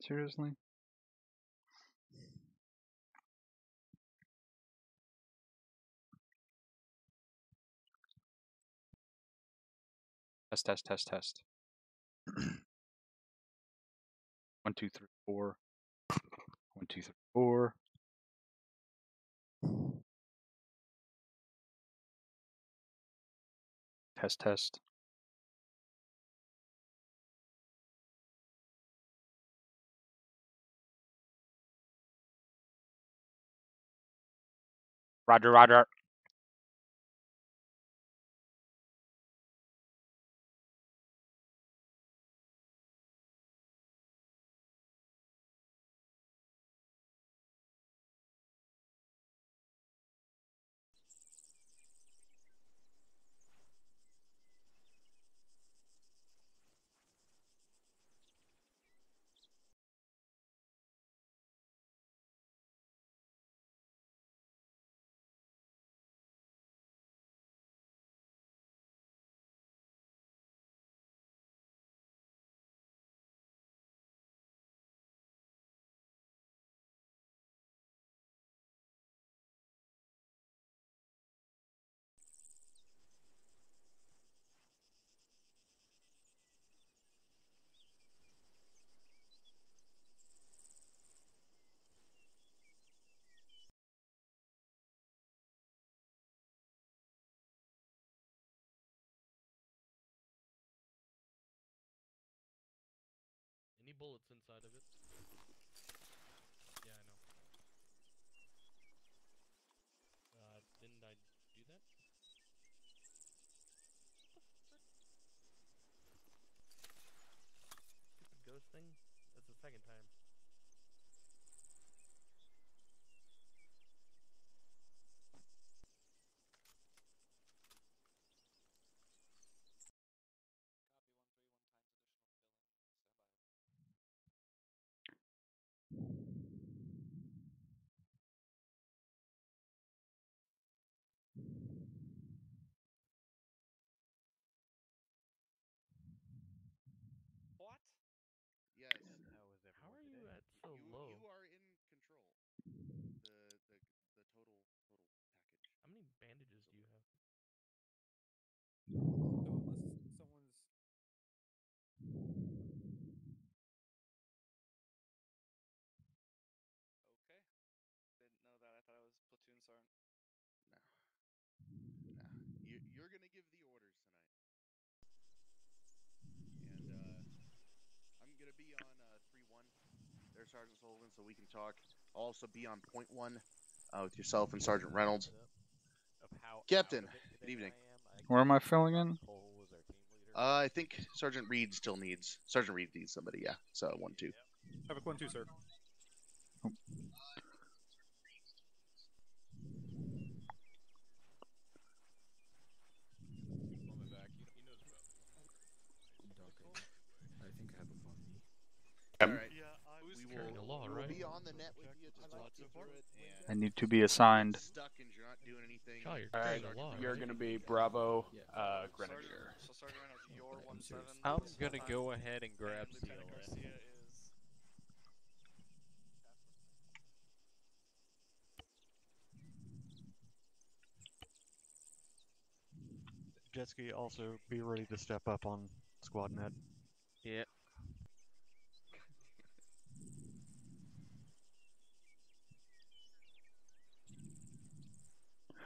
Seriously? Test, test, test, test. 1, 2, 3, 4. 1, 2, 3, 4. Test, test. Roger, roger. Any bullets inside of it? Yeah, I know. Didn't I do that? Stupid ghost thing? That's the second time. What? Yes. How are you at so low? You are in control. The total package. How many bandages do you have? So unless someone's Okay. Didn't know that. I thought I was Platoon Sergeant. No. No. You're gonna give the orders tonight. And I'm gonna be on 3-1 there, Sergeant Sullivan, so we can talk. I'll also be on point 1 with yourself and Sergeant Reynolds. Captain, good evening. Where am I filling in? I think Sergeant Reed needs somebody, yeah. So 1-2. Havoc 1-2, sir. On my back. He knows about I think Havoc on me. Alright. Yeah, We carrying a law, will right? be on the net with you to talk you through it. I And need to be assigned. stuck and you're not doing anything. Kyle, you're Alright, carrying a law, you're right? gonna be Bravo, Sergeant, Grenadier. so Sergeant Reynolds, you're I'm 1-7. serious. I'm this gonna whole go time, ahead and grab and Lieutenant CLS. Garcia is. Jetski, also be ready to step up on squad net. Yeah.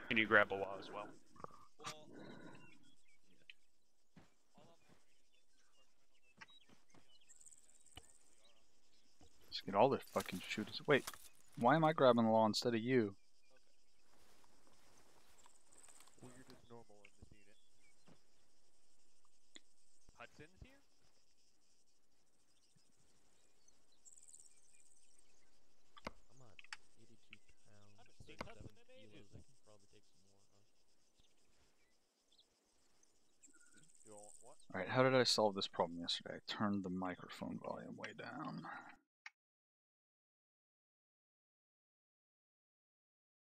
Can you grab a law as well? Just get all the fucking shooters. Wait, why am I grabbing the law instead of you? Weird is normal in this unit. Hudson's here? I'm at 82 pounds. I haven't seen 37 Hudson in kilos. ages. I can probably take some more off. You want what? Alright, how did I solve this problem yesterday? I turned the microphone volume way down.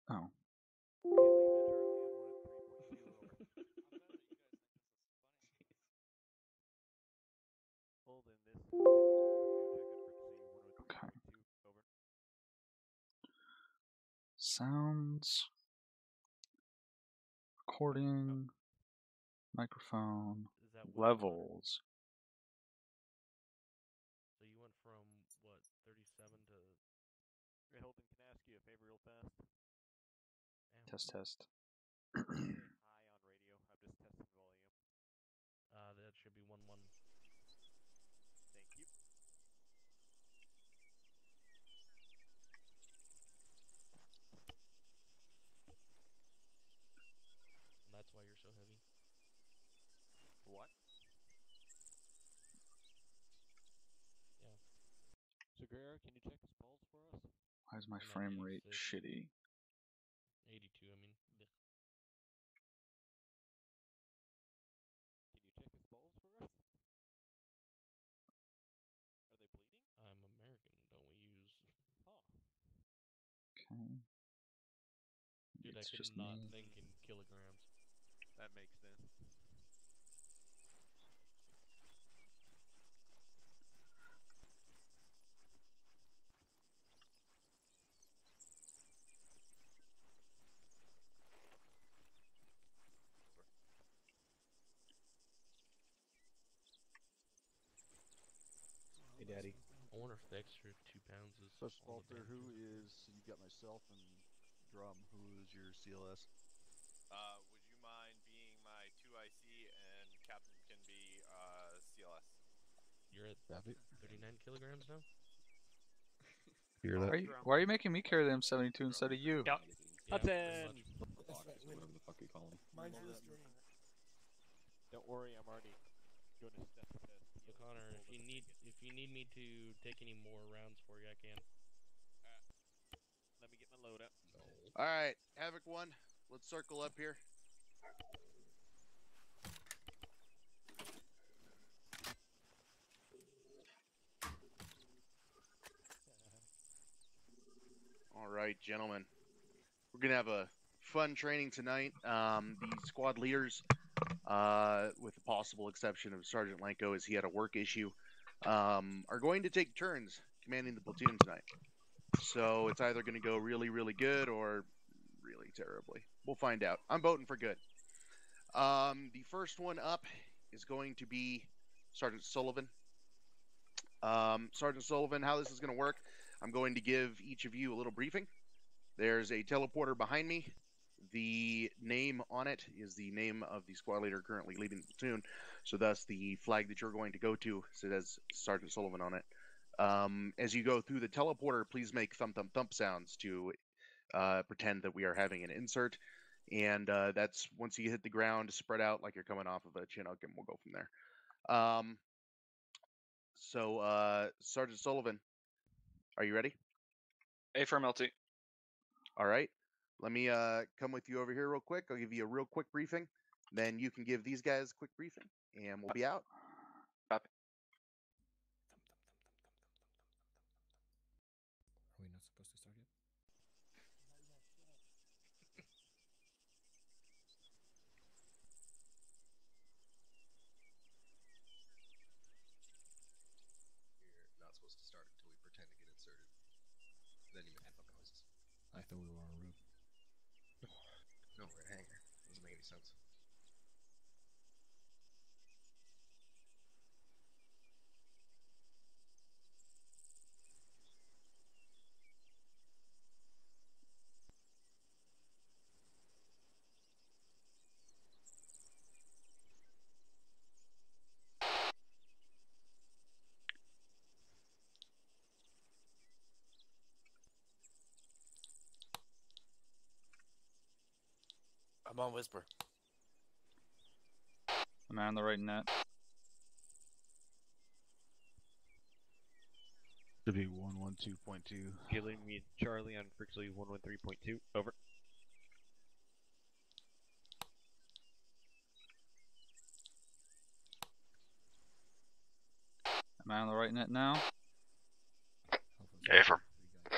Oh. Well, then this is Jetski radio check-in for Casino sounds, recording, microphone, Is that what you wanted? levels. So you went from what 37 to Hey, Holden, can I ask you a favor real fast? damn. Test, test. Say hi on radio. I'm just testing volume. That should be 1-1. Thank you. And that's why you're so heavy. What? Yeah. So, Guerrero, can you check his pulse for us? Why is my I'm at frame rate 86. shitty? 82. I mean. Blech. Can you check his balls for us? Are they bleeding? I'm American. Don't we use? Huh. Okay. Dude, I It's could just not me. think in kilograms. That makes sense. Hey, Daddy. I wonder if the extra 2 pounds is First all the Walter, damage who we're is, you got myself and Drum, who is your CLS? Would you mind being my 2IC and Captain can be CLS? You're at David? 39 kilograms now? Hear Why that? are you making me carry them 72 instead of you? Yep. Yeah, pretty Hudson! much. Whatever the fuck you call him. Mine's just joining. Don't worry, I'm already going to step test. So Connor, if you need me to take any more rounds for you, I can. Let me get my load up. All right, Havoc 1. Let's circle up here. All right, gentlemen. We're going to have a fun training tonight. The squad leaders, with the possible exception of Sergeant Lanko as he had a work issue, are going to take turns commanding the platoon tonight. So it's either going to go really, really good or really terribly. We'll find out. I'm voting for good. The first one up is going to be Sergeant Sullivan. Sergeant Sullivan, how this is going to work, I'm going to give each of you a little briefing. There's a teleporter behind me. The name on it is the name of the squad leader currently leading the platoon. So thus the flag that you're going to go to says Sergeant Sullivan on it. As you go through the teleporter, please make thump thump thump sounds to pretend that we are having an insert. And that's once you hit the ground, spread out like you're coming off of a Chinook, and we'll go from there. Sergeant Sullivan, are you ready? A firm LT. All right. Let me come with you over here real quick. I'll give you a real quick briefing. Then you can give these guys a quick briefing, and we'll be out. Copy. Are we not supposed to start yet? You're not supposed to start until we pretend to get inserted. Then you make fuck noises. I thought we were on route. No, we're a hangar. Doesn't make any sense. I'm on Whisper. Am I on the right net? Should be 112.2. Gilling me Charlie on Frixley 113.2. Over. Am I on the right net now? A firm.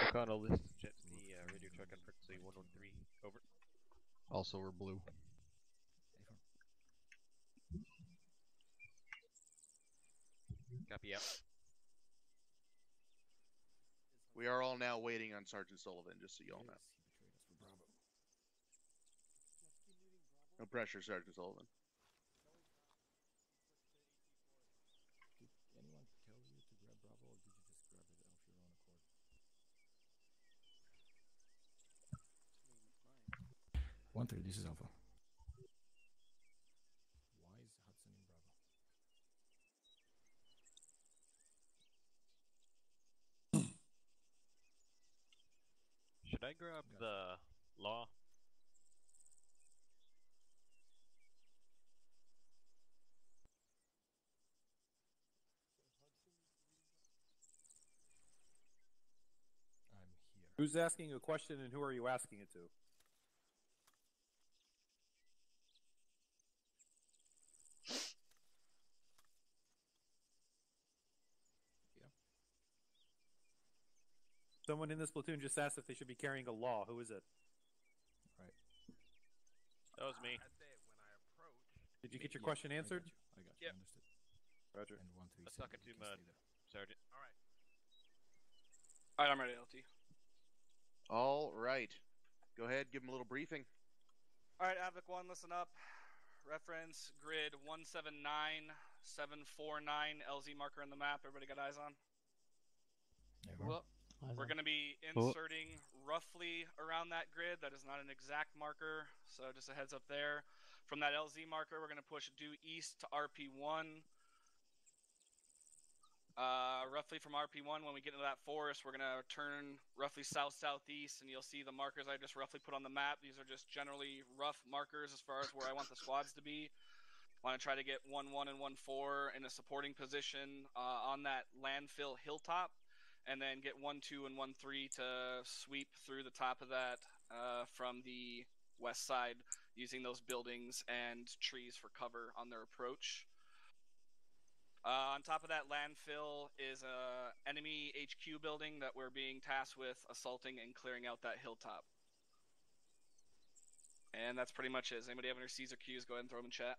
O'Connell, this is Jet the radio check on Frixley 113. Over. Also, we're blue. Copy out. We are all now waiting on Sergeant Sullivan, just so you all know. No pressure, Sergeant Sullivan. Did anyone tell you to grab Bravo, or did you just grab it off your own accord? 1-3, this is Alpha. Why is Hudson in Bravo? Should I grab the law? I'm here. Who's asking a question and who are you asking it to? Yeah. Someone in this platoon just asked if they should be carrying a law. Who is it? Right. That was me. I say it when I approach. Did you get your question answered? I got you. Yep. Understood. Roger. And 1-3. Let's not get too mud, Sergeant. All right. Alright, I'm ready, LT. All right. Go ahead, give him a little briefing. Alright, Havoc 1, listen up. Reference grid 179749, LZ marker on the map. Everybody got eyes on? We're going to be inserting roughly around that grid. That is not an exact marker, so just a heads up there. From that LZ marker, we're going to push due east to RP1. Roughly from RP1, when we get into that forest, we're going to turn roughly south-southeast, and you'll see the markers I just roughly put on the map. These are just generally rough markers as far as where I want the squads to be. Want to try to get 1-1 and 1-4 in a supporting position on that landfill hilltop, and then get 1-2 and 1-3 to sweep through the top of that from the west side, using those buildings and trees for cover on their approach. On top of that landfill is a enemy HQ building that we're being tasked with assaulting and clearing out that hilltop. And that's pretty much it. Does anybody have any C's or Q's? Go ahead and throw them in chat.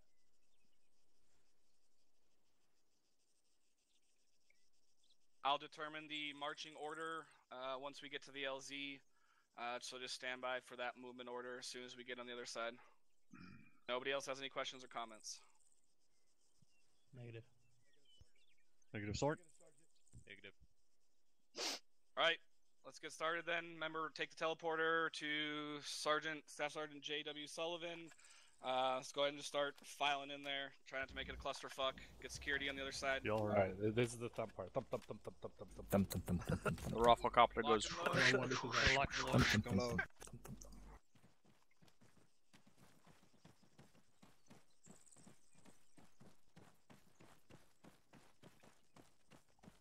I'll determine the marching order once we get to the LZ. So just stand by for that movement order as soon as we get on the other side. Nobody else has any questions or comments? Negative. Negative, Sergeant. Negative. Alright, let's get started then. Remember, take the teleporter to Staff Sergeant J.W. Sullivan. Let's go ahead and just start filing in there. Try not to make it a clusterfuck. Get security on the other side. Alright, this is the thump part. Thump, thump, thump, thump, thump, thump, thump, thump, thump, thump, thump, thump. The rafflecopter Lock goes. and load. Lock and load.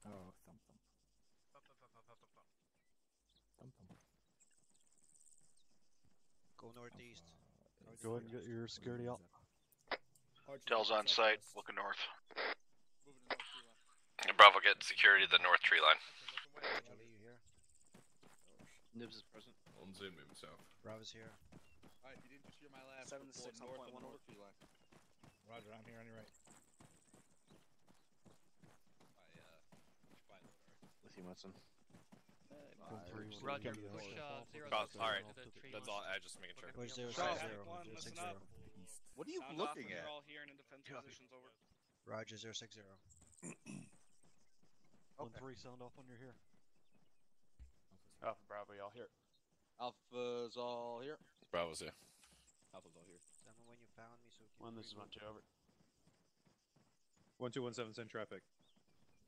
Oh, thump thump. Thump thump. Go northeast. Go ahead and get your security out. Tel's on site, looking north. Bravo, get security to the north tree line. Charlie, you here? Nibs is present. On Zoom, moving south. Bravo's here. Alright, you didn't just hear my last 7 to 6 on point 1 over. Roger, I'm here on your right. With you, Mutson. Roger, push 0 Oh, alright. to the tree That's line. all. I just making sure. Push 060. Havoc 1, listen up. What are you Sound off looking when at? you're all here and in defense positions, over. Roger 060. 1-3, sound off when you're here. Alpha Bravo, y'all here. Alpha's all here. Bravo's here. Alpha's all here. Tell me when you found me so we can. 1, this is 1-2, over. 1217, send traffic.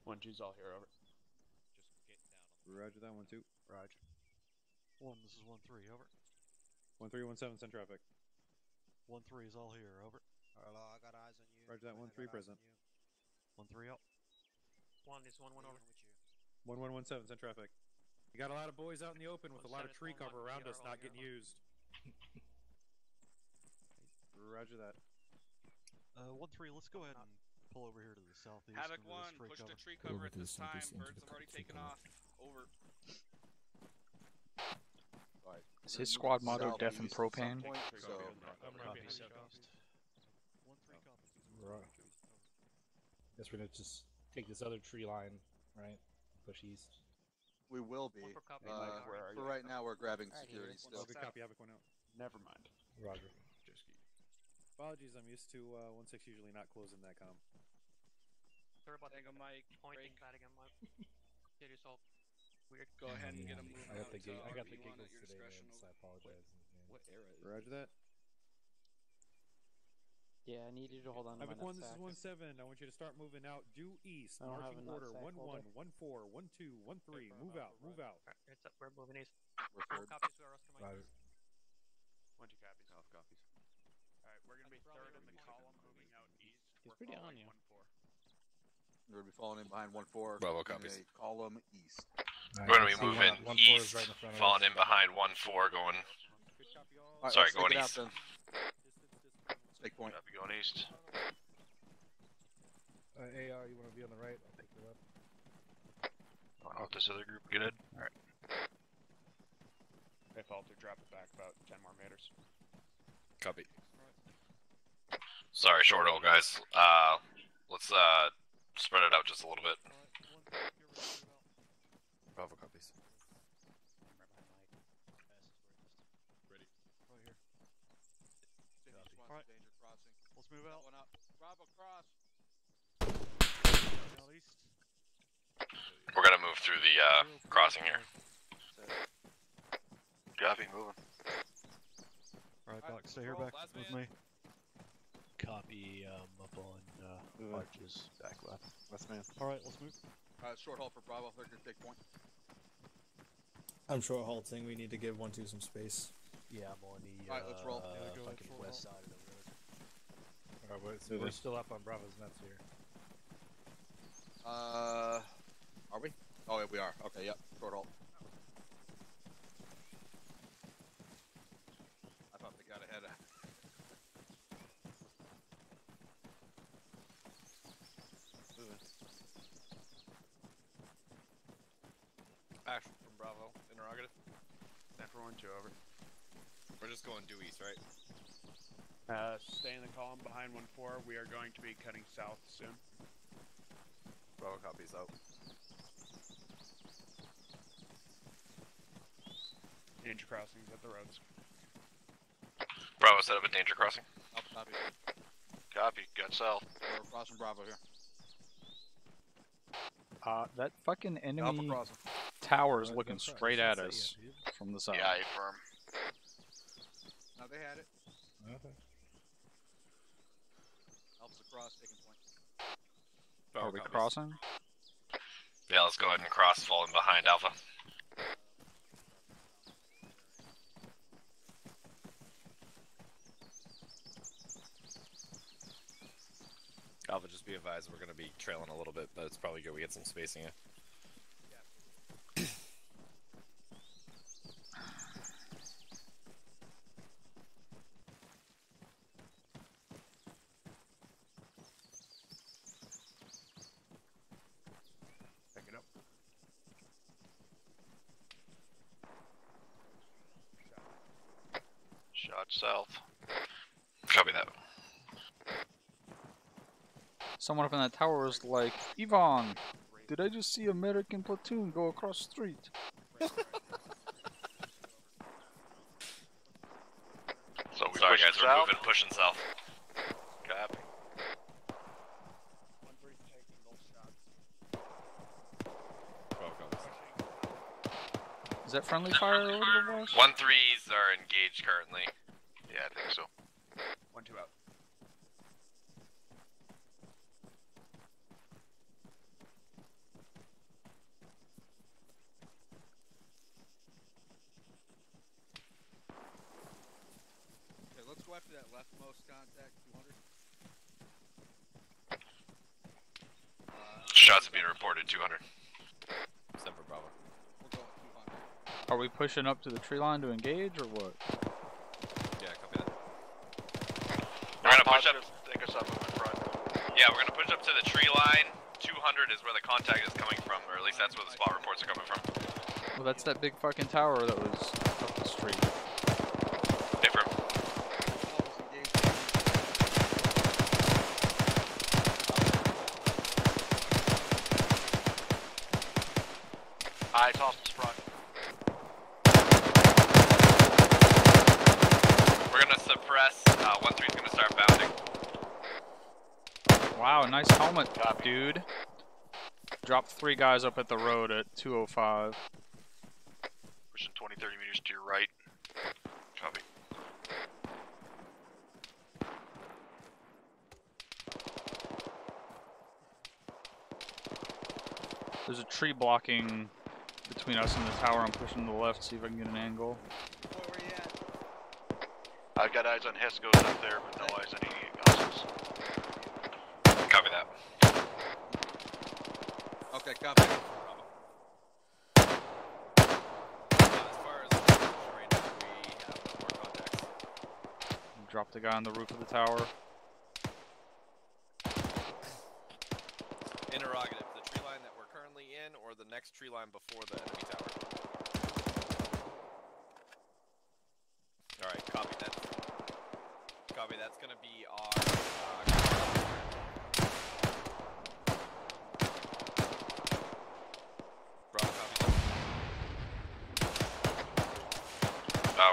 1-2's all here, over. Roger that, 1-2. Roger. 1, this is 1-3, over. 1317, send traffic. 1-3 is all here, over. Hello, I got eyes on you. Roger that, I 1-3 got eyes present. on you. 1-3 out. 1 is 1-1 over. I'm with you. 1117, send traffic. You got a lot of boys out in the open with a lot of tree cover around us not getting used. Roger that. 1-3, let's go ahead and pull over here to the southeast. Havoc into this 1, push cover. to tree cover Over at to the this time. southeast into Birds the have already tree taken cover. off. Over. Alright. Is his squad motto death and propane? So, I'm right behind you, Joe. 1-3 copies. Right. Guess we're gonna just take this other tree line, right? Push east. we will be. One per copy. Where are For you? right now, we're grabbing Alright, security here. still. Good copy, Havoc 1 out. Never mind. Roger. Apologies, I'm used to 1-6 usually not closing that comm. Sorry about Tango Mike, pointing, batting on my get yourself weird. Go ahead and get a move I got out the to I got the RP1 giggles at your today, discretion. man, so I apologize. What era is Roger that. Yeah, I need you to hold on to my Havoc 1, this nutsack. is 1-7. I want you to start moving out due east. I don't have Marching a order nutsack 1-1, holder. 1-4, 1-2, 1-3. Move out, move out. It's up, we're moving east. We're Four third. copies, we are Oscar Mike. 1-2 copies. Half copies. Alright, we're gonna be third in the column moving out east. He's We're pretty on following you. 1-4. We're going to be falling in behind 1-4. Bravo in copies. a column east. We're going to be moving east, falling in behind 1-4, going. Right, Sorry, let's going take it east. out then. Stake point. Copy, going east. AR, you want to be on the right? I'll take the left. I don't know if this other group get it. Alright. If Alter, drop it back about 10 more meters. Copy. Sorry, short hole, guys. Let's spread it out just a little bit. Bravo copies. Ready. Right here. Alright. Danger crossing. Let's move out. One up. Bravo cross. East. We're gonna move through the crossing here. Copy, moving. Alright, Doc, stay here back with me. Copy, up on arches, back left. West man. Alright, let's move. Short haul for Bravo. They're going to take point. I'm short halting. We need to give 1-2 some space. Yeah, I'm on the Alright, let's roll. fucking west side of the road. Alright, so we're still up on Bravo's nuts here. Are we? Oh, yeah, we are. Okay, yep. Short haul. I thought they got ahead of. Action from Bravo. Interrogative. Stand for 1-2, over. We're just going due east, right? Stay in the column behind 1-4. We are going to be cutting south soon. Bravo copies out. Danger crossings at the roads. Bravo, set up a danger crossing. Alpha copy. Copy, got south. We're crossing Bravo here. That fucking Alpha enemy crossing. tower is looking straight at us from the side. Yeah, firm. Now they had it. Okay. Alpha's across, taking point. Are we crossing? Yeah, let's go ahead and cross, falling behind Alpha. Alpha, just be advised, we're going to be trailing a little bit, but it's probably good we get some spacing in. Pick it up. Shot south. Copy that. Someone up in that tower was like, Yvonne, did I just see American Platoon go across the street? So sorry guys, we're moving, pushing south. Copy. Is that friendly fire over the west? 1-3s are engaged currently. Yeah, I think so. 1-2 out. Okay, let's go after that leftmost contact, 200. Shots have been reported, 200. Except for Bravo. We'll go with 200. Are we pushing up to the tree line to engage, or what? Yeah, copy that. We're gonna push up. Take us up in front. Yeah, we're gonna push up to the tree line. 200 is where the contact is coming from, or at least that's where the spot reports are coming from. Well, that's that big fucking tower that was up the street. Different. I tossed this front. We're gonna suppress. 1-3's gonna start bouncing. Wow, nice helmet, dude. Dropped 3 guys up at the road at 205. Pushing 20, 30 meters to your right. Copy. There's a tree blocking between us and the tower. I'm pushing to the left, see if I can get an angle. I've got eyes on Hescos up there, but no eyes on any houses. Copy that. Okay, copy. As far as right now, we have no more contacts. Dropped a guy on the roof of the tower. Interrogative, the tree line that we're currently in, or the next tree line before the enemy tower? Alright, copy that. Copy, that's gonna be our...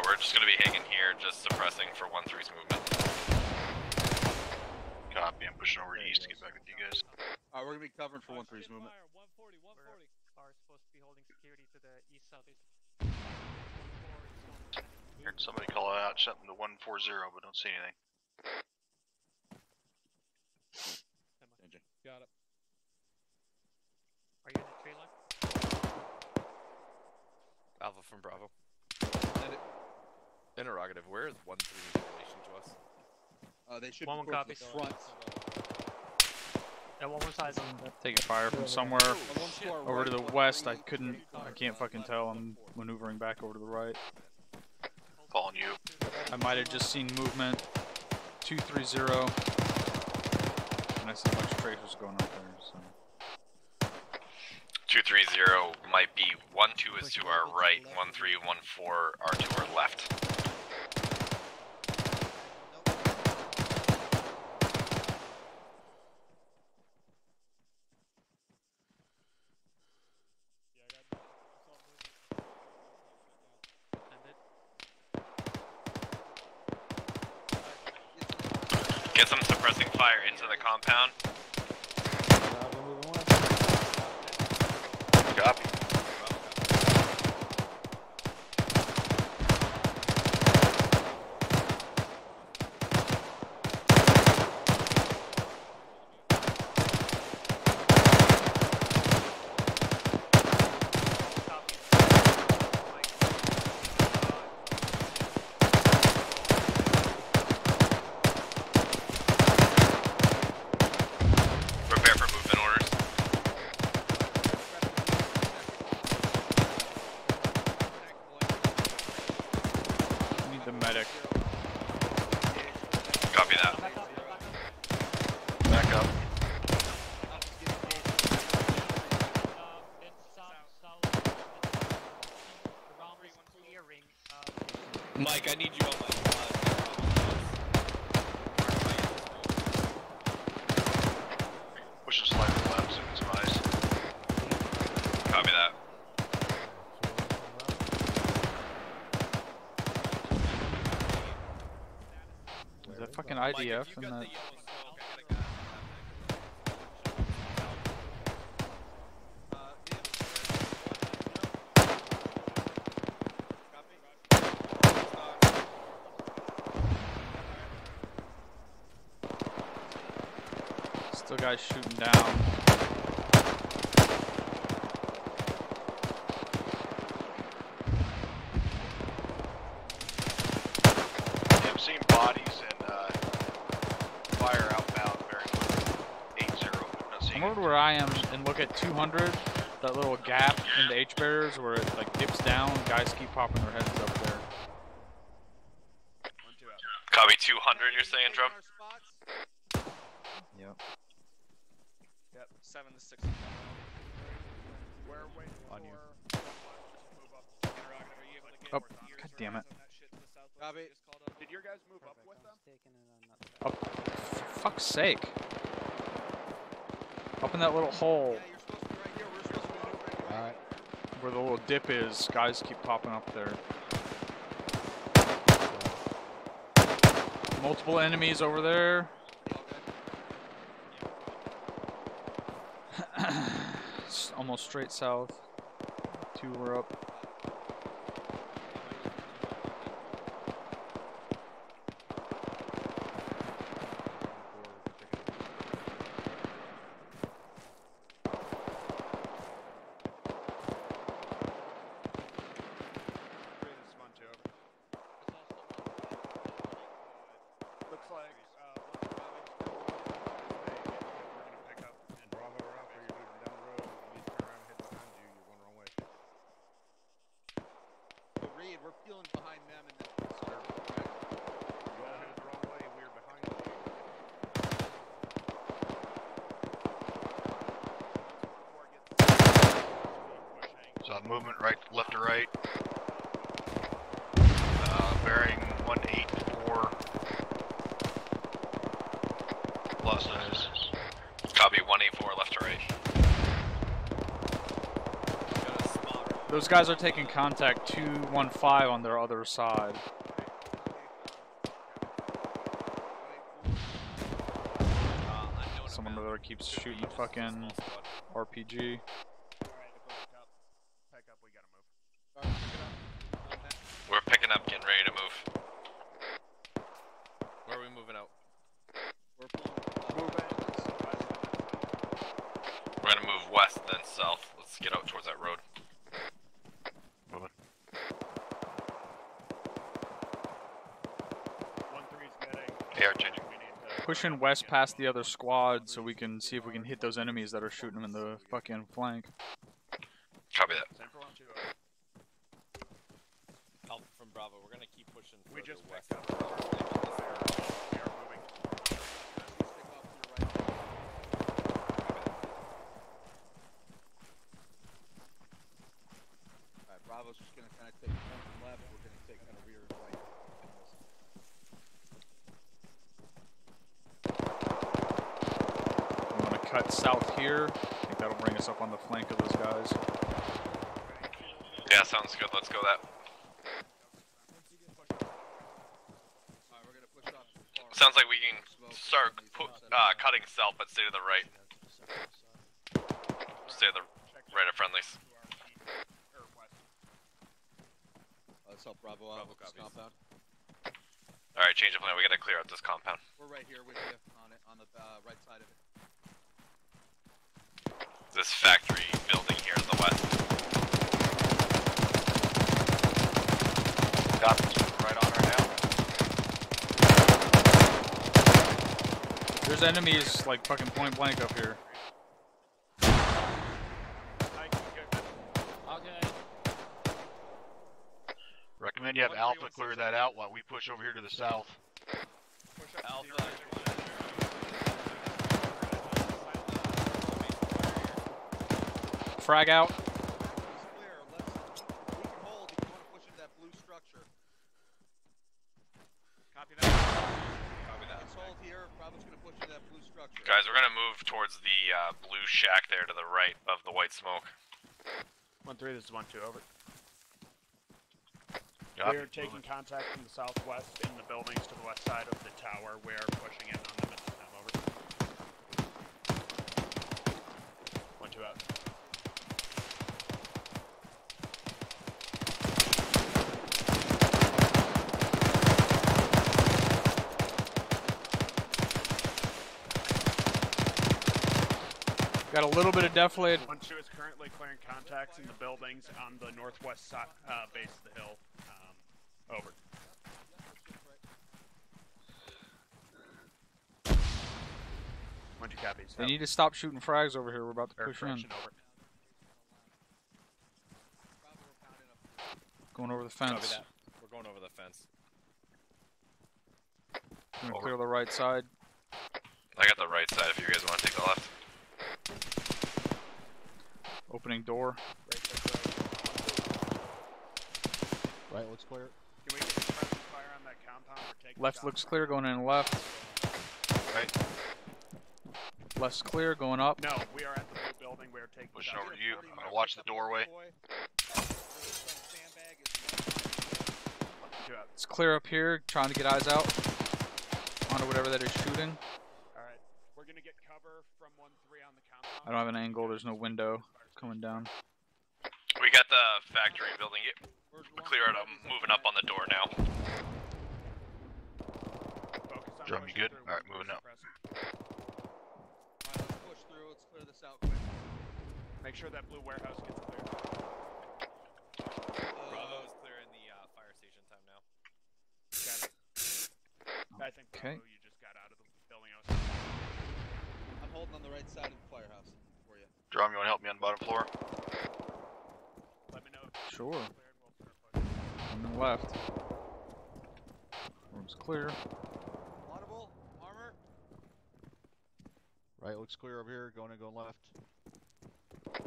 we're just gonna be hanging here, just suppressing for 1-3's movement. Copy, I'm pushing over east to get back with you guys. Alright, we're gonna be covering for 1-3's movement. 140. Are supposed to be holding security to the east southeast. Heard somebody call out something to 140, but don't see anything. Got it. Are you in the tree line? Alpha from Bravo. Interrogative, where is 1-3 in relation to us? They should One be copy. towards the front. Yeah, one size on Taking fire from somewhere over to the west. I can't fucking tell. I'm maneuvering back over to the right. Calling you. I might have just seen movement. 230. And I see a bunch of tracers going up there, so. 230 might be 1-2 is to our right, 1-3, 1-4 are to our left. Get some suppressing fire into the compound. Copy. Prepare for movement orders. Need the medic. Copy that. Back up. Mike, I need you on my push a slightly left, so it's eyes. Copy that. Is that fucking IDF in that? Still guys shooting down. Yeah, I'm seeing bodies and fire outbound very quickly. 80. Not seeing Come over to where I am and look at 200. That little gap in the H barriers where it like dips down. Guys keep popping their heads up there. Copy 200, you're saying, Drum? Yep. Yep, 7 to 6. We're waiting On you. Oh, God damn it. Copy. Did your guys move up with them? Oh, for fuck's sake. Up in that little hole. Alright. Where the little dip is, guys keep popping up there. Multiple enemies over there. almost straight south. 2 were up. Looks like Reed, we're peeling behind them and then you all headed the wrong way. We're behind you. So movement right, left to right. Bearing 184. Plus those. Copy 184 left to right. Those guys are taking contact 215 on their other side. Someone over there keeps shooting the fucking RPG. We're picking up, getting ready to move. Where are we moving out? We're gonna move west, then south. Let's get out towards that road. Moving. 1-3's getting. They are changing. Pushing west past the other squad so we can see if we can hit those enemies that are shooting them in the fucking flank. Copy that. Alpha from Bravo, we're gonna keep pushing. We just west. picked up. We are moving. Alright, Bravo's just gonna kind of take one left. We're gonna take kind of rear right. I'm gonna cut south here. I think that'll bring us up on the flank of those guys. Yeah, sounds good. Let's go that. Sounds like we can start cutting south, but stay to the right. Stay to the right of friendlies. Let's help Bravo out with this compound. Alright, change of plan. We gotta clear out this compound. We're right here with you on it, on the right side of it. This factory building here to the west. Got right on right now. There's enemies like fucking point blank up here. Recommend you have Alpha clear that out while we push over here to the south. Alpha. Frag out. He's clear. We can hold if you want to push into that blue structure. Copy that. Copy that. Let's hold here. Bravo's going to push into that blue structure. Guys, we're gonna move towards the blue shack there to the right of the white smoke. 1-3, this is 1-2, over. Yep. We're taking contact from the southwest in the buildings to the west side of the tower. We are pushing in on them at this time, over. 1-2 out. Got a little bit of deflate. 1-2 is currently clearing contacts in the buildings on the northwest side, base of the hill. Over. Copies. They need to stop shooting frags over here. We're about to push in. Over. Going over the fence. We're going over the fence. I'm gonna clear the right side. I got the right side if you guys want to take the left. Opening door. Right looks clear. Can we get some presence fire on that compound? We're taking Left looks clear, going in left. Right. Left's clear, going up. No, we are at the blue building. We are taking Pushing over to you. I'm gonna watch the doorway. It's clear up here, trying to get eyes out onto whatever that is shooting. Alright, we're gonna get cover from 1-3 on the compound. I don't have an angle, there's no window coming down. We got the factory building. Clear it. I'm moving up on the door now. Drum, you good? Alright, moving up. Alright, let's push through. Let's clear this out quick. Make sure that blue warehouse gets clear. Bravo is clearing the fire station time now. I think Okay. Bravo, you just got out of the building. I'm holding on the right side of the firehouse for you. Drum, you want to help me on the bottom floor? Let me know. Sure. On the left. Room's clear. Audible, armor. Right looks clear over here. Going left.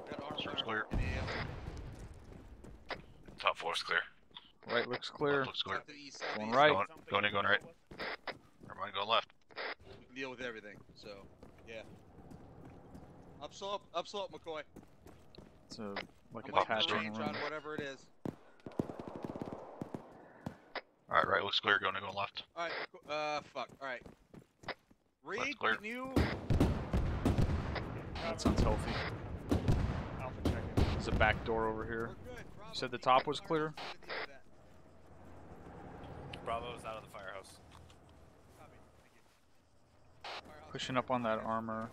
Got armor. Search clear. Top floor's clear. Right looks clear. Looks clear. Going right. Going right. Never mind, going left. We can deal with everything. So, yeah. Up slope, McCoy. It's a like I'm a attaching range room. on whatever it is. Alright, right looks clear. Going left. Alright, fuck. Alright. Reed, clear. can you... That sounds healthy. There's a back door over here. You said the top was clear? Bravo's out of the firehouse. Pushing up on that armor.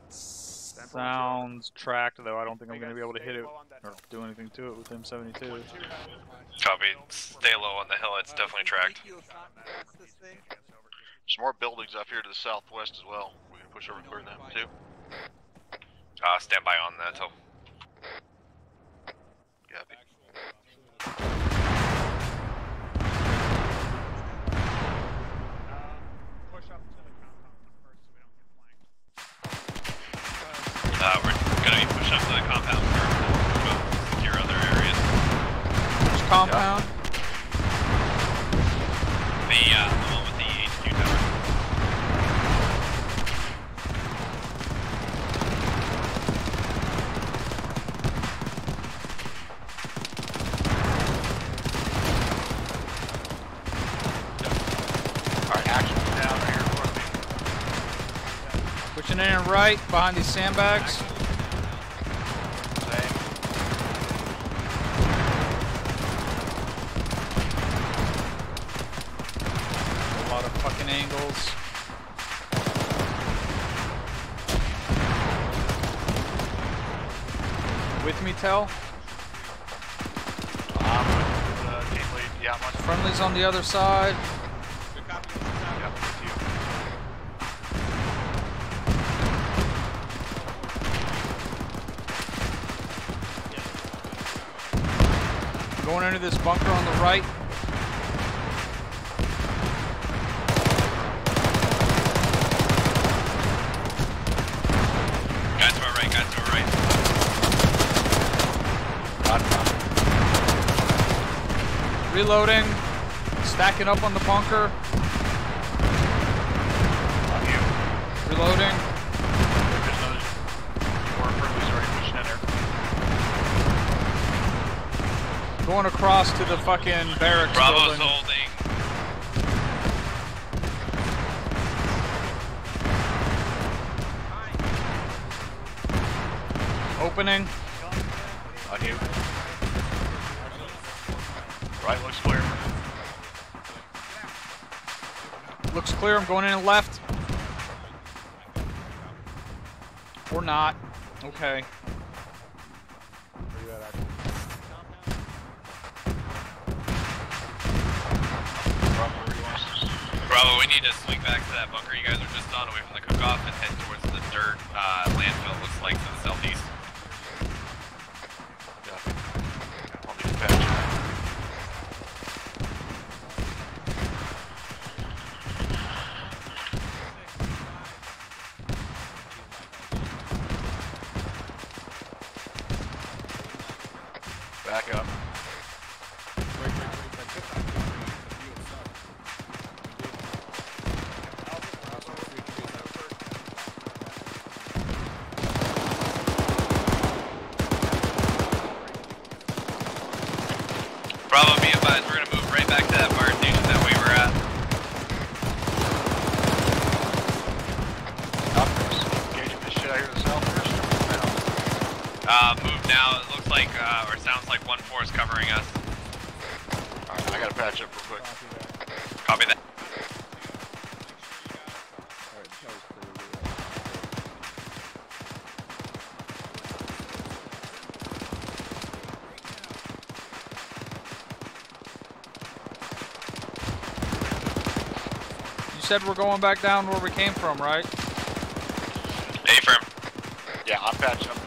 Sounds tracked, though I don't think I'm going to be able to hit it or do anything to it with M72. Copy. Stay low on the hill. It's definitely tracked. There's more buildings up here to the southwest as well. We're going to push over and clear them too. Stand by on that hill. Copy. Push up to the compound first so we don't get flanked. We're gonna be pushing up to the compound first to secure other areas. Which compound? The one with the HQ tower. Pushing in and right behind these sandbags. A lot of fucking angles. With me, Tell? Yeah, I'm on. Friendly's on the other side. Going into this bunker on the right. Guys to our right, guys to our right. Reloading. Stacking up on the bunker. Reloading. More friendlies already pushing in there. Going across to the fucking barracks Bravo's building. holding. Opening. On you. Right looks clear. Looks clear. I'm going in left. Or not. Okay. Bravo, we need to swing back to that bunker you guys are just on, away from the cook-off, and head towards the dirt landfill, looks like, to the southeast. On the dispatch. Back up. Bravo, be advised, we're gonna move right back to that fire station that we were at. Engaging this shit out here to the south first. Move now. It looks like, or sounds like 1-4 is covering us. Alright, I gotta patch up real quick. Copy that. You said we're going back down where we came from, right? A-firm. Yeah, I'm patching up.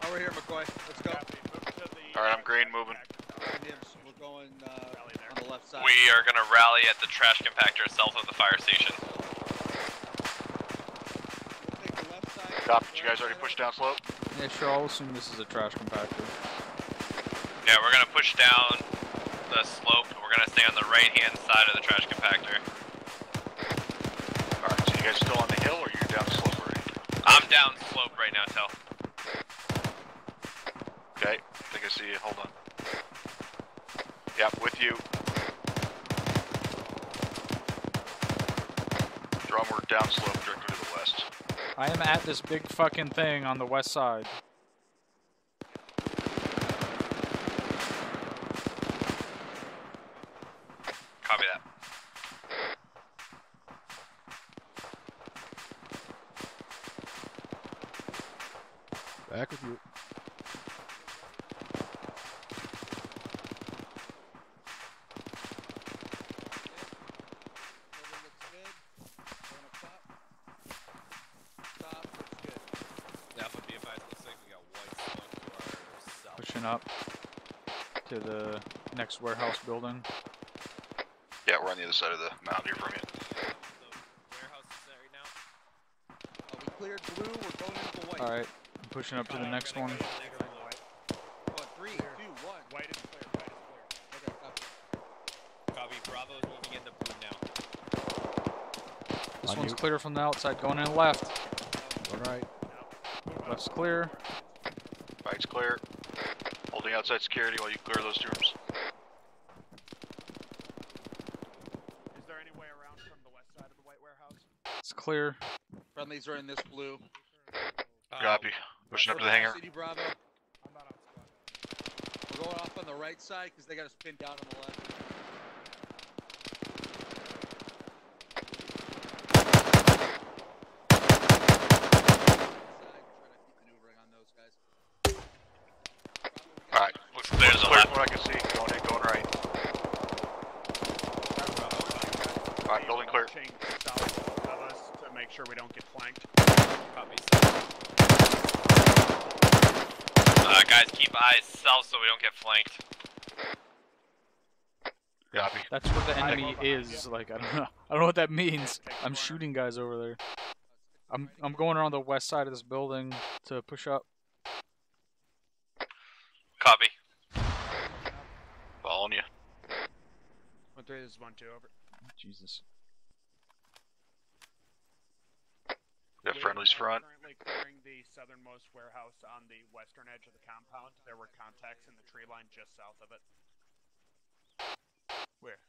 Over here, McCoy. Let's go. Alright, I'm green, moving. We're going on the left side. We are gonna rally at the trash compactor south of the fire station. Copy. You guys already pushed down slope? Yeah, sure. I'll assume this is a trash compactor. Yeah, we're gonna push down the slope. We're gonna stay on the right-hand side of the trash compactor. Alright, so you guys still on the hill or you're down slope already? I'm down slope right now, Tel. Okay, I think I see you. Hold on. Yep, with you. Drum, we're down slope directly to the west. I am at this big fucking thing on the west side. Copy that. Back with you. Pushing up to the next warehouse building. Yeah, we're on the other side of the mountain here from you. We cleared blue, we're going into the white. Alright, I'm pushing up to the next one. 3, 2, 1. White is clear, white is clear. Okay, copy. Copy, Bravo's moving into blue now. This one's clear from the outside, going in left. Alright. Left's clear. Right's clear. Holding outside security while you clear those rooms. Is there any way around from the west side of the white warehouse? It's clear. Friendlies are in this blue. Copy. Pushing up to the hangar. City Bravo. I'm not on squad. We're going off on the right side because they got us pinned down on the left. Alright. Looks clear to the Clear left. from what I can see. Going in, going right. Alright, building clear. South of us to make sure we don't get flanked. Guys, keep eyes south so we don't get flanked. Copy. That's where the enemy is. Like, I don't know. I don't know what that means. I'm shooting guys over there. I'm going around the west side of this building to push up. Copy. Following you. 1-3, this is 1-2, over. Jesus. We got friendlies front. Currently clearing the southernmost warehouse on the western edge of the compound. There were contacts in the tree line just south of it. Where?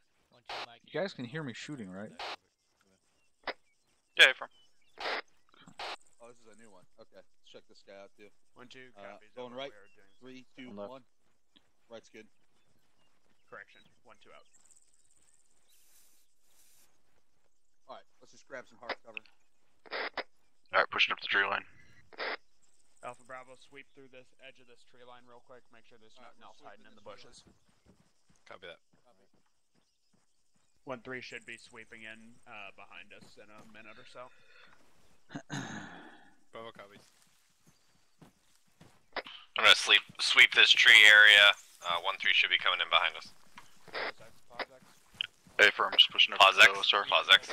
You guys can hear me shooting, right? Yeah, from. Oh, this is a new one. Okay, let's check this guy out too. 1-2, copies. Going over. right. We are doing 3, 2, 1. Right's good. correction. 1-2 out. Alright, let's just grab some hard cover. Alright, pushing up the tree line. Alpha Bravo, sweep through this edge of this tree line real quick. Make sure there's nothing else hiding in the bushes. Copy that. 1-3 should be sweeping in behind us in a minute or so. Bravo copies. I'm gonna sweep this tree area. 1-3 should be coming in behind us. A firm's pushing up Pause the X. sir. Pause X.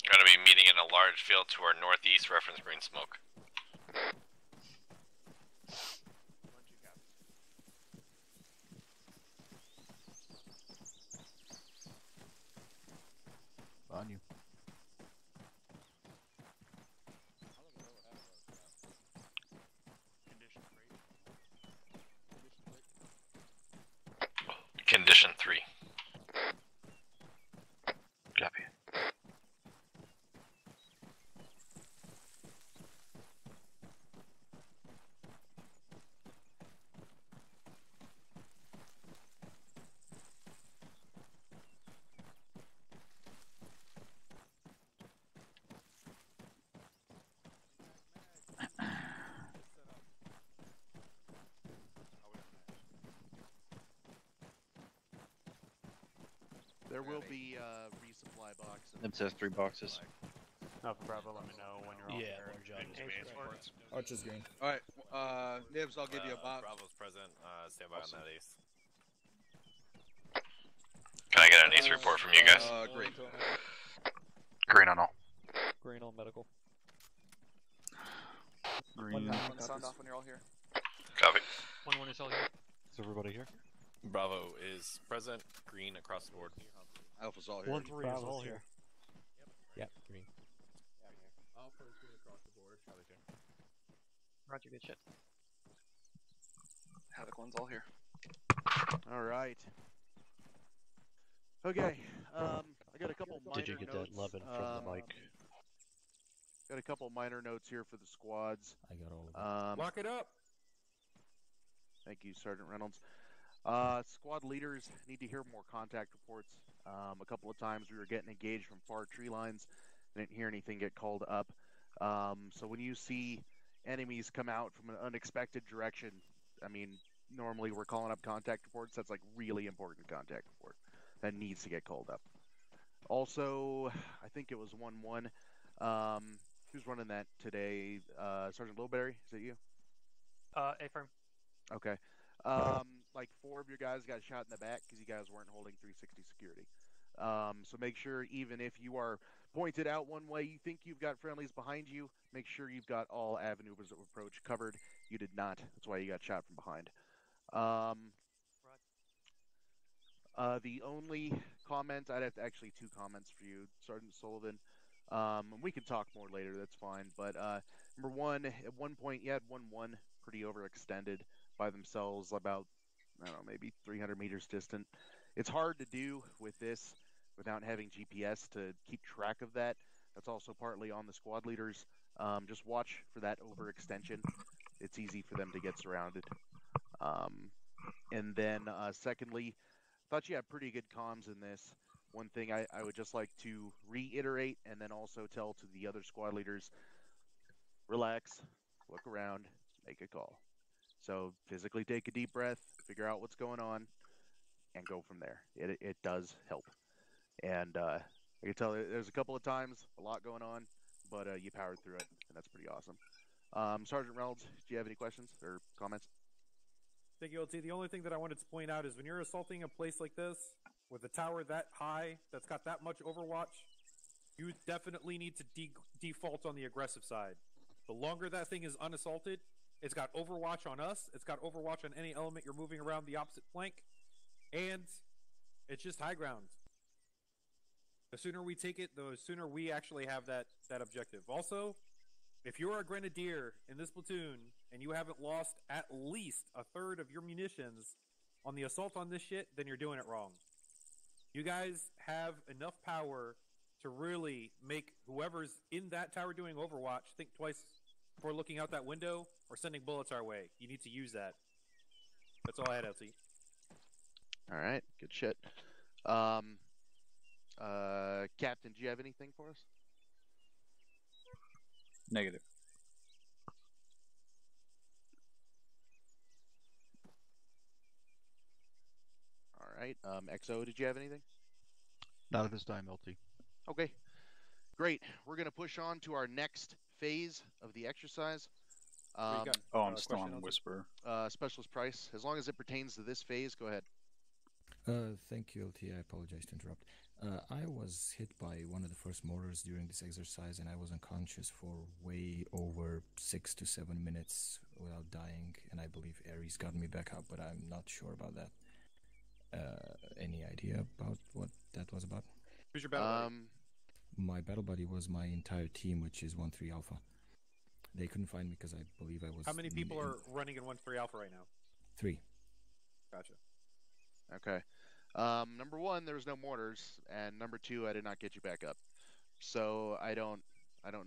Gonna be meeting in a large field to our northeast, reference green smoke. On you. Position 3. Copy. There will be resupply box. It says 3 boxes. Alpha Bravo, let me know when you're all Yeah, there. more job And is reports. Archer's green. All right, Nibs, I'll give you a box. Bravo's present. Stand by on that ace. Can I get an ace report from you guys? Green. Green on all. Green on medical. Green. One sound off when you're all here. Copy. 1-1 is all here. Is everybody here? Bravo is present. Green across the board. Alpha's all here. 1-3 is all here. Yep, green. Alpha is green across the board. Charlie's here. Roger, good shit. Havoc one's all here. All right. Okay. I got a couple minor Did you get notes. that Levin from the mic? Got a couple minor notes here for the squads. I got all of them. Lock it up. Thank you, Sergeant Reynolds. Squad leaders need to hear more contact reports. A couple of times we were getting engaged from far tree lines. Didn't hear anything get called up. So when you see enemies come out from an unexpected direction, I mean, normally we're calling up contact reports. That's like really important contact report that needs to get called up. Also, I think it was 1-1. Who's running that today? Sergeant Lowberry, is it you? A-firm. Okay. Like 4 of your guys got shot in the back because you guys weren't holding 360 security. So make sure, even if you are pointed out one way, you think you've got friendlies behind you, make sure you've got all avenues of approach covered. You did not. That's why you got shot from behind. The only comment, I'd have to actually 2 comments for you, Sergeant Sullivan. We can talk more later, that's fine. But number 1, at one point you had 1-1 pretty overextended by themselves, about, I don't know, maybe 300 meters distant. It's hard to do with this without having GPS to keep track of that. That's also partly on the squad leaders. Just watch for that overextension. It's easy for them to get surrounded. And then secondly, thought you had pretty good comms in this. One thing I would just like to reiterate and then also tell to the other squad leaders, relax, look around, make a call. So physically take a deep breath, figure out what's going on, and go from there. It does help. And I can tell there's a couple of times, a lot going on, but you powered through it, and that's pretty awesome. Sergeant Reynolds, do you have any questions or comments? Thank you, LT. The only thing that I wanted to point out is when you're assaulting a place like this, with a tower that high, that's got that much overwatch, you definitely need to default on the aggressive side. The longer that thing is unassaulted, it's got overwatch on us, it's got overwatch on any element you're moving around the opposite flank, and it's just high ground. The sooner we take it, the sooner we actually have that objective. Also, if you're a grenadier in this platoon and you haven't lost at least a third of your munitions on the assault on this shit, then you're doing it wrong. You guys have enough power to really make whoever's in that tower doing Overwatch think twice before looking out that window or sending bullets our way. You need to use that. That's all I had, LT. All right, good shit. Captain, do you have anything for us? Negative. All right. XO, did you have anything? Not at this time, LT. Okay. Great. We're going to push on to our next phase of the exercise. I'm still on Whisper. Specialist Price. As long as it pertains to this phase, go ahead. Thank you, LT. I apologize to interrupt. I was hit by one of the first mortars during this exercise, and I was unconscious for way over 6 to 7 minutes without dying, and I believe Ares got me back up, but I'm not sure about that. Any idea about what that was about? Who's your battle buddy? My battle buddy was my entire team, which is 1-3 Alpha. They couldn't find me because I believe I was... How many people are running in 1-3 Alpha right now? 3. Gotcha. Okay. Number one, there was no mortars, and number two, I did not get you back up. So I don't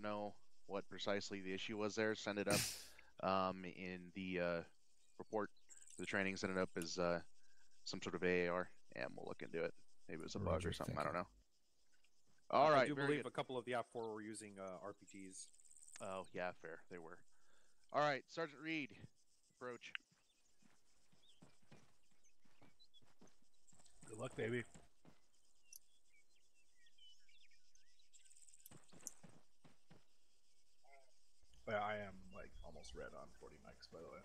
know what precisely the issue was there. Send it up. In the report for the training, send it up as some sort of AAR, and we'll look into it. Maybe it was a bug Roger, or something. thank I don't you. know. All right. I do very believe good. a couple of the OPFOR were using RPGs. Oh yeah, fair. They were. All right, Sergeant Reed, approach. Good luck, baby. Yeah, I am like almost red on 40 mics, by the way.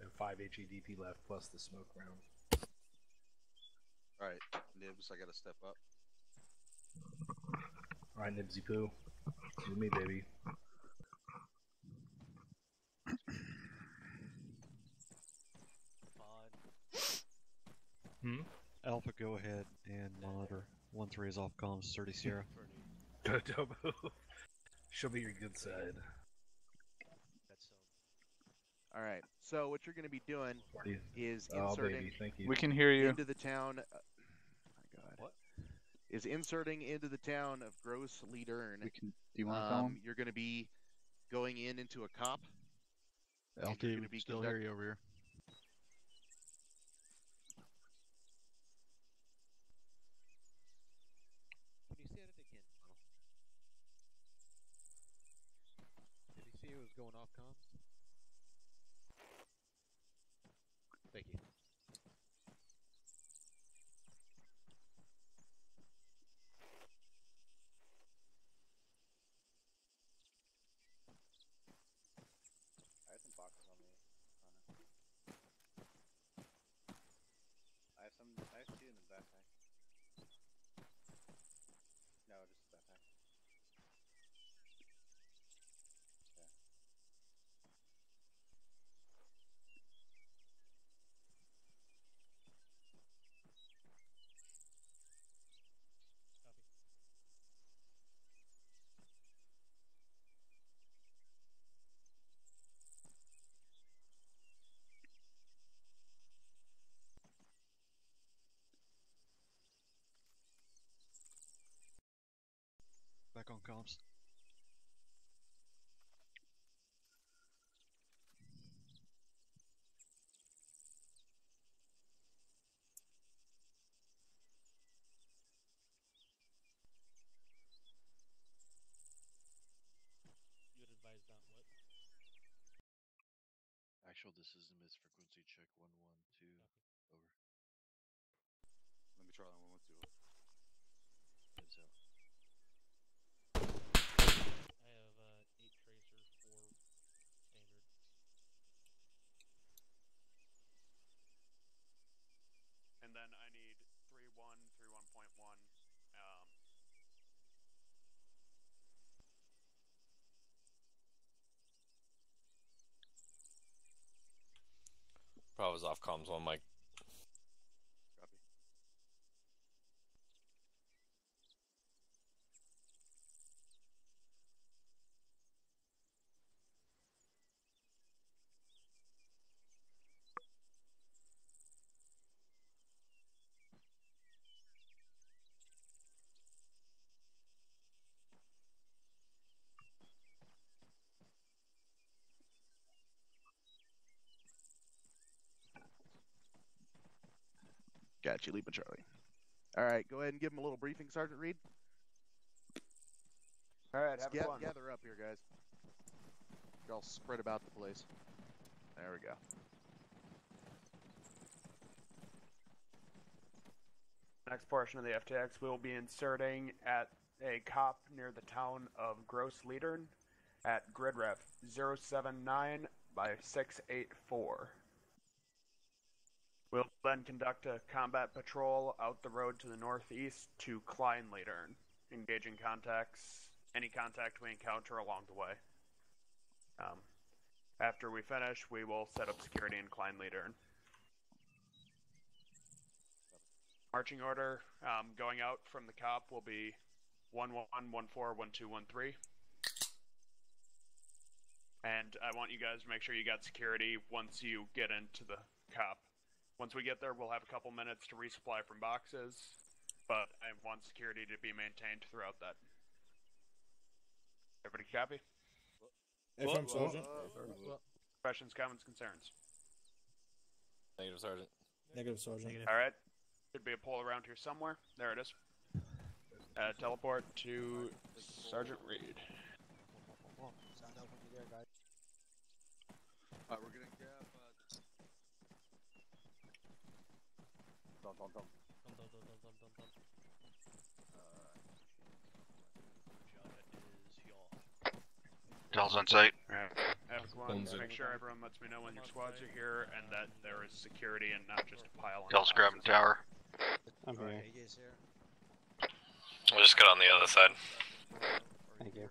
And 5 HEDP left plus the smoke round. All right, Nibs, I gotta step up. All right, Nibsy Poo. You me, baby. Alpha, go ahead and monitor. 1-3 is off comms, 30 Sierra. Show me your good side. All right. So what you're going to be doing is Oh, inserting baby, thank you. We can hear you. into the town. My God. What? Is inserting into the town of Gross Leadern. Do you want to call him? You're going to be going into a cop. LT, we still hear you over here. Can you say that again? Did he say it was going off comms? Thank you. I have some boxes on me. I have two in the backpack. No, just the backpack. Yeah. Back on comms. You had advised on what? Actual decision is frequency check 112. Over. Let me try on 112. Nibs out. I have 8 tracer, 4 standard. And then I need 3-1, 3-1.1. Bravo's off comms on mic. Copy. Got you, Lima Charlie. All right, go ahead and give him a little briefing, Sergeant Reed. All right, have fun. Gather up here, guys. You're all spread about the place. There we go. Next portion of the FTX, we will be inserting at a cop near the town of Gross Leadern at grid ref 079 by 684. We'll then conduct a combat patrol out the road to the northeast to Kleinleadern, engaging any contact we encounter along the way. After we finish, we will set up security in Kleinleadern. Marching order going out from the cop will be 11141213. And I want you guys to make sure you got security once you get into the cop. Once we get there, we'll have a couple minutes to resupply from boxes, but I want security to be maintained throughout that. Everybody copy? FM Sergeant. Questions, comments, concerns? Negative, Sergeant. Negative, Sergeant. Alright. Should be a pole around here somewhere. There it is. Teleport to Sergeant Reed. Sound out when you're there, guys. Alright, we're gonna grab Del's on site. Alright. Havoc 1, make sure everyone lets me know when your squads are here and that there is security and not just a pile on Del's grabbing tower. I'm here. We'll just get on the other side. Thank you.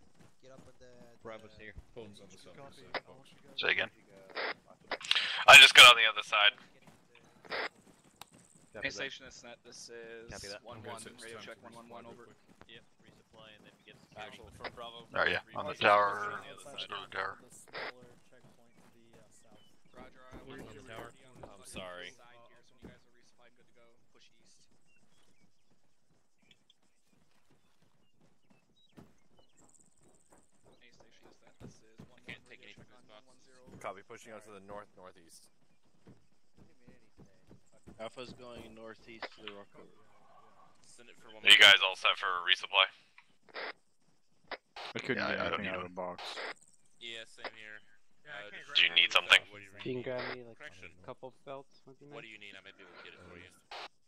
Bravo's here. Phone's on the side. Say again. I just got on the other side. Base station is net. This is Copy that. 1-1. Radio check 1-1 over. Yep, resupply and then get actual from Bravo. Oh yeah, on the tower. Let's go to the tower. Roger, On the tower. I'm sorry. Side here, so when you guys are resupplied, good to go. Push east. Base station is net. This is 1-1. Can't take any radio check on 110 over. Copy, pushing out to the northeast. Alpha's going northeast to the rock over. Send it for one Are you guys all set for a resupply? I couldn't Yeah, get I don't anything need out of the box. Yeah, same here. Do you need something? If you can grab me like a couple belts, would be nice. What do you need? I might be able to get it for you.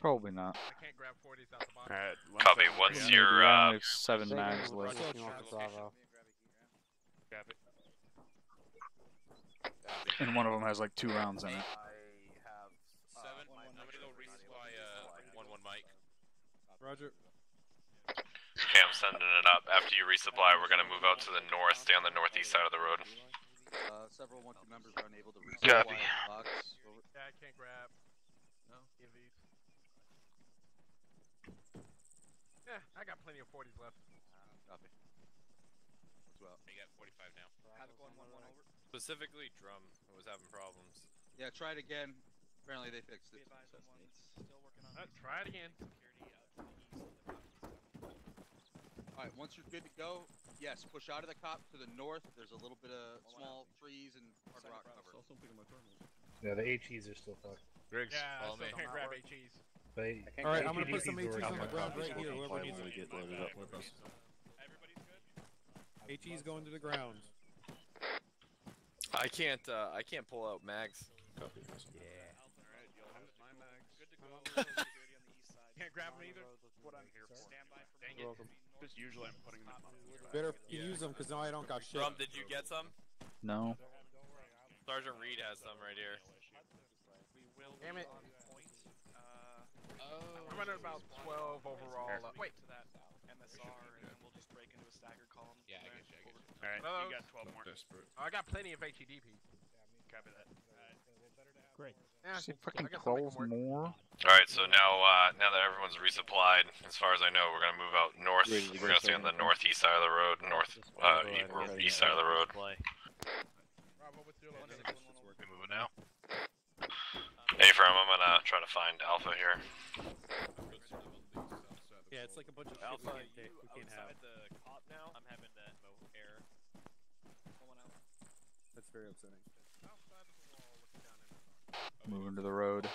Probably not. I can't grab 40s out the box. Alright, Copy. Once you're I have 7 mags left. Bravo. Copy. And one of them has like 2 rounds in it. I'm gonna go resupply 1-1 Mike. Roger. Okay, I'm sending it up. After you resupply, we're gonna move out to the north, stay on the northeast side of the road. several 1-2 members are unable to resupply Copy. the box. Over. Yeah, I can't grab. No? Give these. Yeah, I got plenty of 40s left. Copy. What's well? You got 45 now. Havoc 1-1 over. Specifically, drum was having problems. Yeah, try it again. Apparently they fixed it. Still working on Try it again. security to the east of the cop. Alright, once you're good to go, yes, push out of the cop to the north. There's a little bit of small trees and hard rock cover. Yeah, the HEs are still fucked. Griggs, yeah, I still can't grab HEs. Alright, I'm gonna put some HEs on the ground right here. Whoever needs them. Everybody's good? HEs going to the ground. I can't pull out mags. Yeah. Alright, you'll have my mags. Good to go. Security on the east side. Can't grab them either. That's what I'm here for. Stand by for Dang it. Just usually I'm putting them on. Better use them because now I don't got shit. Drum, did you get some? No. Sergeant Reed has some right here. Damn it. on point. I'm running about 12 overall. Wait. To that MSR, and then we'll just break into a staggered column. Yeah, I get you. Alright, you got 12 more. Oh, I got plenty of HEDP. Copy that. Great. Yeah, See, I fucking guess I'll make 12 them work. more. Alright, so now now that everyone's resupplied, as far as I know, we're gonna move out north. Ready to We're go, gonna stay on the Sergeant? northeast side of the road, east side of the road. Bravo, what's your location? We moving now? Hey, firm, I'm gonna try to find Alpha here. Yeah, it's like a bunch of Alpha, shit we can't have. the cop now? I'm having that air. That's very upsetting. Moving to the road.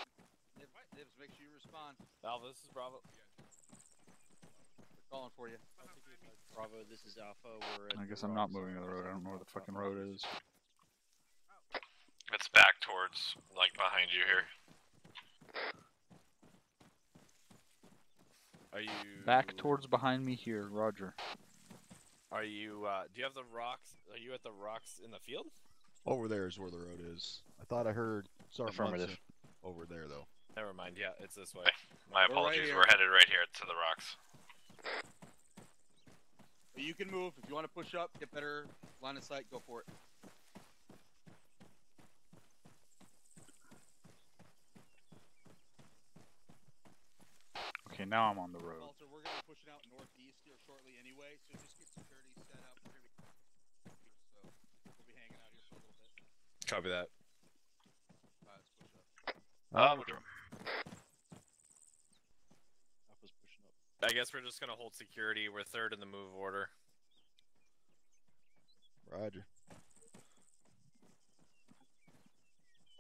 Nibs, make sure you respond. Alpha, this is Bravo. We're calling for you. Bravo, this is Alpha. We're at I guess I'm not moving to the road. I don't know where the fucking road is. It's back towards, like, behind you here. Are you Back towards behind me here, Roger. Are you? Do you have the rocks? Are you at the rocks in the field? Over there is where the road is. I thought I heard Sergeant Affirmative. Munson over there, though. Never mind. Yeah, it's this way. My apologies, we're headed right here to the rocks. You can move. If you want to push up, get better line of sight, go for it. Okay, now I'm on the road. Walter, we're going to be pushing out northeast here shortly anyway, so just get security set up. So we'll be hanging out here for a Copy that. I guess we're just gonna hold security. We're third in the move order. Roger.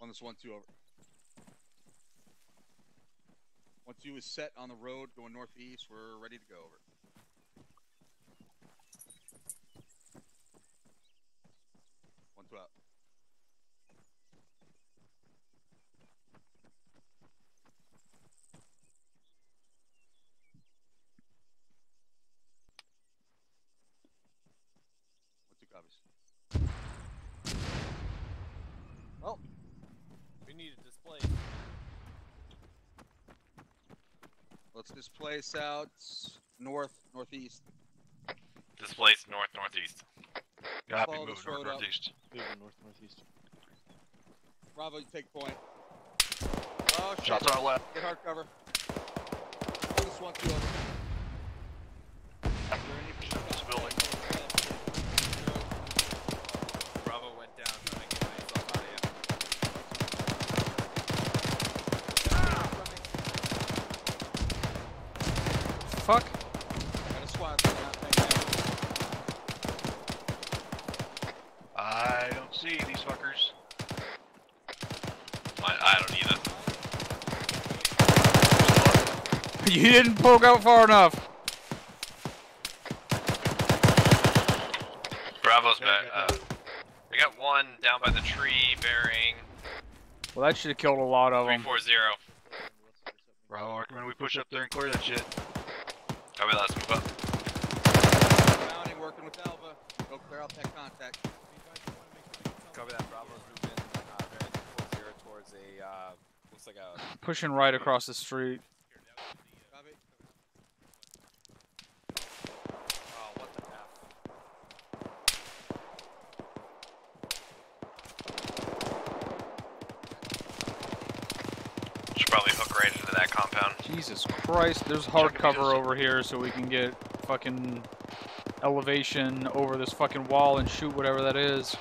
On this 1-2 over. 1-2 is set on the road going northeast. We're ready to go over. One, two out. Well, we need to displace. Let's displace out northeast. Displace northeast. Copy, move northeast. Moving northeast. Bravo, you take point. Oh, shit. Shots on our left. Get hard cover. This 1-2 over. This building. Bravo went down trying to get myself out of here. Fuck. Got a squad coming out. Thank you. I don't see these fuckers. I don't either. You didn't poke out far enough. Bravo's back. We got one down by the tree bearing Well, that should have killed a lot of them. 340. Bravo, recommend we push up there and clear that shit. Copy, let's move up. Mounting, working with Alpha. Go clear out that contact. Copy that. Bravo's moving 340 towards a looks like a Pushing right across the street. Copy. oh, what the F? Should probably hook right into that compound. Jesus Christ, there's hard cover over here so we can get fucking elevation over this fucking wall and shoot whatever that is.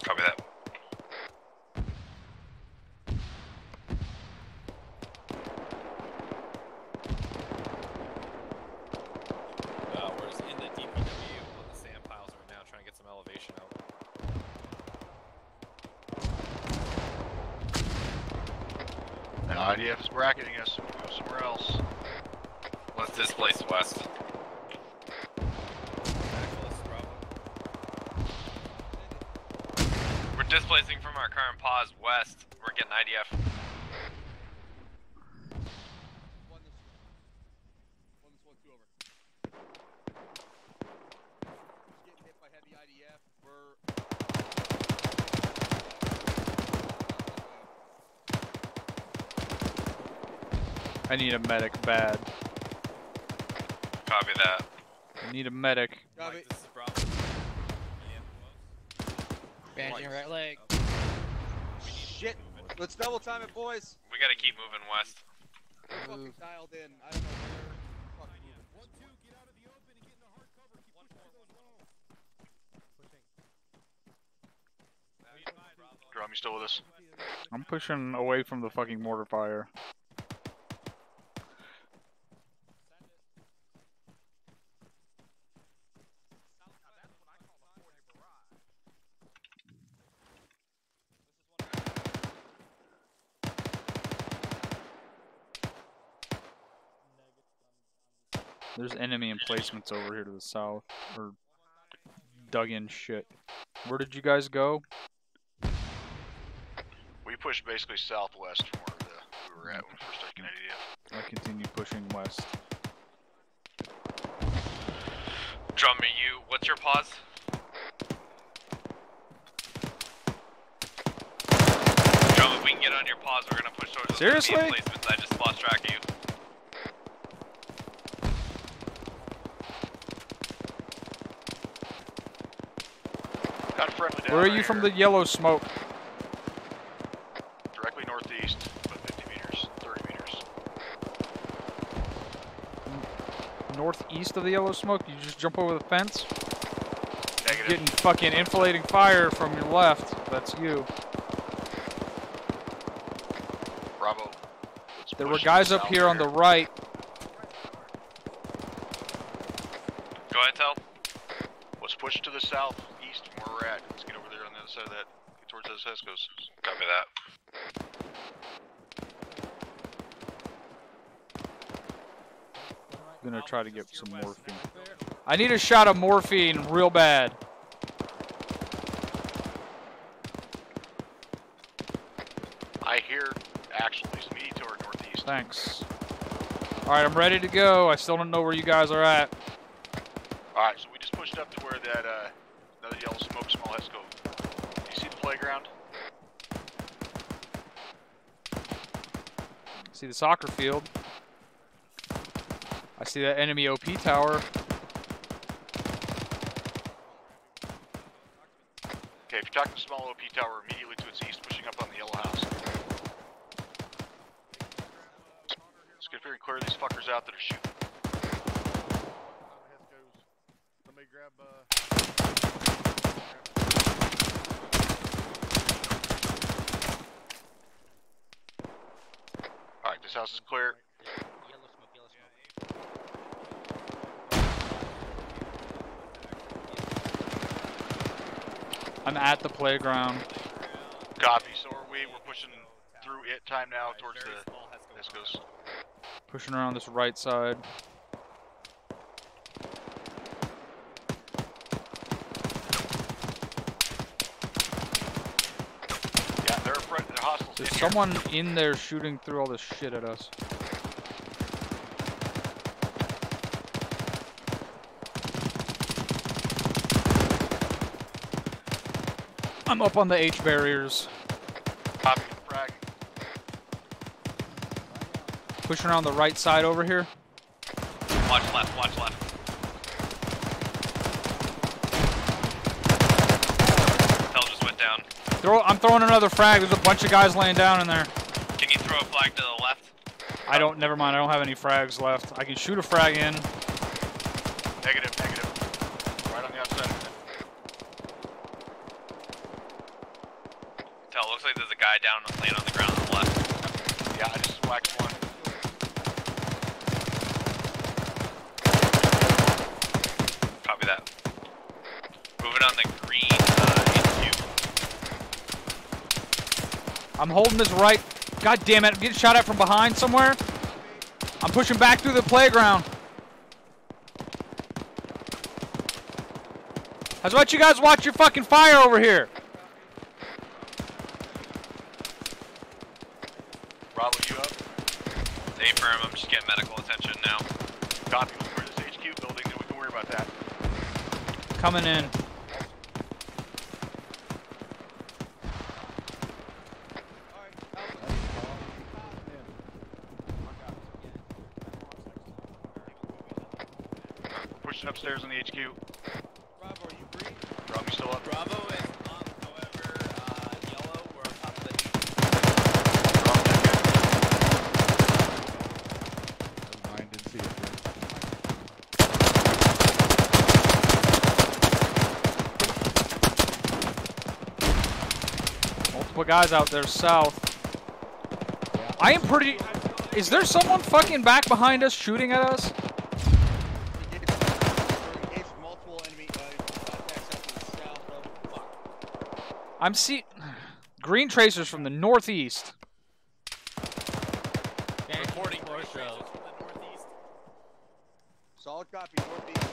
Copy that. We're in the DPW on the sand piles right now trying to get some elevation out. Now IDF is bracketing us, so we go somewhere else. Let's displace west. We're displacing from our current pause west. We're getting IDF. One, this 1-2 over. He's getting hit by heavy IDF. I need a medic bad. Copy that. I need a medic. Copy. This is Bravo. Bandaging right leg. Shit. Let's double time it, boys. We gotta keep moving west. We're fucking dialed in. I don't know where. Fucking moving. 1-2, get out of the open and get into hard cover. Keep pushing those walls. Drum, you still with us? I'm pushing away from the fucking mortar fire. There's enemy emplacements over here to the south, or dug in shit. Where did you guys go? We pushed basically southwest from where we were at when we first started getting IDF. I continue pushing west. Drum, what's your pause? Drum, if we can get on your pause, we're gonna push towards those Seriously? emplacements. I just lost track of you. Got friendly down Where are you from the yellow smoke? Directly northeast, about 50 meters, 30 meters. Northeast of the yellow smoke? You just jump over the fence? Negative. getting fucking inflating fire from your left. That's you. Bravo. There were guys up here on the right. Go ahead, Tel. Let's push to the southeast from where we're at. Let's get over there on the other side of that. Get towards those Hescos. Copy that. I'm gonna try to get some morphine. I need a shot of morphine real bad. I hear actually immediately to our northeast. Thanks. Alright, I'm ready to go. I still don't know where you guys are at. Alright, so we just pushed up to where that another yellow smoke small Hesco. Do you see the playground? See the soccer field. I see that enemy OP tower. Okay, if you're talking small OP tower, immediately to its east, pushing up on the yellow house. Let's get very clear these fuckers out that are shooting. Somebody grab Alright, this house is clear. I'm at the playground. Copy, so are we. We're pushing through it time now towards the Hescos. Pushing around this right side. Yeah, they're hostiles. There's someone in there shooting through all this shit at us. I'm up on the H barriers. Copy, frag. Pushing around the right side over here. Watch left, watch left. Tel just went down. I'm throwing another frag. There's a bunch of guys laying down in there. Can you throw a flag to the left? Never mind, I don't have any frags left. I can shoot a frag in. Negative, negative. Right on the outside of it. Tel, looks like there's a guy down laying on the ground on the left. Yeah, I just whacked one. Copy that. Moving on the green HQ. I'm holding this right. God damn it, I'm getting shot at from behind somewhere. I'm pushing back through the playground. How about you guys watch your fucking fire over here? Bravo, you up? Stay firm, I'm just getting medical attention now. Copy, we'll clear this HQ building, then we can worry about that. Coming in. Pushing upstairs on the HQ. Bravo, are you green? Bravo, you still up? Bravo is up, however, yellow, we're on top of the Mine didn't see it. Multiple guys out there south. I am pretty... Is there someone fucking back behind us shooting at us? I'm see green tracers from the northeast. reporting from the northeast. Solid copy, northeast.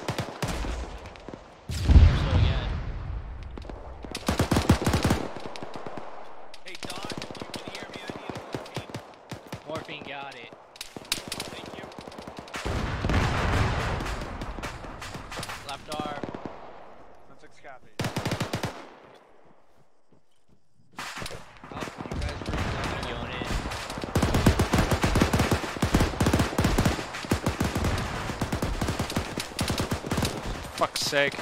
Hey Don, can you hear me? I need a morphine. Morphine got it. Thank you. Left arm. That's 6 copy. Fuck's sake.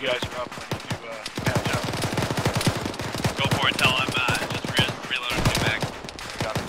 you guys are up, I need to patch up. Go for it, tell him just reloading 2 mags. Got it.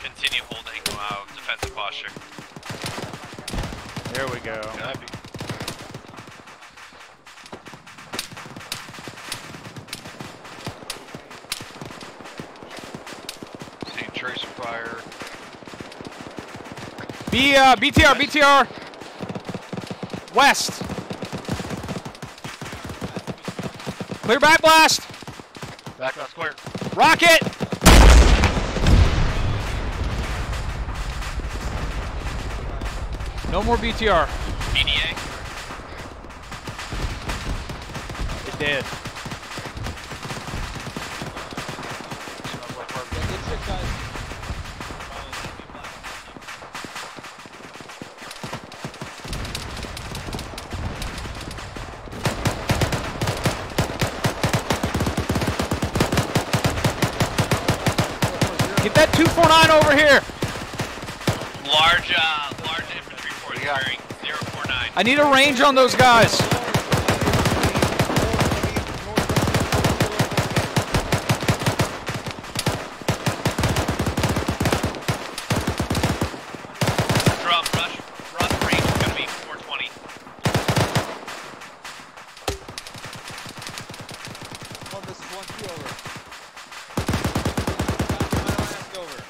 Continue holding defensive posture. There we go. Happy. Seeing tracer fire. BTR. West. Clear back blast. Back left clear. Rocket. No more BTR. BDA. It did. Good shit, guys. Get that 249 over here. Large infantry force carrying 049. I need a range on those guys. Rough range is gonna be 420. Oh, this is 1-2 over. Over.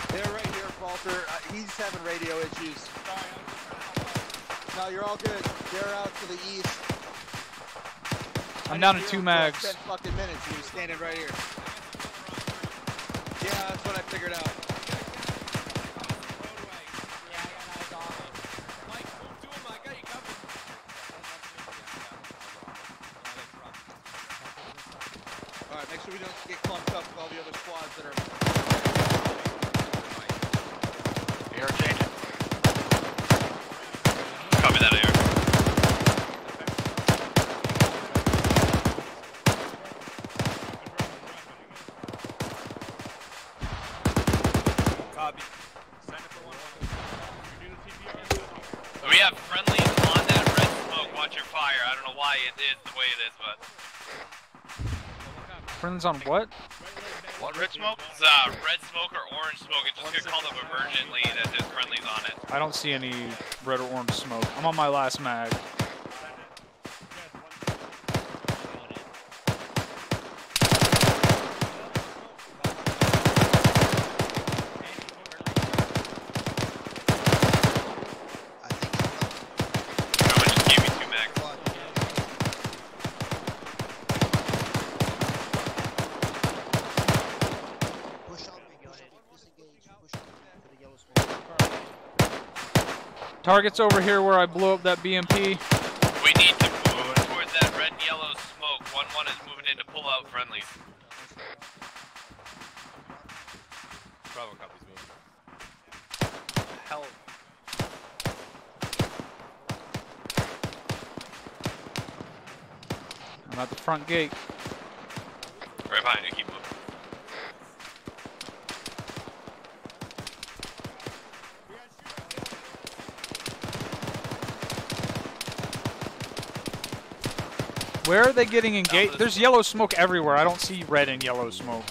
They're right here, Falter. He's having radio issues. No, you're all good. They're out to the east. I'm down to 2 mags. 10 fucking minutes. He was standing right here. Yeah, that's what I figured out. Alright, make sure we don't get clumped up with all the other squads that are... Air changing. Copy that, air. Copy. Send it for 1-1. We have friendlies on that red smoke. Watch your fire. I don't know why it is the way it is, but... Friends on what? What red smoke? It's red smoke or orange smoke. It's just gonna call them emergently that there's friendlies on it. I don't see any red or orange smoke. I'm on my last mag. Target's over here where I blew up that BMP. We need to move towards that red and yellow smoke. 1-1 is moving in to pull out friendlies. Bravo copies moving. Hell. I'm at the front gate. Right behind you, keep moving. Where are they getting engaged? There's yellow smoke everywhere. I don't see red and yellow smoke.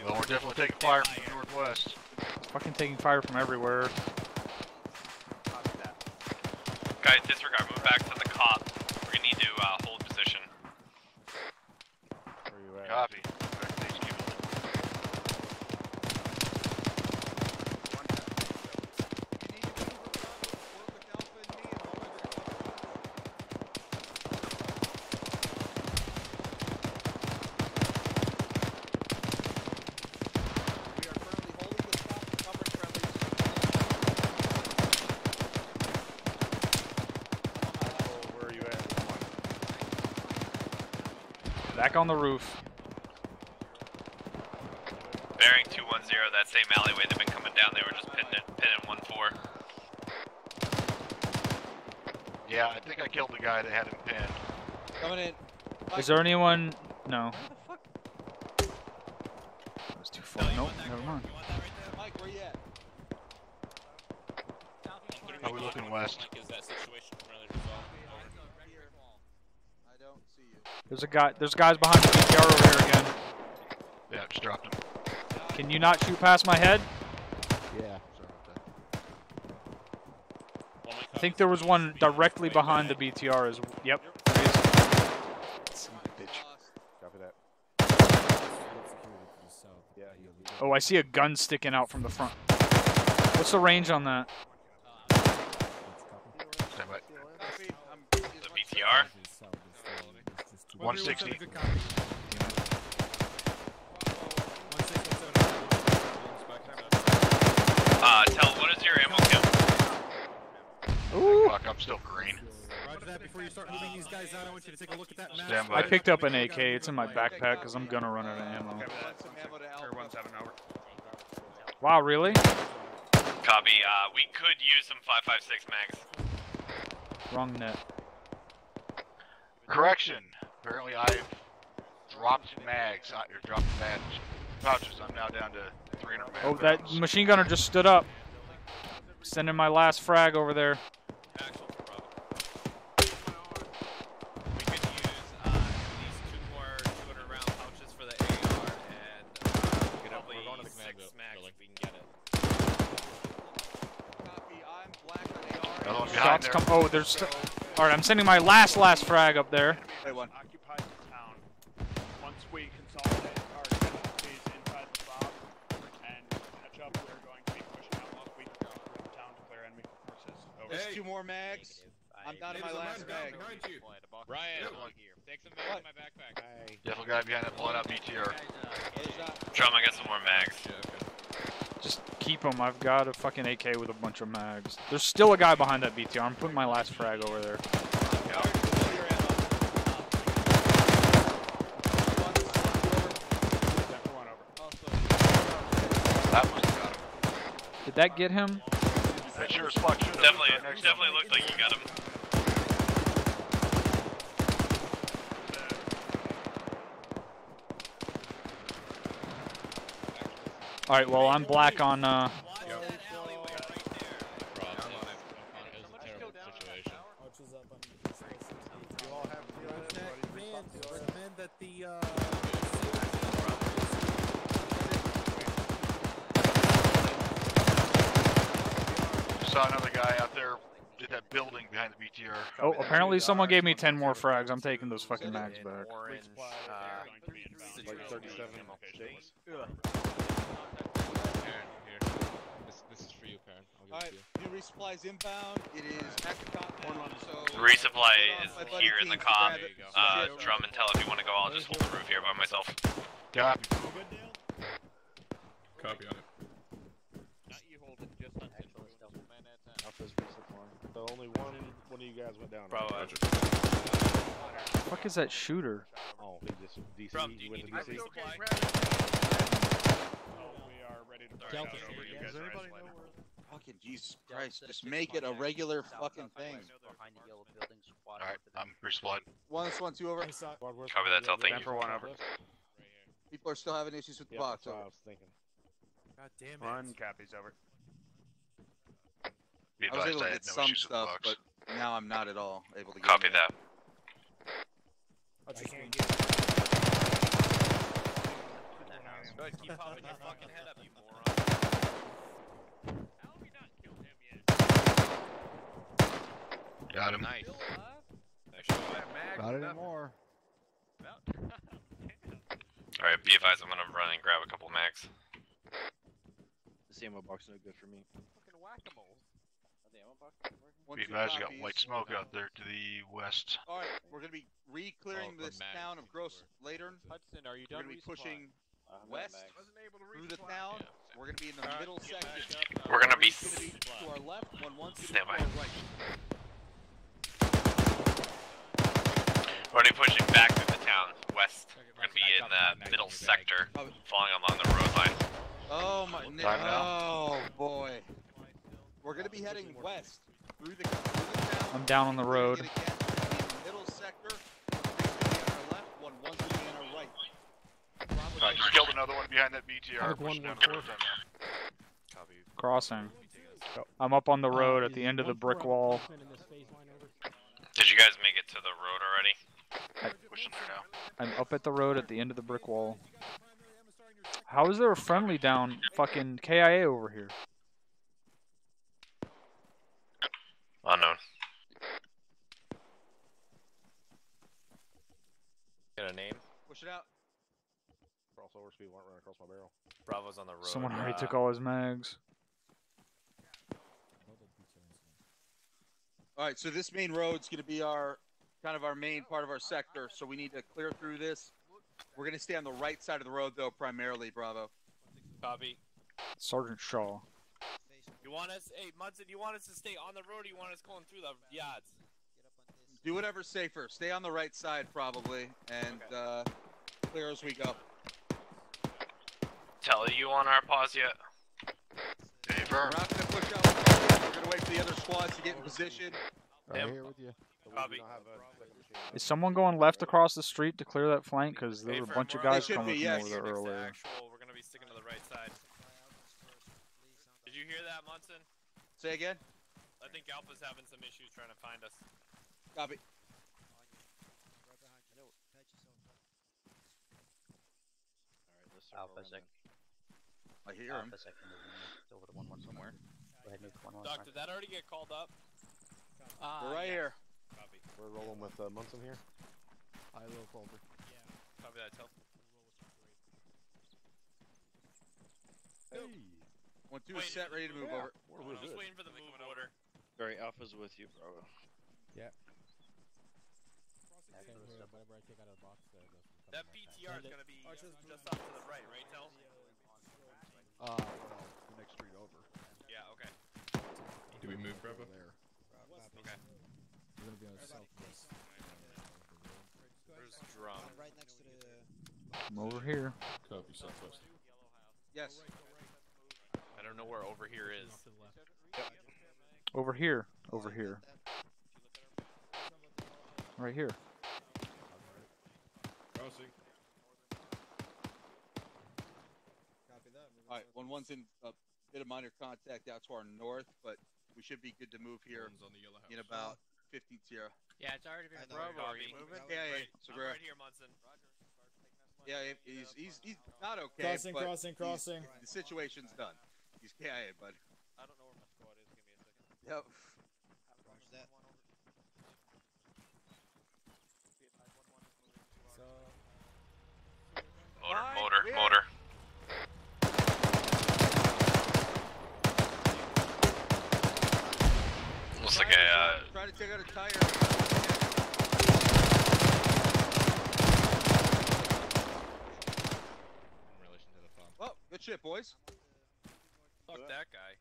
Well, we're definitely taking fire from the northwest. Fucking taking fire from everywhere. Guys, disregard. Move back to the cop. We're gonna need to hold position. Where are you at? Copy. Back on the roof. Bearing 210, that same alleyway they've been coming down, they were just pinning 1-4. Yeah, I think I killed the guy that had him pinned. Coming in. Is there anyone? No. That was too far. Nope, never mind. Mike, where you at? Are we looking west? Is that situation really resolved? I don't see you. There's a guy. There's guys behind the BTR over here again. Yeah, just dropped him. Can you not shoot past my head? Yeah. I think there was one directly behind the BTR. Yep. There he is. Copy that. Oh, I see a gun sticking out from the front. What's the range on that? Stand by. The BTR? 160. Tell, what is your ammo count? Ooh. Fuck, I'm still green. Roger that. Before you start moving these guys out, I want you to take a look at that map. Stand by. I picked up an AK. It's in my backpack because I'm gonna run out of ammo. Air 17 over. Wow, really? Copy, we could use some 5.56 mags. Wrong net. Correction. Apparently I've dropped mags. Or dropped pouches. I'm now down to 300 mags. Oh, that machine gunner just stood up. Sending my last frag over there. We could use at least 2 more 200 round pouches for the AR and probably 6 mags if we can get it. Copy, I'm black on AR. Another one behind Shots there. come. Oh, there's. All right, I'm sending my last frag up there. Hey, one. Occupied the town. Once we consolidate our casualties inside the fob and catch up, we're going to be pushing out once we go through the town to clear enemy forces. Over. There's 2 more mags. I'm down to my last mag. Ryan, take some mags in my backpack. Definitely guy behind that blown out BTR. Drum, I got some more mags. Just keep them. I've got a fucking AK with a bunch of mags. There's still a guy behind that BTR. I'm putting my last frag over there. That must have got him. Did that get him? That sure as fuck should have. Definitely looked like you got him. All right. Well, I'm black on. Recommend that the Saw another guy out there at that building behind the BTR. Oh, apparently someone gave me 10 more frags. I'm taking those fucking mags back. Orange, like 37 locations. This is for you, Perrin. Alright, new resupplies inbound. It is Havoc, so... Resupply is here in the cob. Drum and tell if you want to go, I'll just hold the roof here by myself. Copy. Copy on it. Not you holding, just on Central. Alpha's resupply. So only one of you guys went down. Bravo. What the fuck is that shooter? Oh, he just DC. Drum, do you went need to to DC. resupply? We are ready to break Delta, out over. You guys are isolated. Fucking Jesus Christ, just make it a regular fucking thing. Alright, I'm resupplied. 1-2 over. Cover that, tell, thank you. For 1 over. People are still having issues with the box. That's what I Over. was thinking. God damn it. One copies over. Be I was able advised I to had get no some issues with the stuff, box. but now I'm not at all able to get Copy it. that. I can't Go ahead, keep popping your fucking head up, you moron. How have we not killed him yet? Got him. Nice. Not anymore. Alright, be advised, I'm gonna run and grab a couple mags. The ammo box is no good for me. Fucking whack-a-mole. Be advised, you got white smoke out there to the west. Alright, we're gonna be re-clearing this town of Gross Ladern. Hudson, are you We're done gonna be pushing west through the town. We're gonna be in the middle section. We're gonna be to our left, 1-1's stand by. to our right. We're gonna be pushing back through the town, west. We're gonna be in the middle sector, following along the road line. Oh my, oh boy. We're gonna be heading west through the town. I'm down on the road. We're gonna get in the middle sector. One's gonna be on our left, one's gonna be on our right. Alright, just killed another one behind that BTR. Havoc Pushing down 114. the road down there. Copy. Crossing. I'm up on the road at the end of the brick wall. Did you guys make it to the road already? Pushing there now. I'm up at the road at the end of the brick wall. How is there a friendly down fucking KIA over here? Unknown. Got a name? Push it out. Crossover speed, weren't running across my barrel. Bravo's on the road. Someone already took all his mags. Alright, so this main road's gonna be our kind of our main part of our sector, so we need to clear through this. We're gonna stay on the right side of the road though, primarily, Bravo. Copy. Sergeant Shaw. You want us, hey Munson, you want us to stay on the road or you want us going through the yards? Do whatever's safer. Stay on the right side probably, and clear as we go. Telly, you on our pause yet? We're not gonna push out. We're gonna wait for the other squads to get in position. Right here with you. Copy. Is someone going left across the street to clear that flank? Because there were a Hey, bunch of Ferrari, guys coming from over there earlier. We're gonna be sticking to the right side. Did you hear that, Munson? Say again? I think Alpha's having some issues trying to find us. Copy. Alpha second. I hear him. Alpha second is over to 1-1 somewhere. Go ahead and move to 1-1. Doc, did that already get called up? We're right here. Copy. We're rolling with Munson here. High low folder. Copy that, tell. Hey. 1-2 is set, ready to move over. We're just waiting for the move order. Alright, Alpha's with you, Bravo. Yeah. That BTR is gonna be just off to the right, Tel? Well, the next street over. Yeah, okay. Do we move, Bravo? There. Okay. We're gonna be on the southwest. Where's Drum? Right next to the. I'm over here. Copy, southwest. Yes. I don't know where over here is. Over here. Over here. Right here. Crossing. Alright, 1-1's in a bit of minor contact out to our north, but we should be good to move here in about 15 Sierra. Yeah, it's already been Bravo, are you moving? Yeah, I'm right here, Munson. Yeah, he's not okay. Crossing, but crossing. The situation's done. He's KIA, bud. I don't know where my squad is. Give me a second. Yep. Motor. Looks like a, Try to take out a tire. In relation to the phone. Well, good shit, boys. Fuck that guy.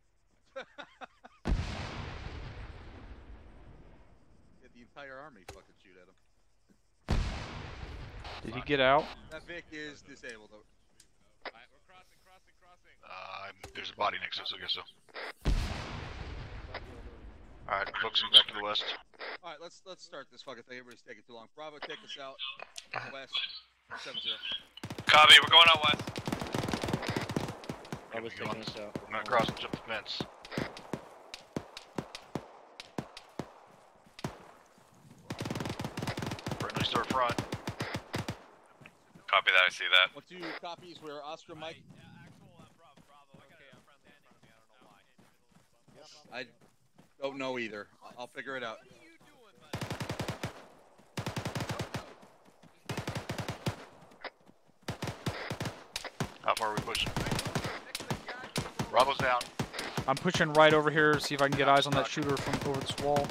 Get the entire army fucking shoot at him. Did he get out? That Vic is disabled. Alright, we're crossing. There's a body next to us, I guess so. Alright, focusing back to the west. Alright, let's start this fucking thing. Everybody's taking too long. Bravo, take us out. West. 7-0. Copy, we're going out west. I was taking us out. We're not crossing jump the fence. Friendly store front. Copy that, I see that. 1-2 copies. We're Oscar Mike. I don't know either. I'll figure it out. How far are we pushing? Bravo's down. I'm pushing right over here, see if I can get eyes on that shooter from over this wall.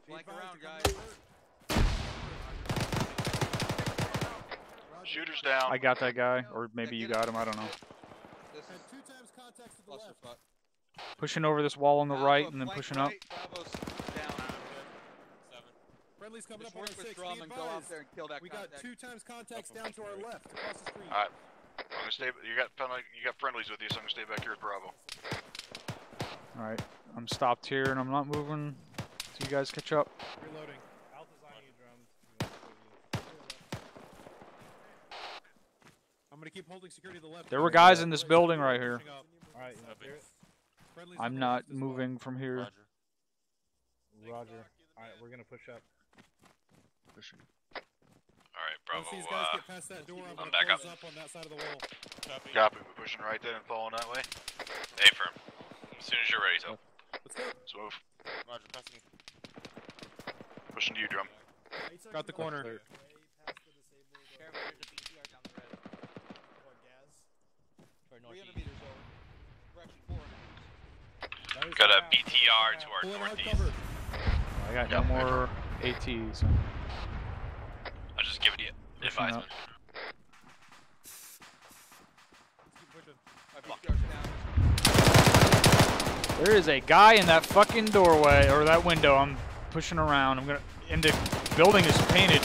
Flank around, guys. Shooter's down. I got that guy, or maybe you got him, I don't know. This is 2 times contact to the left. Pushing over this wall on the right, and then Flank pushing up. right, Bravo's down. Friendly's coming Just up on work our with 6. drum Be and go out advised. there and kill that We contact. got 2 times contacts down to our left, across the street. Alright. I'm gonna stay. You got friendlies with you, so I'm gonna stay back here with Bravo. Alright, I'm stopped here, and I'm not moving until you guys catch up. Reloading. Alpha's on you, drum. I'm gonna keep holding security to the left. There were guys in this building right here. Alright, you clear it? I'm not moving from here. Roger. Alright, we're gonna push up. Pushing. Alright, Bravo. Once these guys get past that door, I'm I'm gonna back up. close up on that side of the wall. Copy. We're pushing right then and following that way. A firm. As soon as you're ready, so. Let's move. Roger, passing. Pushing to you, drum. Got the corner. Got a BTR to our northeast. I got no more ATs. I'll just give it to you. Advisement. There is a guy in that fucking doorway, or that window. I'm pushing around. And the building is painted.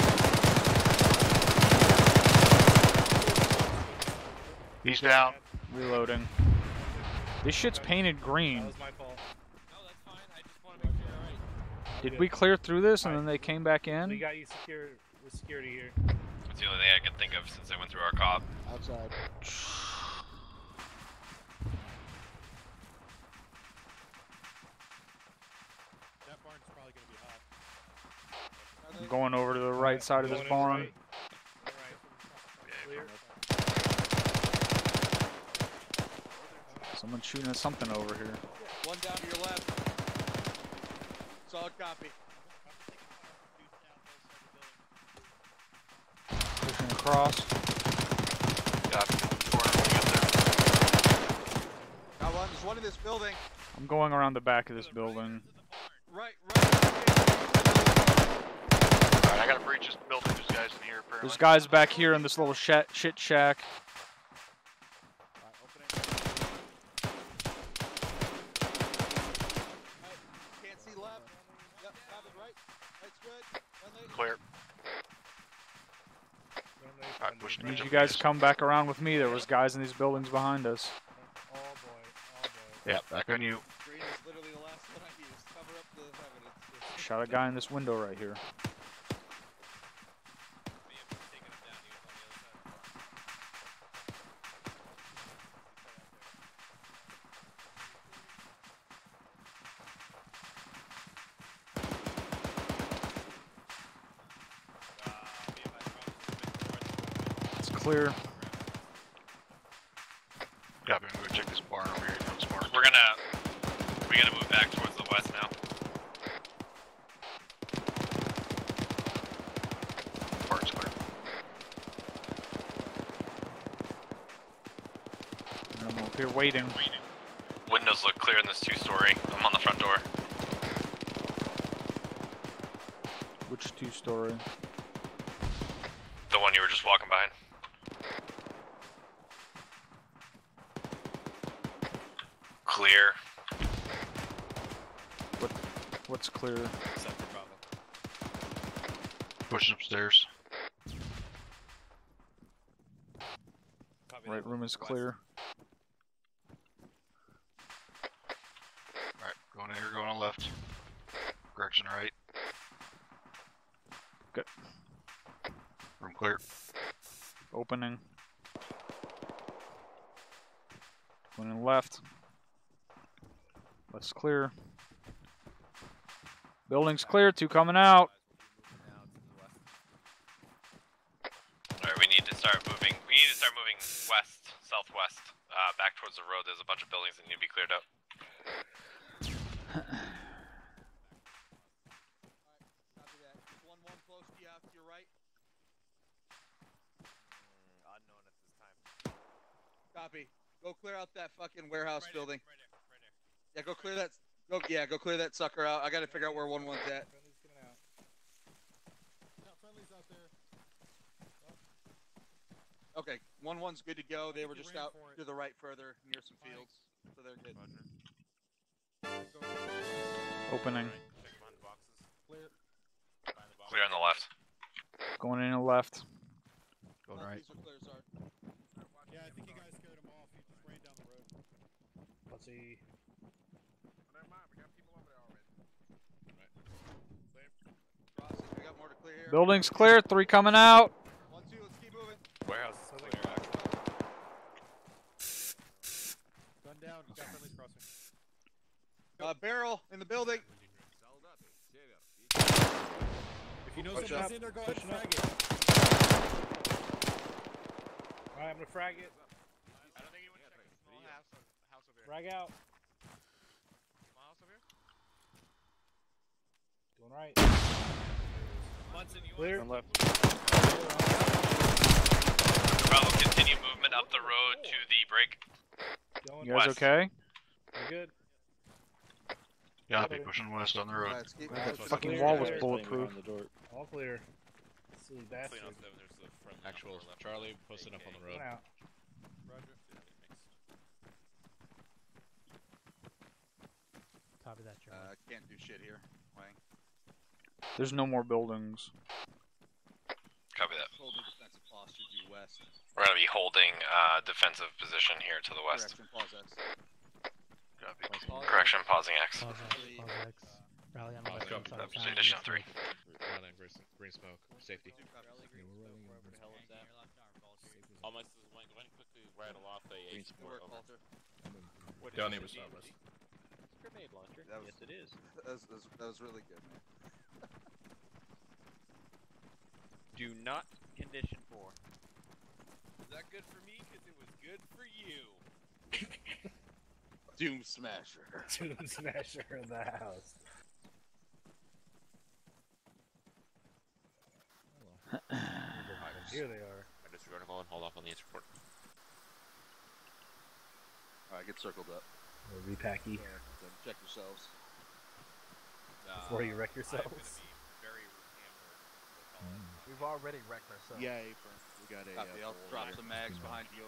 He's down. Reloading. This shit's painted green. That was my fault. No, that's fine. I just want to make sure you're alright. Did we clear through this and then they came back We in? got you secure with security here. That's the only thing I can think of since I went through our cop. Outside. That barn's probably gonna be hot. I'm going over to the right side of this barn. Clear. Someone's shooting at something over here. One down to your left. Solid copy. Pushing across. Got one. There's one in this building. I'm going around the back of this building. Right. Alright, I gotta breach this building. There's guys in here apparently. There's guys back here in this little shit shack. Can't see left. Yep, copy right. Right's good. Friendly. Clear. Alright, pushing I need to you guys to come back around with me. There was guys in these buildings behind us. Oh boy. Yeah, back on you. Green is literally the last one I used. Cover up the evidence. Shot a guy in this window right here. It's clear. Copy. I'm gonna check this barn over here. It's marked. We gotta move back towards the west now. Barn's clear. I'm up here waiting. Windows look clear in this 2-story. I'm on the front door. Which 2-story? The one you were just walking behind. Clear. What's clear? Except for Bravo. Pushing upstairs. Copy Right that. room is West. clear. Alright, going in here, going on left. Correction right. Good. Room clear. Opening. Going in left. Left's clear. Building's clear. 2 coming out. Alright, we need to start moving. We need to start moving west, southwest, back towards the road. There's a bunch of buildings that need to be cleared up. Copy that. There's one close to you out to your right. Unknown at this Copy. Go clear out that fucking warehouse building. Yeah, go clear that. Go clear that sucker out. I gotta figure out where 1-1's at. Okay, 1-1's good to go. They were just out to the right further near some fields, so they're good. Opening. Clear on the left. Going in the left. Going right. Yeah, I think you guys scared them off. You just ran down the road. Let's see. Never mind, we got people over there already. Crossing, we got more to clear here. Building's clear. 3 coming out. 1-2, let's keep moving. Warehouse is clear, actually. Gun down. Got friendlies crossing. Barrel in the building. If you know someone's in there, go ahead and frag it. Alright, I'm gonna frag it. I don't think anyone's checking small house over here. Frag out. Small house over here? Going right. Munson, you Clear. want Left. Bravo, continue movement up the road to the break. You guys okay? We're good. Copy, pushing west on the road. That fucking wall was bulletproof. All clear. Silly bastard. Actual Charlie posted up on the road. Out. Copy that, Charlie. Can't do shit here. Wang. There's no more buildings. Copy that. Holding defensive posture due west. We're gonna be holding defensive position here to the west. Correction, pause X. Copy. Correction, pausing X. Rally on the left hand side. Position 3. Green smoke. Safety. All my sisters went quickly rattle off a H4 over. Down here was southwest. Grenade launcher. Yes, it is. That was really good, man. Do not condition 4. Is that good for me? Because it was good for you. Doom Smasher. Doom Smasher in the house. Here they are. I disregard call and hold off on the inch report. Alright, get circled up. Repacky. Check yourselves. Before you wreck yourselves. We've already wrecked ourselves. Yeah, apron. We got a. Copy, I'll drop some mags behind you.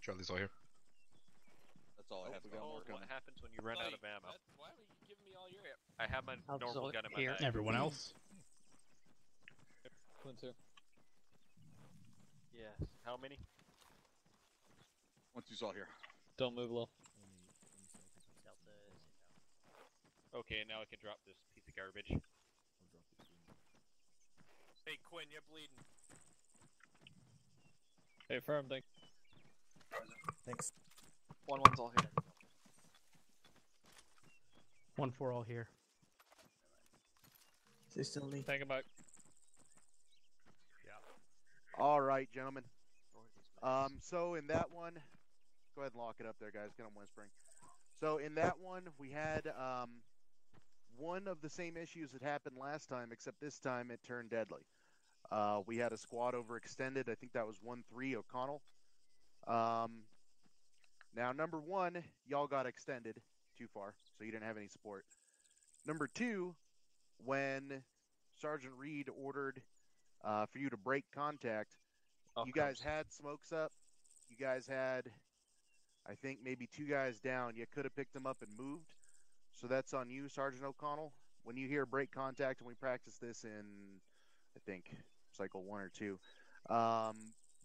Charlie's all here. That's all I have. What happens when you run out of ammo? Why are you giving me all your ammo? I have my normal gun in my bag. Everyone else? Clint's here. Yes. How many? 1-2's all here. Don't move low. Okay, now I can drop this piece of garbage. Hey Quinn, you're bleeding. Hey firm, thanks. Thanks. 1-1's all here. 1-4 all here. Stay still, Lee. Take him back. All right, gentlemen. So in that one, go ahead and lock it up there, guys. Get them whispering. So in that one, we had one of the same issues that happened last time, except this time it turned deadly. We had a squad overextended. I think that was 1-3 O'Connell. Now, number 1, y'all got extended too far, so you didn't have any support. Number 2, when Sergeant Reed ordered for you to break contact, you guys had smokes up. You guys had, I think, maybe 2 guys down. You could have picked them up and moved. So that's on you, Sergeant O'Connell. When you hear break contact, and we practice this in, I think, cycle 1 or 2,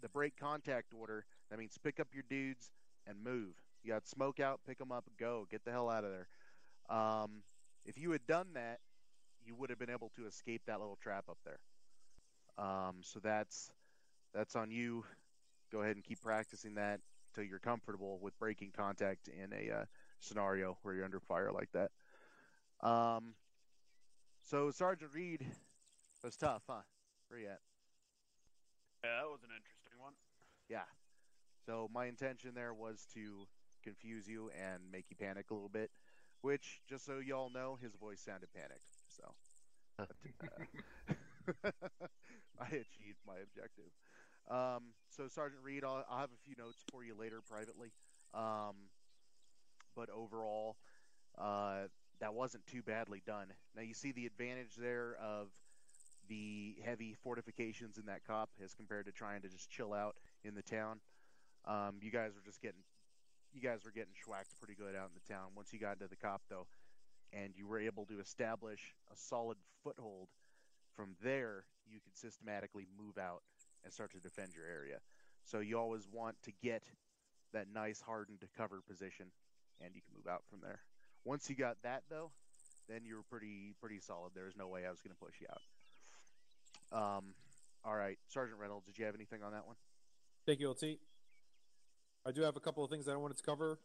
the break contact order, that means pick up your dudes and move. You got smoke out, pick them up, go. Get the hell out of there. If you had done that, you would have been able to escape that little trap up there. So that's on you. Go ahead and keep practicing that until you're comfortable with breaking contact in a scenario where you're under fire like that. So Sergeant Reed was tough, huh? Where you at? Yeah, that was an interesting one. Yeah. So my intention there was to confuse you and make you panic a little bit, which, just so y'all know, his voice sounded panicked. So, I achieved my objective. So Sergeant Reed, I'll have a few notes for you later privately. But overall, that wasn't too badly done. Now you see the advantage there of the heavy fortifications in that cop as compared to trying to just chill out in the town. You guys were getting schwacked pretty good out in the town. Once you got into the cop though, and you were able to establish a solid foothold, from there you could systematically move out and start to defend your area. So you always want to get that nice hardened cover position, and you can move out from there. Once you got that though, then you were pretty solid. There was no way I was going to push you out. All right, Sergeant Reynolds, did you have anything on that one? Thank you, LT. I do have a couple of things that I wanted to cover.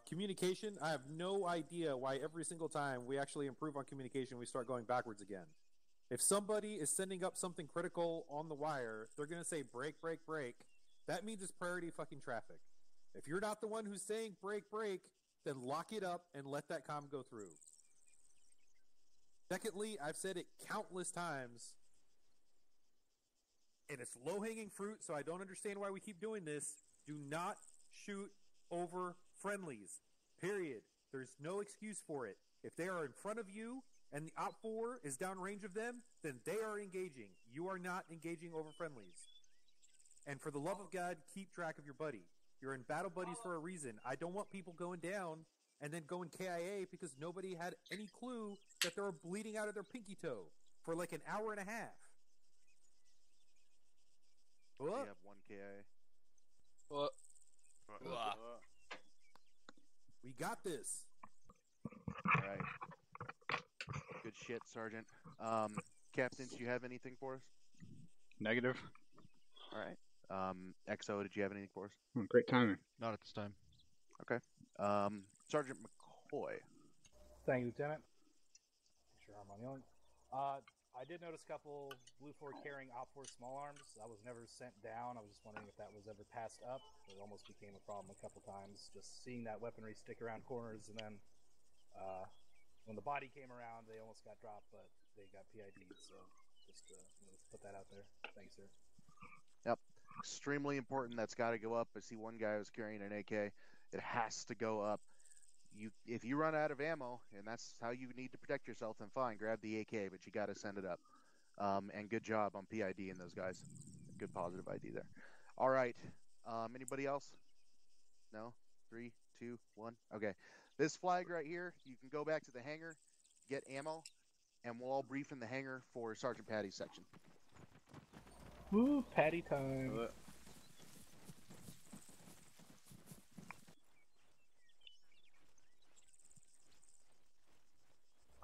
Communication, I have no idea why every single time we actually improve on communication, we start going backwards again. If somebody is sending up something critical on the wire, they're going to say break, break, break. That means it's priority fucking traffic. If you're not the one who's saying break, break, then lock it up and let that comm go through. Secondly, I've said it countless times, and it's low-hanging fruit, so I don't understand why we keep doing this. Do not shoot over friendlies, period. There's no excuse for it. If they are in front of you and the Op-4 is downrange of them, then they are engaging. You are not engaging over friendlies. And for the love of God, keep track of your buddy. You're in battle buddies for a reason. I don't want people going down and then going KIA because nobody had any clue that they were bleeding out of their pinky toe for like an hour and a half. We have one KIA. We got this. All right. Good shit, Sergeant. Captain, do you have anything for us? Negative. All right. XO, did you have anything for us? Great timing. Not at this time. Okay. Sergeant McCoy. Thank you, Lieutenant. Make sure I'm on the other. I did notice a couple Blue 4 carrying Op 4 small arms. I was never sent down. I was just wondering if that was ever passed up. It almost became a problem a couple times. Just seeing that weaponry stick around corners, and then when the body came around, they almost got dropped, but they got PID'd. So just let's put that out there. Thanks, sir. Yep. Extremely important. That's got to go up. I see one guy was carrying an AK. It has to go up. If you run out of ammo, and that's how you need to protect yourself, then fine, grab the AK, but you got to send it up. And good job on PID and those guys. Good positive ID there. All right. Anybody else? No? 3, 2, 1. Okay. This flag right here, you can go back to the hangar, get ammo, and we'll all brief in the hangar for Sergeant Patty's section. Woo, Patty time.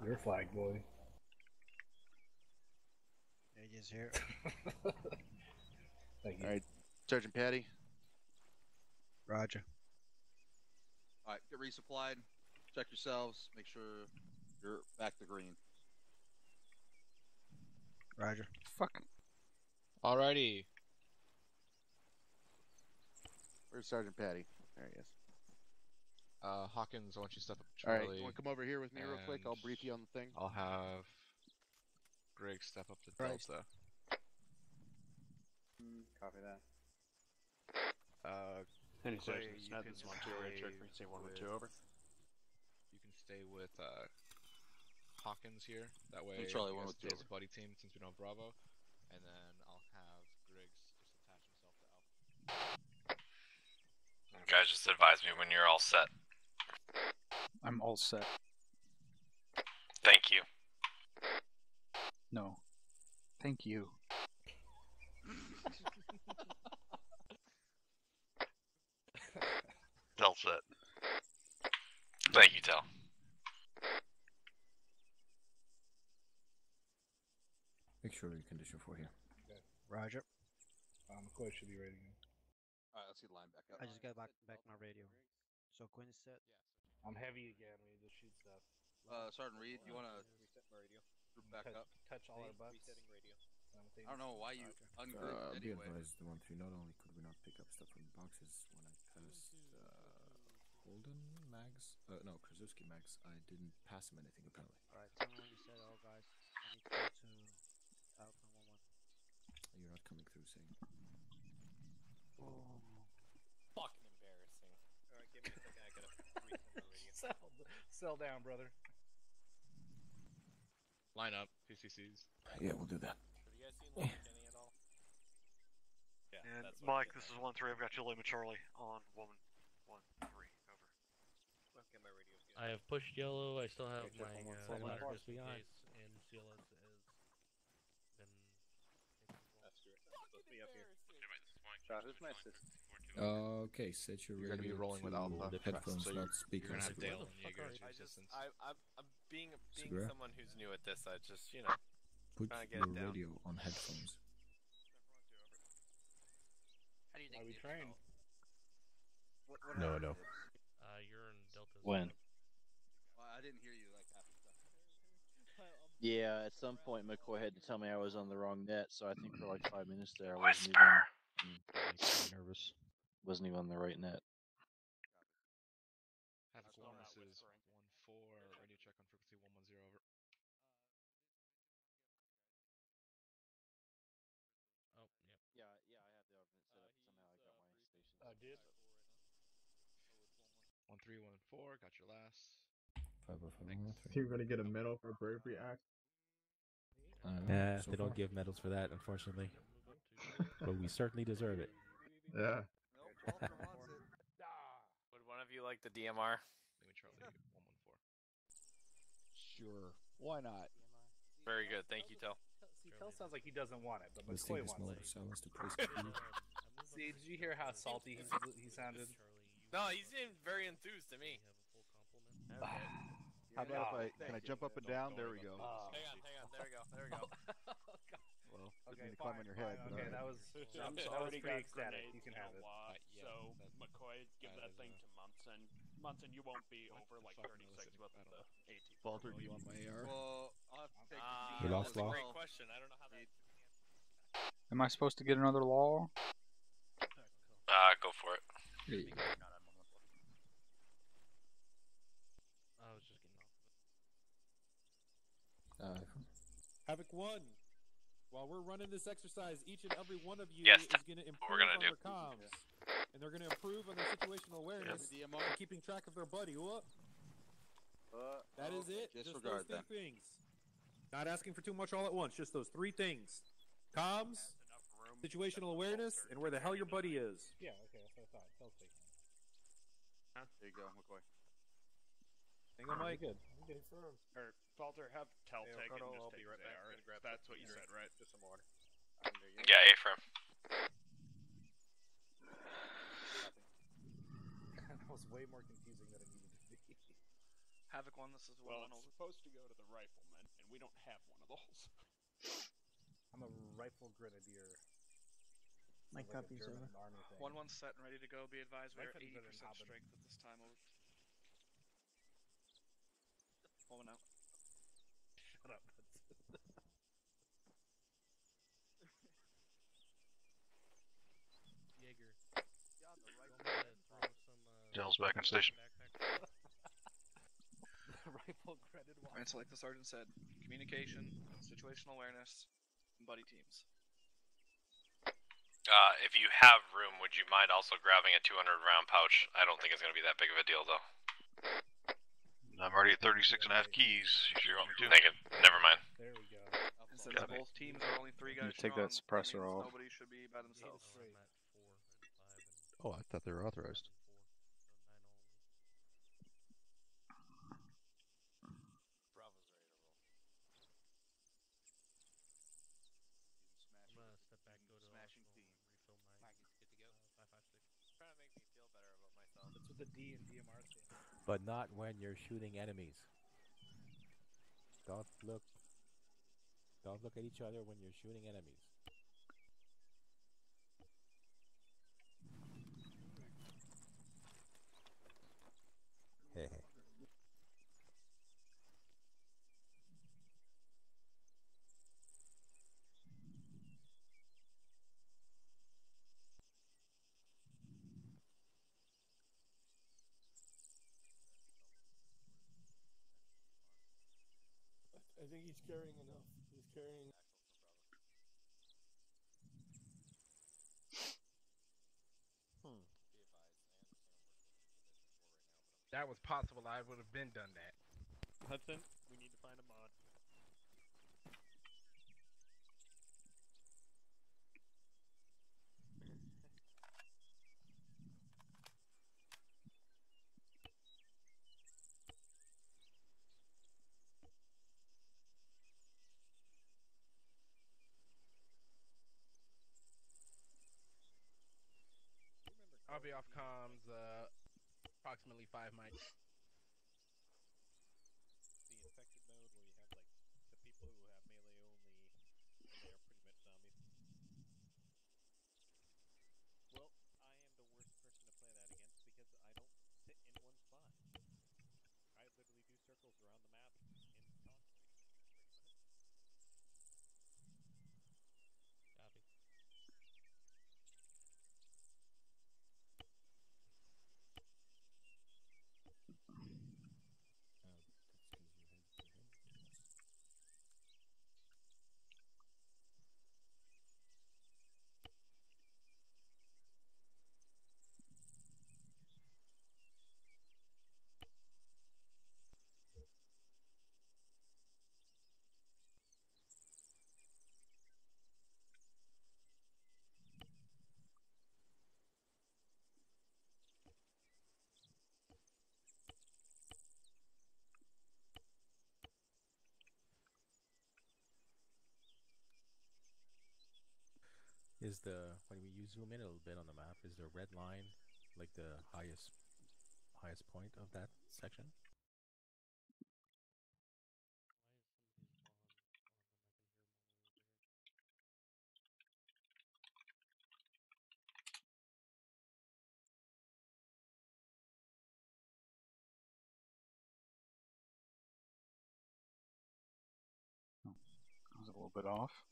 Your flag, boy. It is here. Thank you. All right, Sergeant Patty. Roger. All right, get resupplied. Check yourselves. Make sure you're back to green. Roger. Fuck. Alrighty. Where's Sergeant Patty? There he is. Hawkins, I want you to step up to All Charlie. right, you want to come over here with me real quick? I'll brief you on the thing. I'll have Greg step up to Delta. Copy that. Any Clay, sections? you Not can this 1-2. We're stay check frequency 1 with- 2 over. You can stay with Hawkins here. That way, And Charlie, you 1 guys with 2 stay as a over. buddy team since we don't have Bravo. And then I'll have Griggs just attach himself to Alpha. Guys, just advise me when you're all set. I'm all set. Thank you. No. Thank you. Tell set. Thank you, Tell. Make sure you condition 4 here. Okay. Roger. McCoy should be ready. All right, let's get the line back up. I just got back my radio. So Quinn is set. I'm heavy again. We need to shoot stuff. Sergeant Reed, you want to reset my radio? group back up? Touch all our butts. Resetting radio. I don't know why you ungrouped Be anyway. advised, the 1-3, not only could we not pick up stuff from the boxes when I passed Holden mags, no, Krasuski mags, I didn't pass him anything apparently. Alright, tell me when you set all, guys. I need to go to saying. Fucking embarrassing. Alright, give me a second. I gotta resend the radio. Sell down, brother. Line up, PCCs. Yeah, we'll do that. Have you guys seen Little Kenny at all? Yeah, And that's what Mike, this is 1-3. I've got you Lima Charlie on 1-3. Over. Okay, my radio's good. I have pushed yellow. I still have Okay, my check 1-4. ladder One-4. just in case, and CLS has been. That's Stuart. Supposed to be up here. Who's my assistant? Okay, set your You're gonna be radio rolling with to Alpha, headphones, so not you're speakers. gonna have Dale and Jaeger as your assistants. I'm being Segura? someone who's new at this. I just Put trying to get your it down. radio on headphones. How do you Are think we these trained? What No, happened? no. You're in Delta. When? Well, I didn't hear you like half the time. Yeah, at some point McCoy had to tell me I was on the wrong net, so I think for like 5 minutes there I wasn't even on the right net. Havoc 1, this is 1-4, radio check on frequency 110 over. Oh, yep. Yeah, I have the alternate set up. Somehow I got my station. Did? 1-3-1-4, got your last. 505-113. You're gonna get a medal for bravery act. They don't give medals for that, unfortunately. But we certainly deserve it. Yeah. Would one of you like the DMR? Let me Charlie 114. Sure. Why not? Very good. Thank you, Tel. See, Tel sounds like he doesn't want it, but Let's McCoy take this wants motor it. silence to place speed. See, did you hear how salty he sounded? No, he seemed very enthused to me. How about if can I jump up and down? There we go. Hang on. There we go. Well, Okay, didn't mean to climb on your head. Okay, but that was already pretty got ecstatic. grenades You can in have a it. lot, so McCoy, give that thing to Munson. Munson, you won't be over like 36 with the AT. Falter, do you want my AR? Well, I'll have to take We the lost That's a law. great question. I don't know how that. Am I supposed to get another law? Go for it. Hey. I was just getting off of it. Havoc 1. While we're running this exercise, each and every one of you Yes, is going to what improve we're gonna on do. their comms. And they're going to improve on their situational awareness and keeping track of their buddy. What? That is it. Just those Disregard three them. things. Not asking for too much all at once. Just those three things. Comms, situational awareness, and where the hell your buddy is. Yeah, okay, that's what I thought. Tel's taking it. There you go, McCoy. Hang on, Mike. Good. Okay, firm. Or Falter, have Tel Hey, take it Ricardo, and I'll just be take right the back. AR. Grab That's some what you water. said, right? Just some water. Yeah, A-frame. That was way more confusing than it needed to be. Havoc 1, this is Well, one it's over. supposed to go to the rifleman, and we don't have one of those. I'm a rifle grenadier. My Sounds like a copy's German over. army thing. 1-1 set and ready to go. Be advised, we are Life has been 80% in Haben. strength at this time. Over. Pulling out. Shut up. Jaeger. Dell's back on station. Rifle credit watch. Alright, so like the sergeant said, communication, situational awareness, and buddy teams. If you have room, would you mind also grabbing a 200 round pouch? I don't think it's going to be that big of a deal, though. I'm already at 36 and a half keys. You sure you want me to? Thank you. Never mind. There we go. And since both teams are only 3 guys take that strong, suppressor means off. nobody should be by themselves. Oh, I thought they were authorized. Bravo's ready to roll. I'm gonna step back, go to Smashing Arsenal, theme. and refill my Mike, good to go. 556. Trying to make me feel better about myself. That's what the D and DMR stand for. But not when you're shooting enemies. Don't look at each other when you're shooting enemies. Hey. I think he's carrying enough. He's carrying. That was possible. I would have been done that. Hudson, we need to find a mod. I'll be off comms approximately 5 mics. The infected mode where you have like the people who have melee only, and they are pretty much zombies. Well, I am the worst person to play that against because I don't sit in one spot. I literally do circles around the map in concrete, pretty much. Copy. Is when you zoom in a little bit on the map, is the red line like the highest point of that section? I was a little bit off.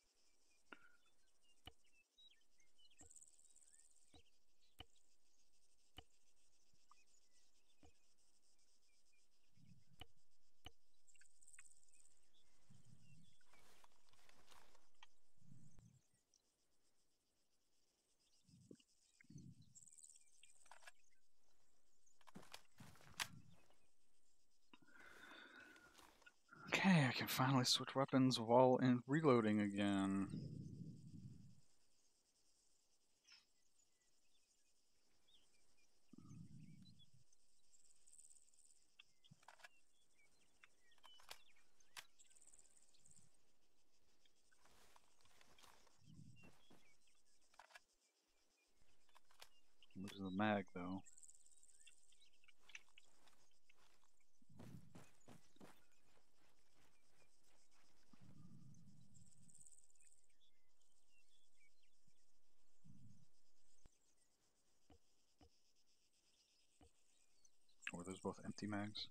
Okay, I can finally switch weapons while in reloading again. Losing the mag though. Or those both empty mags?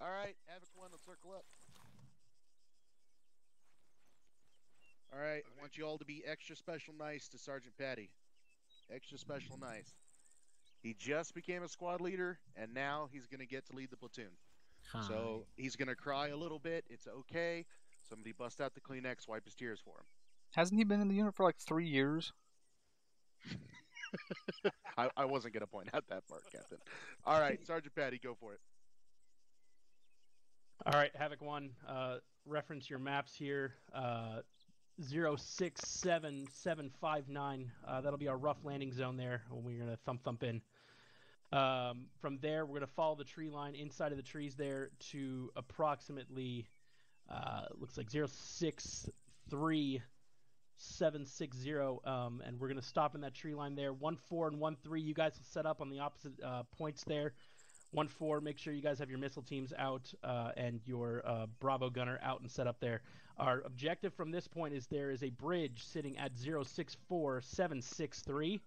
All right, Havoc 1, let's circle up. All right, I want you all to be extra special nice to Sergeant Patty. Extra special nice. He just became a squad leader, and now he's going to get to lead the platoon. Hi. So he's going to cry a little bit. It's okay. Somebody bust out the Kleenex, wipe his tears for him. Hasn't he been in the unit for like 3 years? I wasn't going to point out that part, Captain. All right, Sergeant Patty, go for it. All right, Havoc 1, reference your maps here. 067759. That'll be our rough landing zone there when we're going to thump in. From there, we're going to follow the tree line inside of the trees there to approximately, looks like 063760. And we're going to stop in that tree line there. 1-4 and 1-3, you guys will set up on the opposite points there. 1-4, make sure you guys have your missile teams out and your Bravo gunner out and set up there. Our objective from this point is there is a bridge sitting at 064763.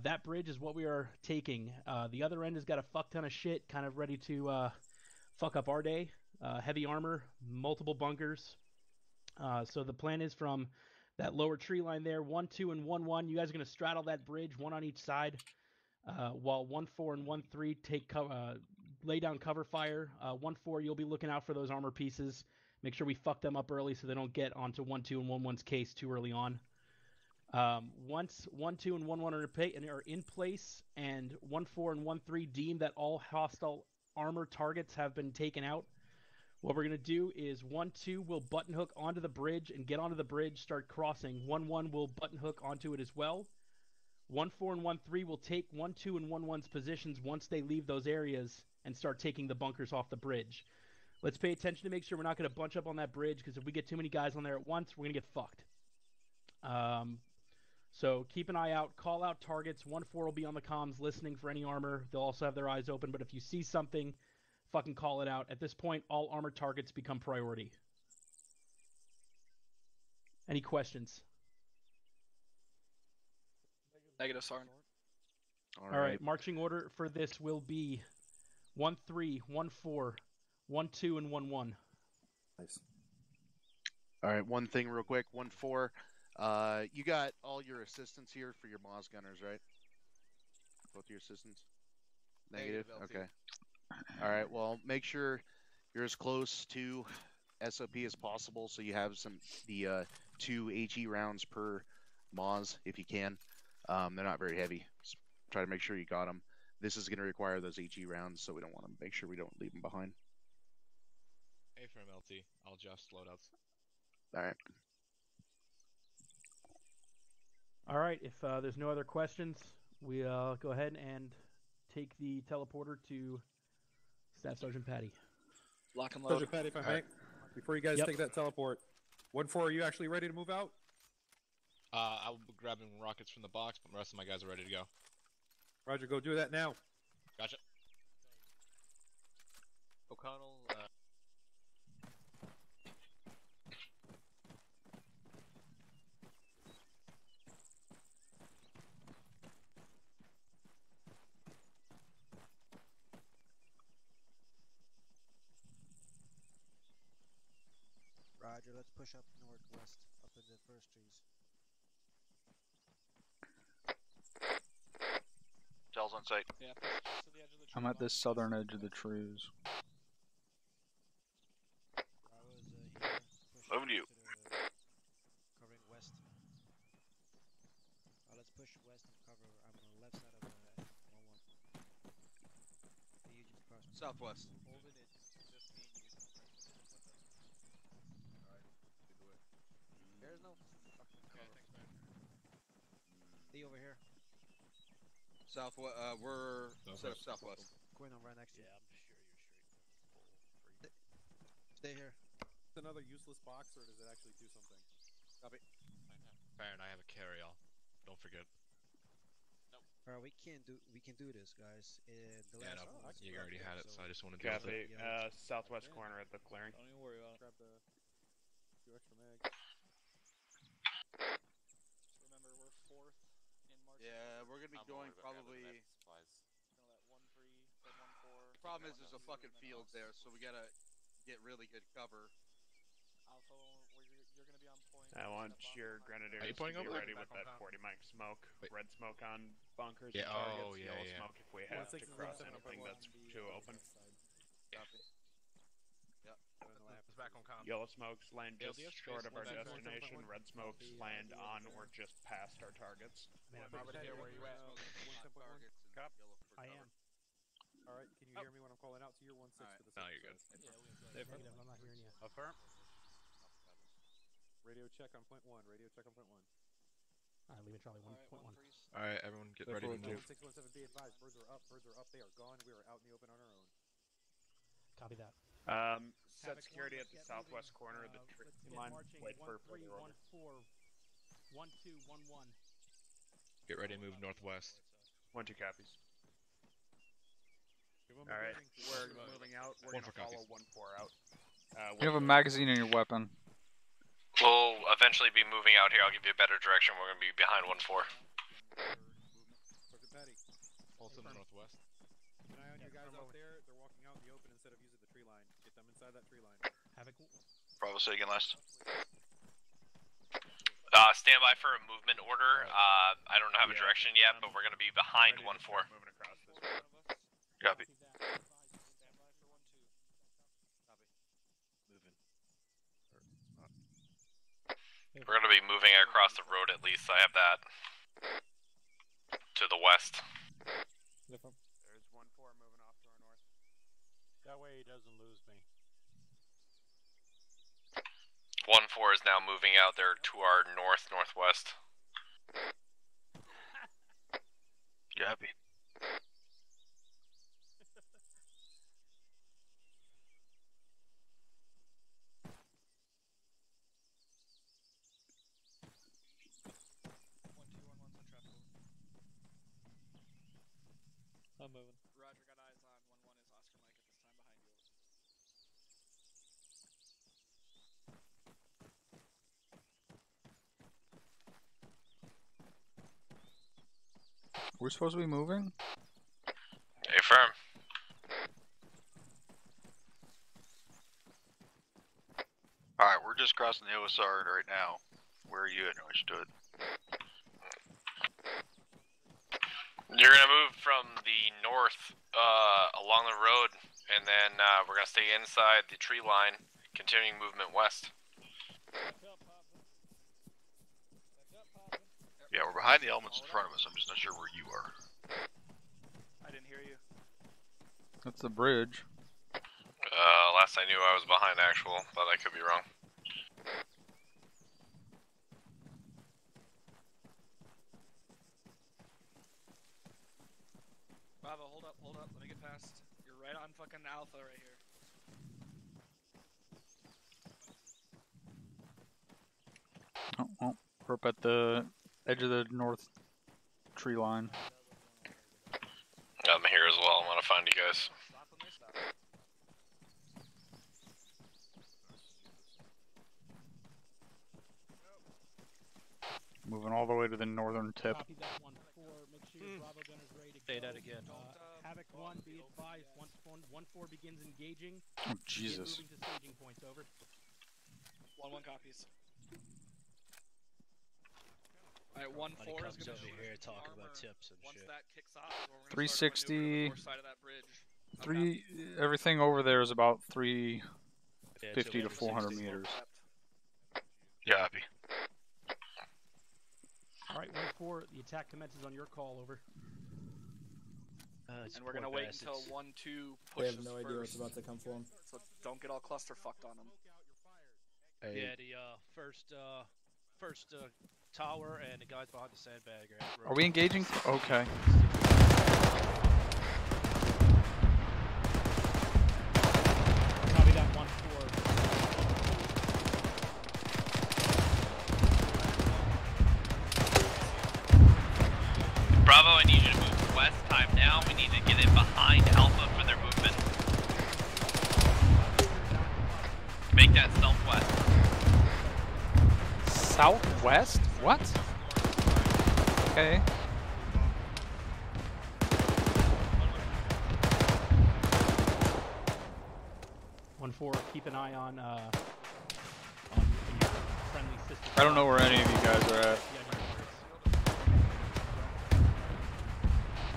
That bridge is what we are taking. The other end has got a fuck ton of shit kind of ready to fuck up our day. Heavy armor, multiple bunkers. So the plan is from that lower tree line there, 1, 2, and 1, 1. You guys are going to straddle that bridge, one on each side, while 1, 4, and 1, 3 lay down cover fire. 1, 4, you'll be looking out for those armor pieces. Make sure we fuck them up early so they don't get onto 1, 2, and 1, 1's case too early on. Once 1, 2, and 1, 1 are in place, and 1, 4, and 1, 3 deem that all hostile armor targets have been taken out, what we're going to do is 1, 2 will button hook onto the bridge and get onto the bridge, start crossing. 1, 1 will button hook onto it as well. 1, 4, and 1, 3 will take 1, 2, and 1, 1's positions once they leave those areas and start taking the bunkers off the bridge. Let's pay attention to make sure we're not going to bunch up on that bridge, because if we get too many guys on there at once, we're going to get fucked. So keep an eye out. Call out targets. 1, 4 will be on the comms listening for any armor. They'll also have their eyes open, but if you see something, fucking call it out. At this point, all armor targets become priority. Any questions? Negative, Sergeant. All right. Marching order for this will be 1, 3, 1, 4, 1, 2, and 1, 1. Nice. All right, one thing real quick. 1, 4. You got all your assistants here for your Moz gunners, right? Both your assistants? Negative? Okay. All right, well, make sure you're as close to SOP as possible so you have the 2 HE rounds per Moz if you can. They're not very heavy. Just try to make sure you got them. This is going to require those HE rounds, so we don't want to make sure we don't leave them behind. A from LT. I'll adjust loadouts. All right. All right. If there's no other questions, we'll go ahead and take the teleporter to Staff Sergeant Patty. Lock and load. Sergeant Patty, if I may, before you guys take that teleport, 1, 4, are you actually ready to move out? I'll be grabbing rockets from the box, but the rest of my guys are ready to go. Roger, go do that now. Gotcha. O'Connell, Roger, let's push up northwest, up in the first trees. Tells on site. Yeah, push just to the edge of the tree I'm at line. this southern edge of the trees. Over to you. Covering west. Let's push west and cover. I'm on the left side of the 1-1. You just cross me. Southwest. Holding it. Just me and you. Alright, lead the way. There's no fucking cover. Okay, thanks, man. Be over here. Southwest. We're set up southwest. Going on right next to you. Yeah, I'm sure you're straight. Stay here. Is it another useless box, or does it actually do something? Copy. Baron, I have a carry-all. Don't forget. Nope. Alright, we can do this, guys. The Yeah, last no, one, you already had it, so I just want to do Copy. it. Southwest corner at the clearing. Don't even worry about it. Grab the 2 extra mags. Remember, we're 4th in March. Yeah, we're gonna be going probably. That 1, 3, then 1, 4. The problem is there's a fucking field there, so we gotta get really good cover. Alpha, you're gonna be on point. I want your grenadiers Are you to pointing be over? ready with that 40 mic smoke. Wait. Red smoke on bunkers Yeah, and targets. oh, yeah, yellow yeah. smoke if we have to 1-6 is cross on anything that's too open. Copy. Yep. It's back on comms. Yellow smokes land Yeah, just do you have short space of our one back north? destination. Red smokes land on or just past our targets. Man, I'm already here. Where you at? Targets and Cop. yellow for I cover. am. Alright, can you hear me when I'm calling out? So you're 1-6 Alright. for the No, second you're good. side. Negative, I'm not hearing you. Affirm. Radio check on point 1. Radio check on point 1. Alright, leaving Charlie 1.1. Alright, everyone get ready to move. 617, be advised. Birds are up. Birds are up. They are gone. We are out in the open on our own. Copy that. Set security at the southwest corner of the tree line. Wait for further order. 1, 4, 1, 2, 1, 1. Get ready to move northwest. 1-2 copies. Alright, we're moving out. We're One gonna for copies. follow 1-4 out. You have a magazine in your weapon. We'll eventually be moving out here. I'll give you a better direction. We're going to be behind 1-4. Sergeant Patty. Also the northwest. Keep an eye on your guys out there. They're walking out in the open instead of using the tree line. Get them inside that tree line. Havoc. Bravo, say again last. Stand by for a movement order. I don't have a direction yet, but we're going to be behind 1-4. Copy. We're going to be moving across the road at least. I have that. To the west. There's 1-4 moving off to our north. That way he doesn't lose me. 1-4 is now moving out there to our northwest. Copy. I'm moving. Roger, got eyes on 1-1 is Oscar Mike at this time behind you. We're supposed to be moving? Affirm. Alright, we're just crossing the OSR right now. Where are you at, Northwood? You're gonna move from the north along the road, and then we're gonna stay inside the tree line, continuing movement west. Yeah, we're behind the elements in front of us. I'm just not sure where you are. I didn't hear you. That's the bridge. Last I knew I was behind actual, but I could be wrong. Bravo, hold up, let me get past. You're right on fucking Alpha right here. Oh, we're up at the edge of the north tree line. I'm here as well. I want to find you guys. Moving all the way to the northern tip. Copy that 1-4. Make sure your Bravo gunner's ready to Say go. that again. Havoc 1, be advised. Once 1-4 begins engaging. Oh, Jesus. Moving to staging points. Over. 1-1 copies. Alright, 1-4 is gonna over here talk about tips and once shit. that kicks off, we're gonna start a maneuver to the 360. north side of that bridge. Everything over there is about 350 to 400 meters. Copy. Alright, 1-4. The attack commences on your call. Over. And we're gonna wait until 1-2 pushes They have no idea what's first. about to come for them. So don't get all cluster fucked on them. Yeah, the first tower and the guys behind the sandbag Are we engaging? Okay. Copy that 1-4. Bravo, I need you to move west. Time now. We need to get in behind Alpha for their movement. Make that southwest. Southwest? What? Okay. One 4. Keep an eye on your friendly sister. I don't know where any of you guys are at.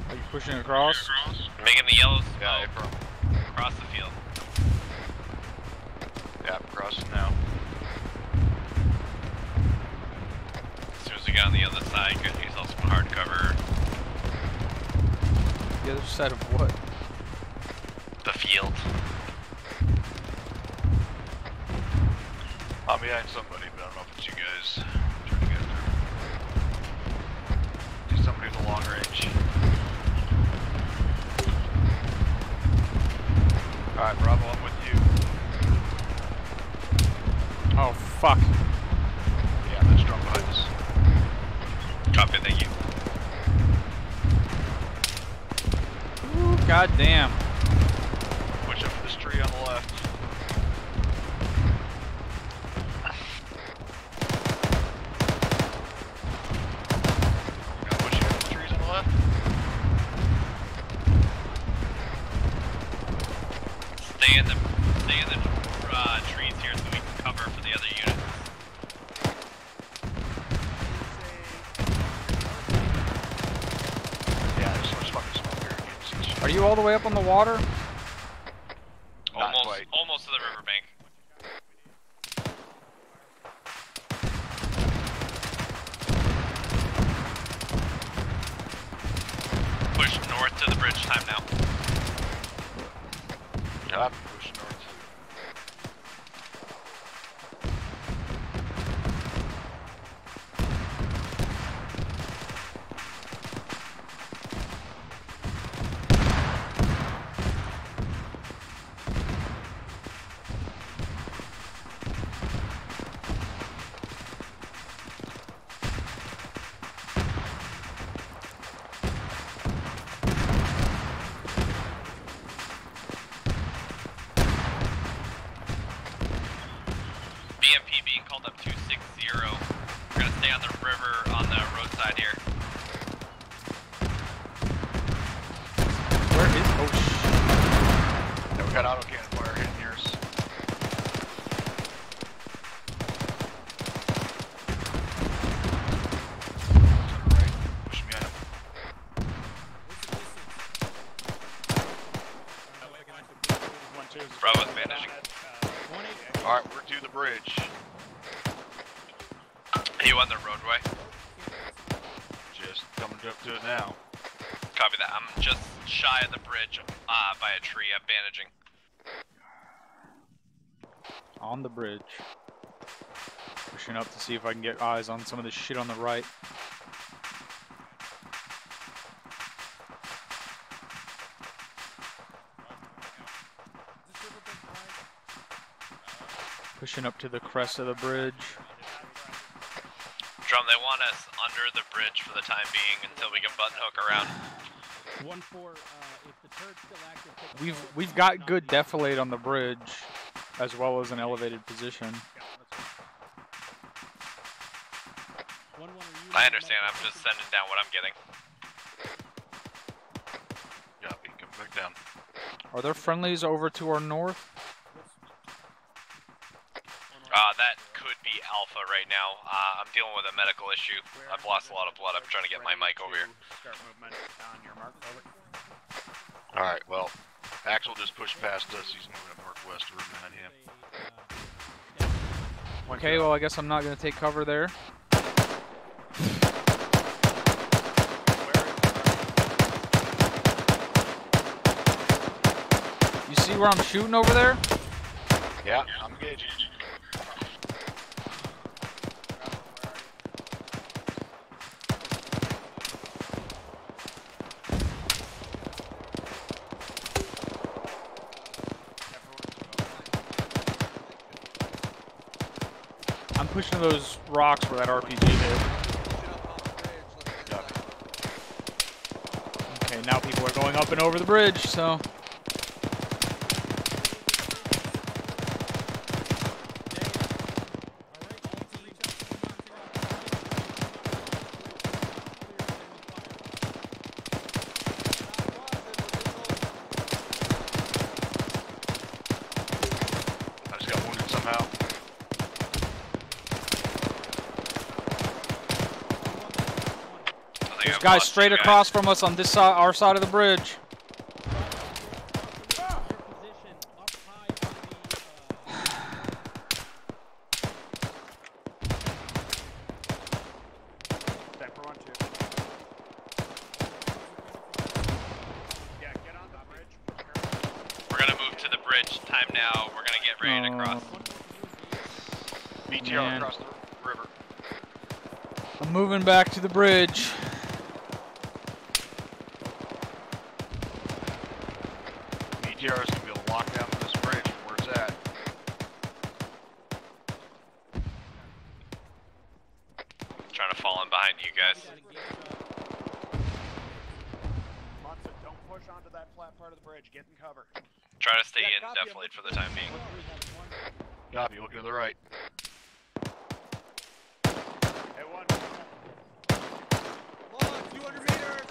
Are you pushing across? Making the yellow smoke across the field. Yeah, I'm crossing now. As soon as we get on the other side, get yourself some hard cover. The other side of what? The field. I'm behind somebody, but I don't know if it's you guys. I'm trying to get through. See somebody with a long range. Alright, Bravo, I'm with you. Oh, fuck. Yeah, that's strong behind us. Copy, thank you. Ooh, god damn. Push up to this tree on the left. Got pushing up the trees on the left. Stay in the trees here so we can cover for the other units. Are you all the way up on the water? Almost to the riverbank. Push north to the bridge time now. Yep, push north. BMP being called up 260. We're gonna stay on the river on the roadside here. Where is? Oh Yeah, we got auto cannon fire hitting yours. Right, push me at him. Bravo's managing. Alright, we're to the bridge. Are you on the roadway? Just coming up to it now. Copy that. I'm just shy of the bridge by a tree. I'm bandaging. On the bridge. Pushing up to see if I can get eyes on some of this shit on the right. Pushing up to the crest of the bridge. Drum, they want us under the bridge for the time being until we can button hook around. 1-4, if the turret's still active, take We've got good defilade on the bridge, as well as an elevated position. I understand. I'm just sending down what I'm getting. Copy, come back down. Are there friendlies over to our north? That could be Alpha right now. I'm dealing with a medical issue. I've lost a lot of blood. I'm trying to get my mic over here. Start movement on your mark. Over. Alright, well, Axel just pushed past us. He's moving up northwest to remind him. Okay, well I guess I'm not going to take cover there. You see where I'm shooting over there? Yeah, I'm engaging. I'm pushing those rocks where that RPG hit. Okay, now people are going up and over the bridge, so... I just got wounded somehow. There's guys straight across from us on this side, our side of the bridge. We're gonna move to the bridge. Time now. We're gonna get ready to cross. BTR Man. across the river. I'm moving back to the bridge. BTR is going to be able to lock down this bridge from where it's at. Trying to fall in behind you guys. Munson, don't push onto that flat part of the bridge. Get in cover. Try to stay in defilade for the time being. Copy, looking to the right. Hit one. Law, 200 meters!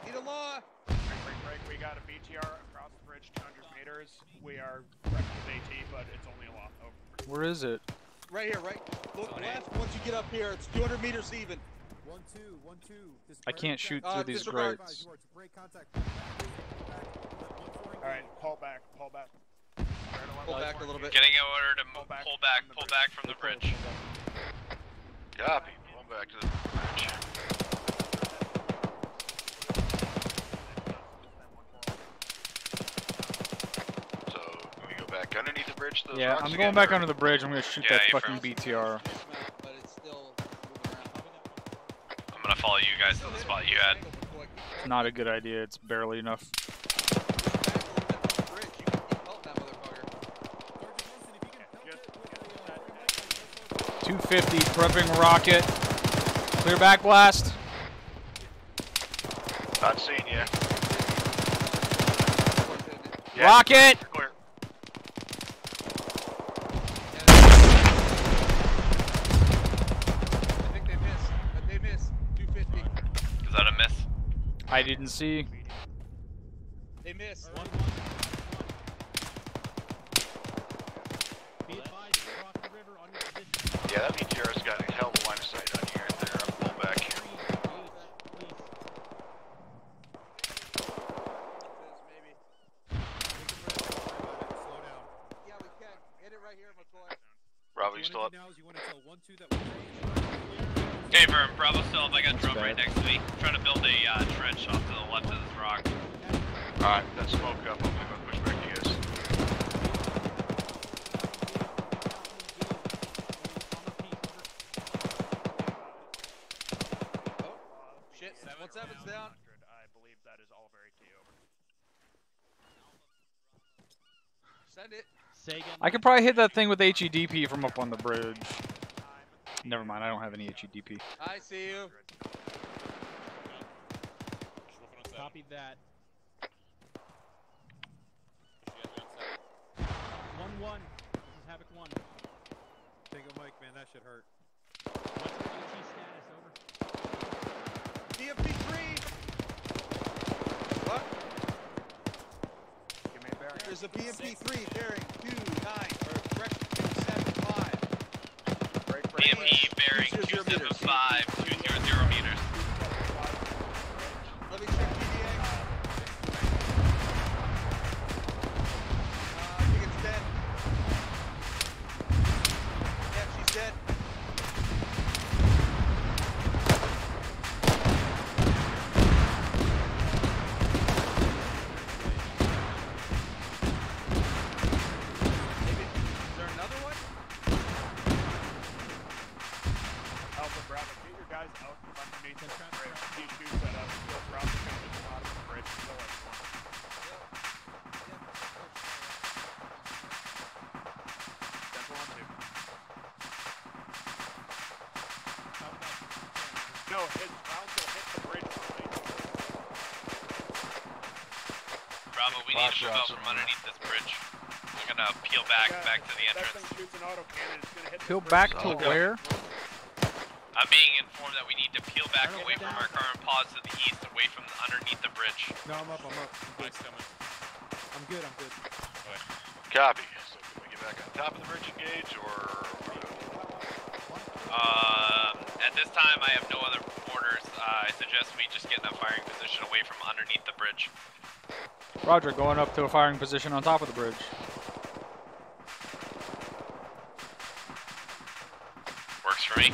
Need a law! Break. We got a BTR across the bridge, 200 meters. We are wrecked with AT, but it's only a law. Over. Where is it? Right here, right? Look left, once you get up here, it's 200 meters even. I can't shoot through these grates. Alright, pull back. Pull back a little bit. Getting an order to pull back from the bridge. Copy. Pulling back to the bridge. So, can we go back underneath the bridge to those Yeah, rocks I'm again, going back or- under the bridge. I'm gonna shoot Yeah, that you fucking BTR. But it's still moving around. I'm gonna follow you guys to the spot you had. It's not a good idea. It's barely enough. 250, prepping rocket. Clear back blast. Not seeing you. Rocket! Clear. I think they missed. 250. Is that a miss? I didn't see. They missed. Yeah, that BTR's got a hell of a line of sight on you right there. I'm pulling back. Yeah, we can. Hit it right here, McCoy. Bravo, you still up? Okay, Vern, Bravo still up. I got a drone right next to me. I'm trying to build a trench off to the left of this rock. Alright, that smoke up. I'm gonna push back to you guys. Shit, 17's down. I believe that is all very key over. Send it. I could probably hit that thing with HEDP from up on the bridge. Never mind, I don't have any HEDP. I see you. Copy that. 1-1. This is Havoc 1. Tango Mike, man, that shit hurt. What's the HE status? Over. BMP3! What? Give me a bearing. There's a BMP3 bearing 29, or correction, 275. BMP bearing 275, 200 meters. Let me check PDA. I think it's dead. Yeah, she's dead. Is there another one? Alpha Bravo, get your guys out from underneath the bridge. D2 set up. Still Bravo going to the bottom of the bridge. Still at one. Central on 2. No, his rounds will hit the bridge. Bravo, we need to move out from underneath this bridge. We're gonna peel back to the That entrance. thing shoots an autocannon. It's gonna hit Peel the back bridge. to where? I'm being informed that we need to peel back away from our current pods to the east, away from underneath the bridge. No, I'm up. I'm good. Copy. So can we get back on top of the bridge engage, or... At this time, I have no other orders. I suggest we just get in a firing position away from underneath the bridge. Roger, going up to a firing position on top of the bridge. Works for me.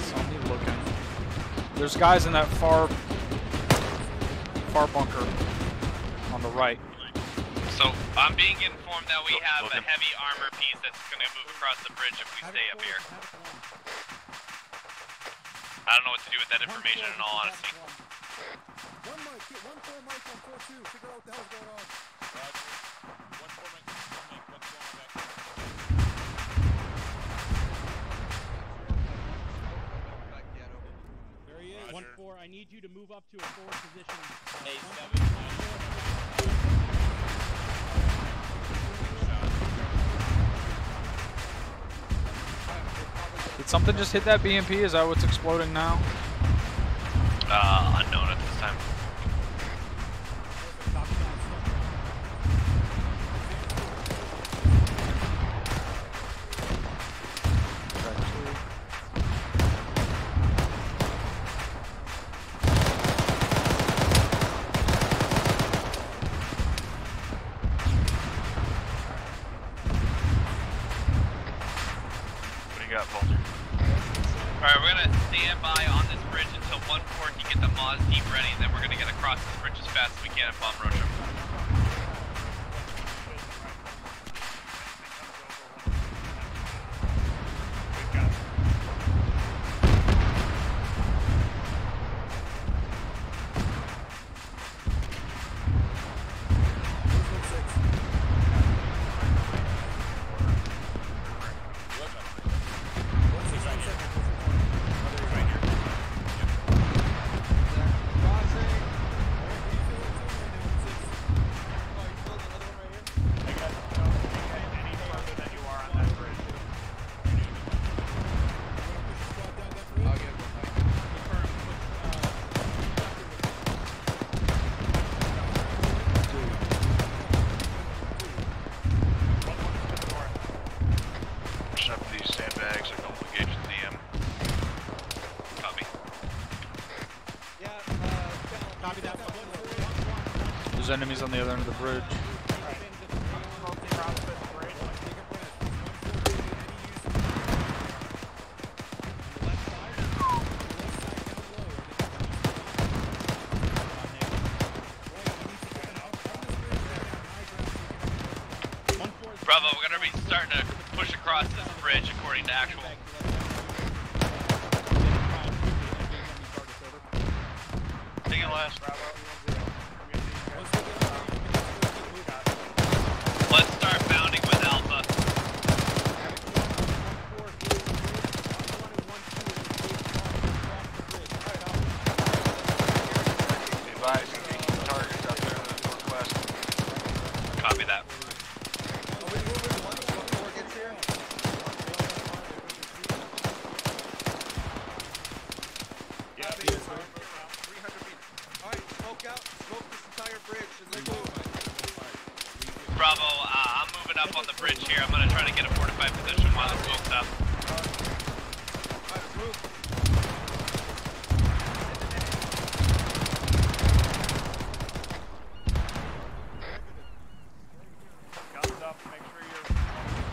Somebody looking. There's guys in that far bunker on the right. So, I'm being informed that we have a heavy armor piece that's going to move across the bridge if we stay up here. I don't know what to do with that information in all honesty. One Mike, get 1-4 Mike on 4-2. Figure out what the hell's going on. There he is. 1-4. I need you to move up to a forward position. something just hit that BMP? Is that what's exploding now? Unknown at this time. Alright, we're gonna stand by on this bridge until 1-4 can get the Moz deep ready, and then we're gonna get across this bridge as fast as we can and bomb rush them. There's enemies on the other end of the bridge. Bravo, we're gonna be starting to push across this bridge according to actual. Take it last. Let's start bounding with Alpha. Advise, engaging targets out there in the northwest. Copy that. Bravo, I'm moving up on the bridge here. I'm gonna try to get a fortified position while the smoke's up. Guns up, make sure you're...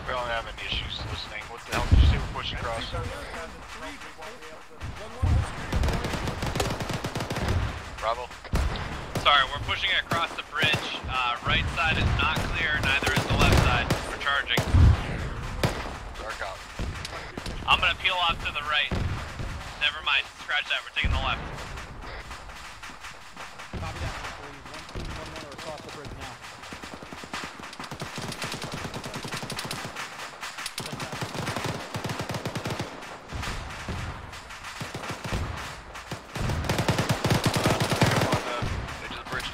We don't have any issues listening. What the hell did you say we're pushing across? Bravo. Sorry, we're pushing across the bridge. Right side is not clear, neither is the left side. We're charging. Dark out. I'm gonna peel off to the right. Never mind, scratch that, we're taking the left. Copy that. 1-2-1-1 are across the bridge now.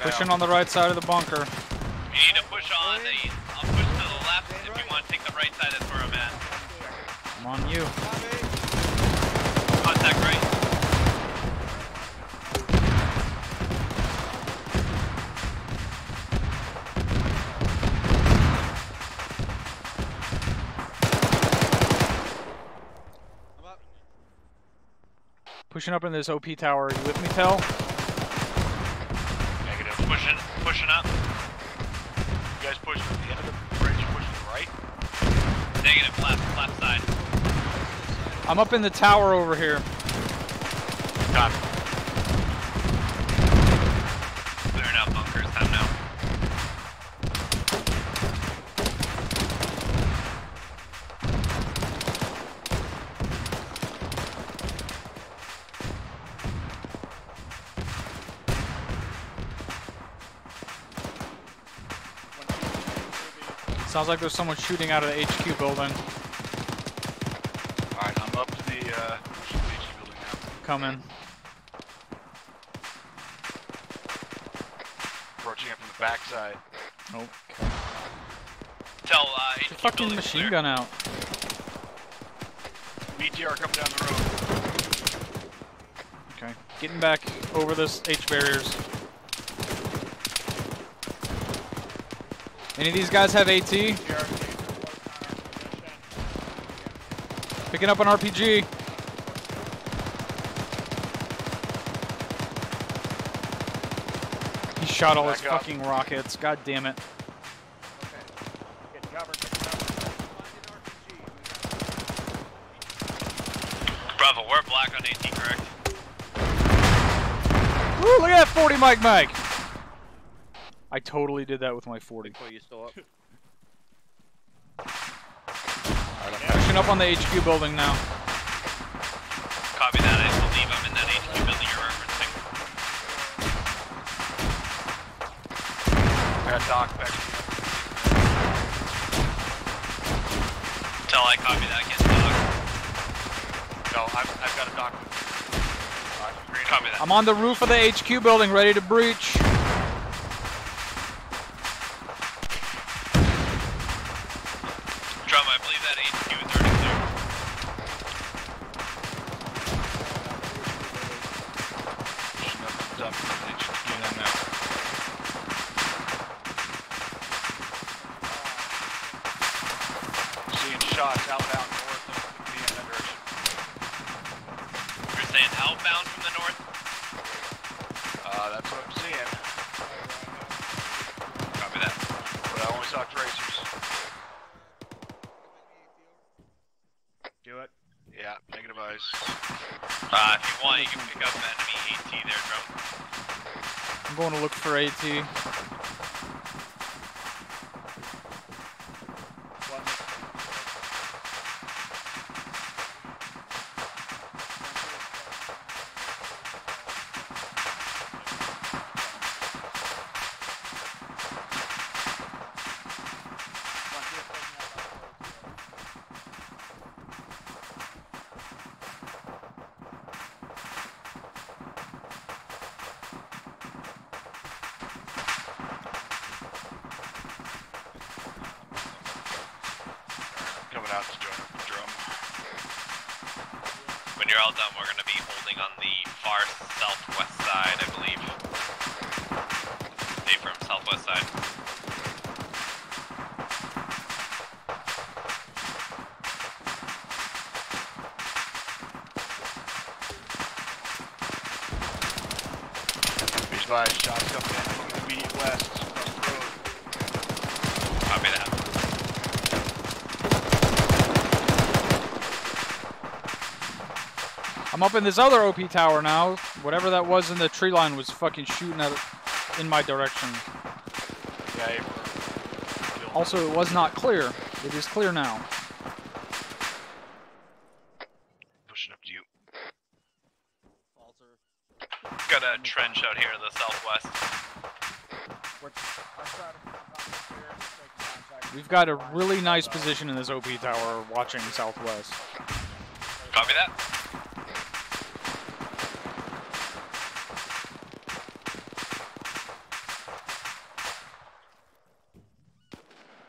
Pushing on the right side of the bunker. You need to push on the... I'll push to the left. If you want to take the right side, that's where I'm at. I'm on you. Contact right. Pushing up in this OP tower. Are you with me, Tel? Pushing up. You guys pushing at the end of the bridge, pushing right? Negative, left side. I'm up in the tower over here. Copy. Clearing out bunkers, time now. Sounds like there's someone shooting out of the HQ building. Alright, I'm up to the HQ building now. Coming. Approaching it from the backside. Nope. Tell Get the fucking machine gun out. Me ETR coming down the road. Okay, getting back over this H barriers. Any of these guys have AT? Picking up an RPG. He shot all his fucking rockets. God damn it. Bravo, we're black on AT, correct? Woo, look at that 40 mag. I totally did that with my 40. You still up? Pushing up on the HQ building now. Copy that. I believe I'm in that HQ building you're referencing. I got Doc back. Tell I copy that. Get Doc. No, I've got a Doc. Copy that. I'm on the roof of the HQ building, ready to breach. Drum, I believe that HQ is already clear. Seeing shots outbound north of me in that direction. You're saying outbound from the north? That's what I'm seeing. Copy that. But I only saw tracers. Do it. Yeah, negative eyes. If you want, you can pick up enemy AT there, Drum. I'm going to look for AT. Coming out to join the drum. When you're all done, we're going to be holding on the far southwest side, I believe. Stay from southwest side. Be advised, shots coming in from the immediate west across the road. Copy that. I'm up in this other OP tower now. Whatever that was in the tree line was fucking shooting at in my direction. Yeah, also, it was not clear. It is clear now. Pushing up to you. Got a trench out here to the southwest. We've got a really nice position in this OP tower watching southwest. Copy that.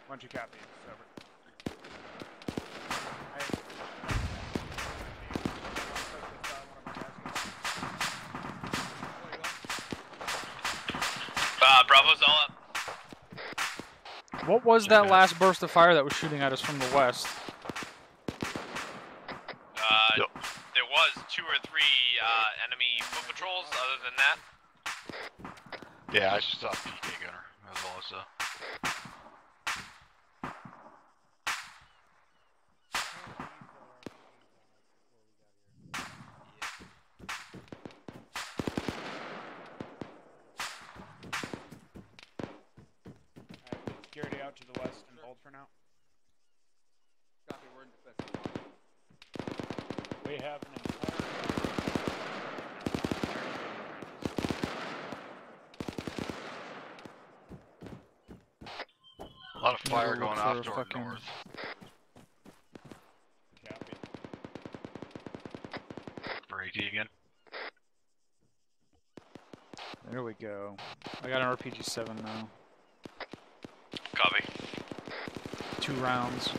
Once you copy, it's over. Bravo's all up. What was that last burst of fire that was shooting at us from the west? There was 2 or 3 enemy foot patrols. Other than that, Yeah, I just saw a PK gunner. That's all I saw. Security out to the west and hold for now. Copy, we're in defensive. We have an entire... A lot of fire going off toward fucking... north. Copy. For AT again. There we go. I got an RPG-7 now. copy. 2 rounds.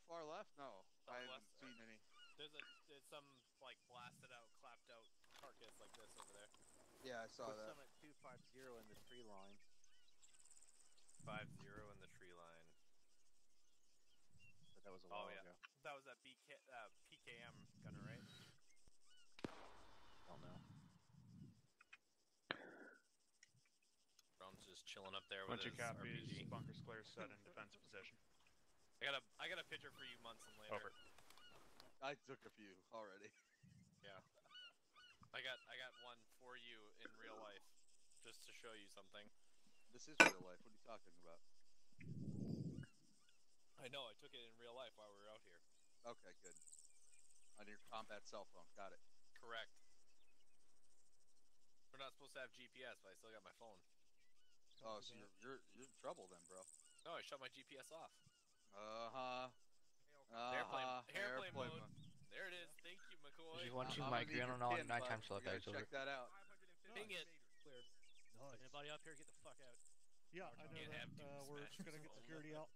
Far left? No, I haven't Southwest? seen any. There's some like blasted out, clapped out carcass like this over there. Yeah, I saw There's that. some at 250 in the tree line. 50 in the tree line. But that was a Oh while yeah, ago. that was that PKM gunner, right? Don't know. Brown's just chilling up there with Bunch of his copies. RPG. Bunkers clear, set in defensive position. I got a picture for you, Munson, later. Over. I took a few already. Yeah. I got one for you in real life, just to show you something. This is real life. What are you talking about? I know. I took it in real life while we were out here. Okay, good. On your combat cell phone. Got it. Correct. We're not supposed to have GPS, but I still got my phone. Oh, so you're in trouble then, bro. No, I shut my GPS off. Airplane mode. There it is. Thank you, McCoy. If you want to migrate on all nighttime slow guys over. Check that out. Ping it. Cleared. Nice. Anybody up here, get the fuck out. Yeah, I know that. We're just gonna get security out.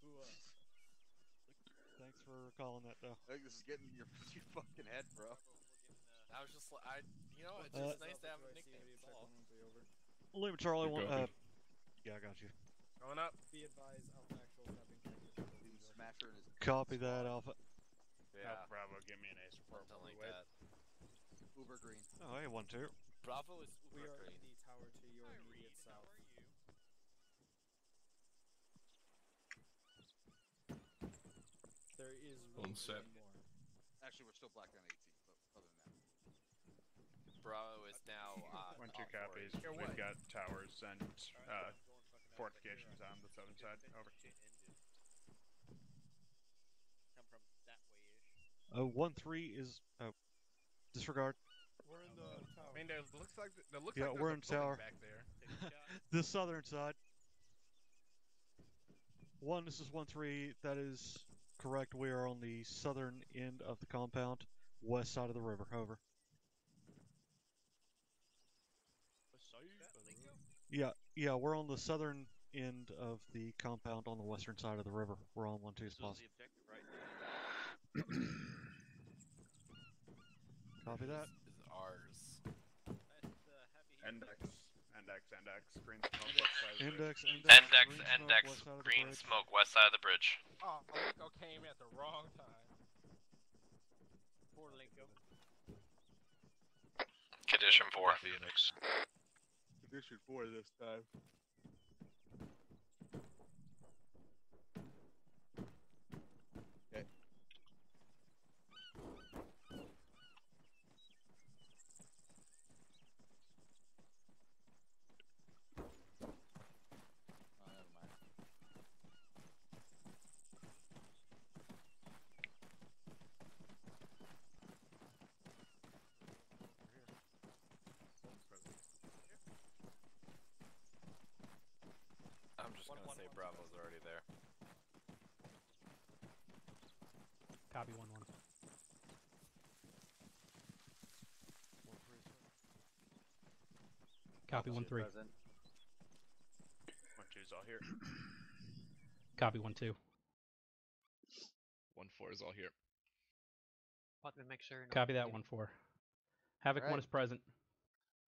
Thanks for calling that, though. I think this is getting your fucking head, bro. I was just like, it's just nice to have a nickname. That's all. Lima Charlie, Good one. copy. Yeah, I got you. Going up. Be advised, Alpha Actuals have been connected. Smasher is. Copy that, Alpha. Yeah. Bravo, give me an ace report. Something like that. Uber green. Oh, hey, 1-2. Bravo is We uber are green. in the tower to your immediate south. There is room for one more. Actually, we're still black on 18, but other than that. Bravo is now 1-2 copies. We've got towers and fortifications on the southern side. Over. Come from that way-ish. 1-3 is disregard. We're in the tower. I mean, there looks like Yeah, there's we're a in building tower. back there. The southern side. This is 1-3. That is correct. We are on the southern end of the compound, west side of the river. Over. Yeah, we're on the southern end of the compound on the western side of the river. We're on 1-2's positive. Copy that. Is ours. Index. Green smoke, west side of the Index, Green smoke, west side of the bridge. Oh, Linko came at the wrong time. Poor Linko. Condition 4. Condition 4 this time. Okay. Never mind. I'm just gonna say Bravo's already there. Copy 1-1. Copy 1-3. 1-2's all here. Copy 1-2. 1-4 is all here. Let me make sure. Copy that 1-4. Havoc 1 is present.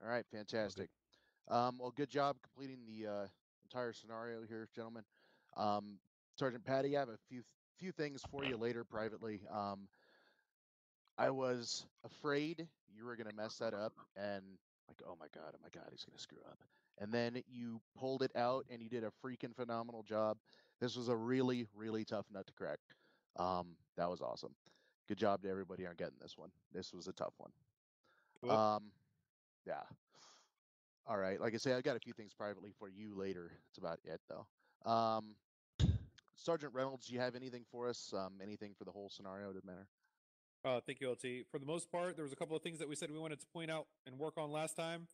All right, fantastic. Well, good job completing the entire scenario here, gentlemen. Sergeant Patty, I have a few things for you later privately. I was afraid you were going to mess that up, and like, oh my god, he's going to screw up. And then you pulled it out, and you did a freaking phenomenal job. This was a really, really tough nut to crack. That was awesome. Good job to everybody on getting this one. This was a tough one. Cool. Yeah. All right. Like I say, I've got a few things privately for you later. That's about it, though. Sergeant Reynolds, do you have anything for us? Anything for the whole scenario? Doesn't matter. Thank you, LT. For the most part, there was a couple of things that we said we wanted to point out and work on last time.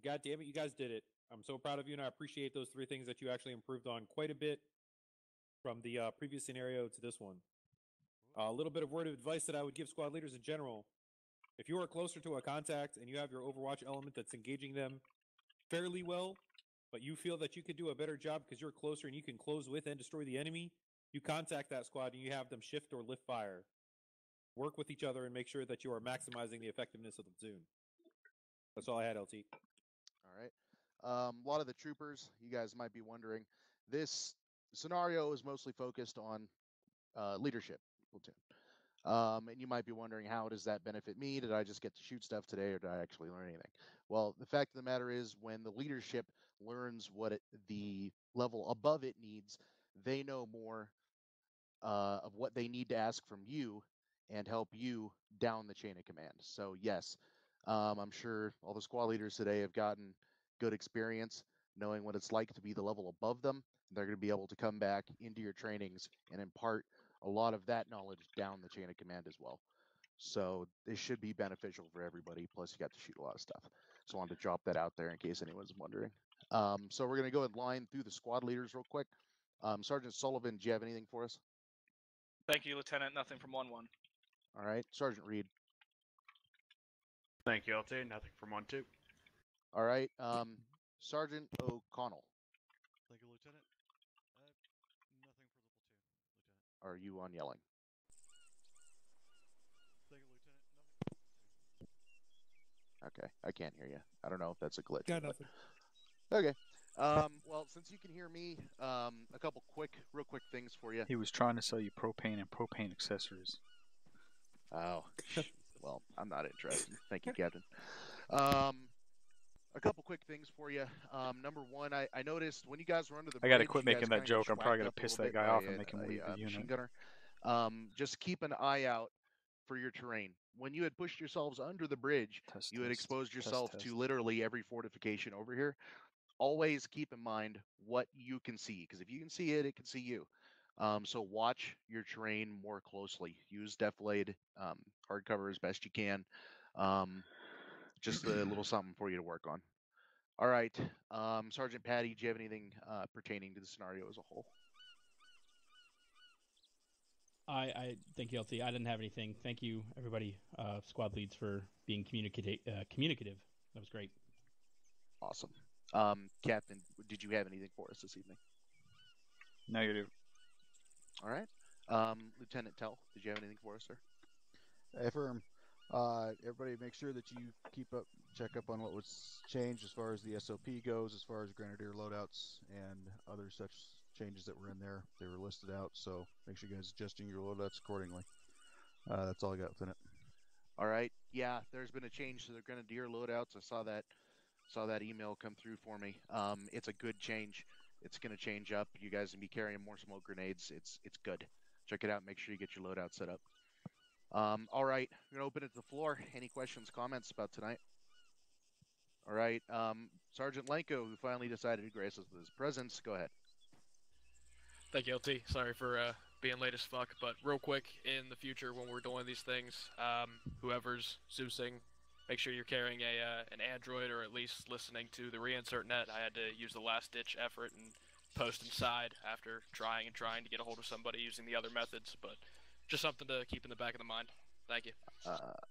God damn it, you guys did it. I'm so proud of you, and I appreciate those 3 things that you actually improved on quite a bit from the previous scenario to this one. A little bit of word of advice that I would give squad leaders in general. If you are closer to a contact and you have your Overwatch element that's engaging them fairly well, but you feel that you could do a better job because you're closer and you can close with and destroy the enemy, you contact that squad and you have them shift or lift fire. Work with each other and make sure that you are maximizing the effectiveness of the platoon. That's all I had, LT. All right. A lot of the troopers, you guys might be wondering, this scenario is mostly focused on leadership platoon. And you might be wondering, how does that benefit me? Did I just get to shoot stuff today, or did I actually learn anything? Well, the fact of the matter is, when the leadership learns what the level above it needs, they know more of what they need to ask from you and help you down the chain of command. So yes, I'm sure all the squad leaders today have gotten good experience knowing what it's like to be the level above them. They're going to be able to come back into your trainings and impart a lot of that knowledge down the chain of command as well. So this should be beneficial for everybody. Plus, you got to shoot a lot of stuff. So I wanted to drop that out there in case anyone's wondering. So we're going to go in line through the squad leaders real quick. Sergeant Sullivan, do you have anything for us? Thank you, Lieutenant. Nothing from 1-1. All right. Sergeant Reed. Thank you, LT. Nothing from 1-2. All right. Sergeant O'Connell. Thank you, Lieutenant. Nothing for the platoon, Lieutenant. Are you on yelling? Thank you, Lieutenant. Nothing for the platoon. Okay, I can't hear you. I don't know if that's a glitch. Got nothing. Okay. Well, since you can hear me, a couple real quick things for you. He was trying to sell you propane and propane accessories. Oh, well, I'm not interested. Thank you, Captain. A couple quick things for you. Number one, I noticed when you guys were under the bridge, I got to quit you guys making that kinda joke. got I'm probably schwacked going up to a piss little that bit guy by off and make him leave the machine unit. gunner. Just keep an eye out for your terrain. When you had pushed yourselves under the bridge, you had exposed yourself to literally every fortification over here. Always keep in mind what you can see, because if you can see it, it can see you. So watch your terrain more closely. Use defilade hardcover as best you can. Just a little something for you to work on. All right, Sergeant Patty, do you have anything pertaining to the scenario as a whole? I thank you, LT. I didn't have anything. Thank you, everybody, squad leads, for being communicative. That was great. Awesome. Captain, did you have anything for us this evening? Negative. All right. Lieutenant Tell, did you have anything for us, sir? Affirm. Everybody make sure that you check up on what was changed as far as the SOP goes, as far as Grenadier loadouts and other such changes that were in there. They were listed out, so make sure you guys adjusting your loadouts accordingly. That's all I got, Lieutenant. All right. Yeah, there's been a change to the Grenadier loadouts. I saw that email come through for me. It's a good change. It's going to change up. You guys can be carrying more smoke grenades. It's good. Check it out. Make sure you get your loadout set up. All right, I'm going to open it to the floor. Any questions, comments about tonight? All right, Sergeant Lenko, who finally decided to grace us with his presence, go ahead. Thank you, LT. Sorry for being late as fuck, but real quick, in the future when we're doing these things, whoever's Zeusing, make sure you're carrying an Android or at least listening to the reinsert net. I had to use the last-ditch effort and post inside after trying to get a hold of somebody using the other methods, but just something to keep in the back of the mind. Thank you.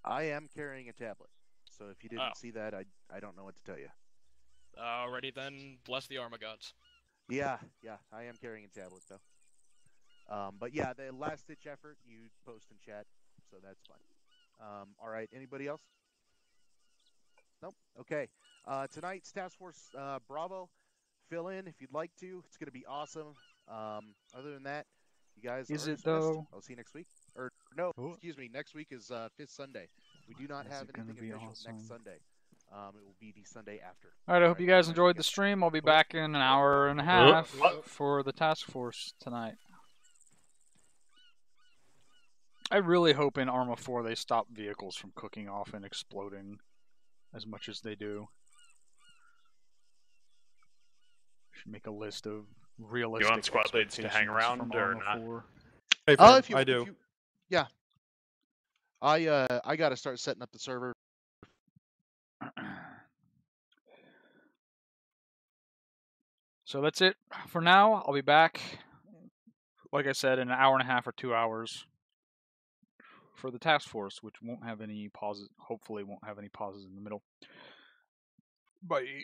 I am carrying a tablet, so if you didn't see that, I don't know what to tell you. Alrighty then, bless the ArmA gods. Yeah, I am carrying a tablet, though. But yeah, the last-ditch effort, you post in chat, so that's fine. All right, anybody else? Nope. Okay. Tonight's Task Force Bravo, fill in if you'd like to. It's going to be awesome. Other than that, you guys Is are it dismissed. though? I'll see you next week. Or no, excuse me. Next week is 5th Sunday. We do not have anything official next Sunday. It will be the Sunday after. Alright, I hope you guys enjoyed the stream. I'll be back in an hour and a half for the task force tonight. I really hope in ArmA 4 they stop vehicles from cooking off and exploding as much as they do. Should make a list of realistic. You want squad leads to hang around or not? If you, I do. Yeah. I got to start setting up the server. So that's it for now. I'll be back, like I said, in an hour and a half or 2 hours for the task force, which won't have any pauses. Hopefully, won't have any pauses in the middle. Bye.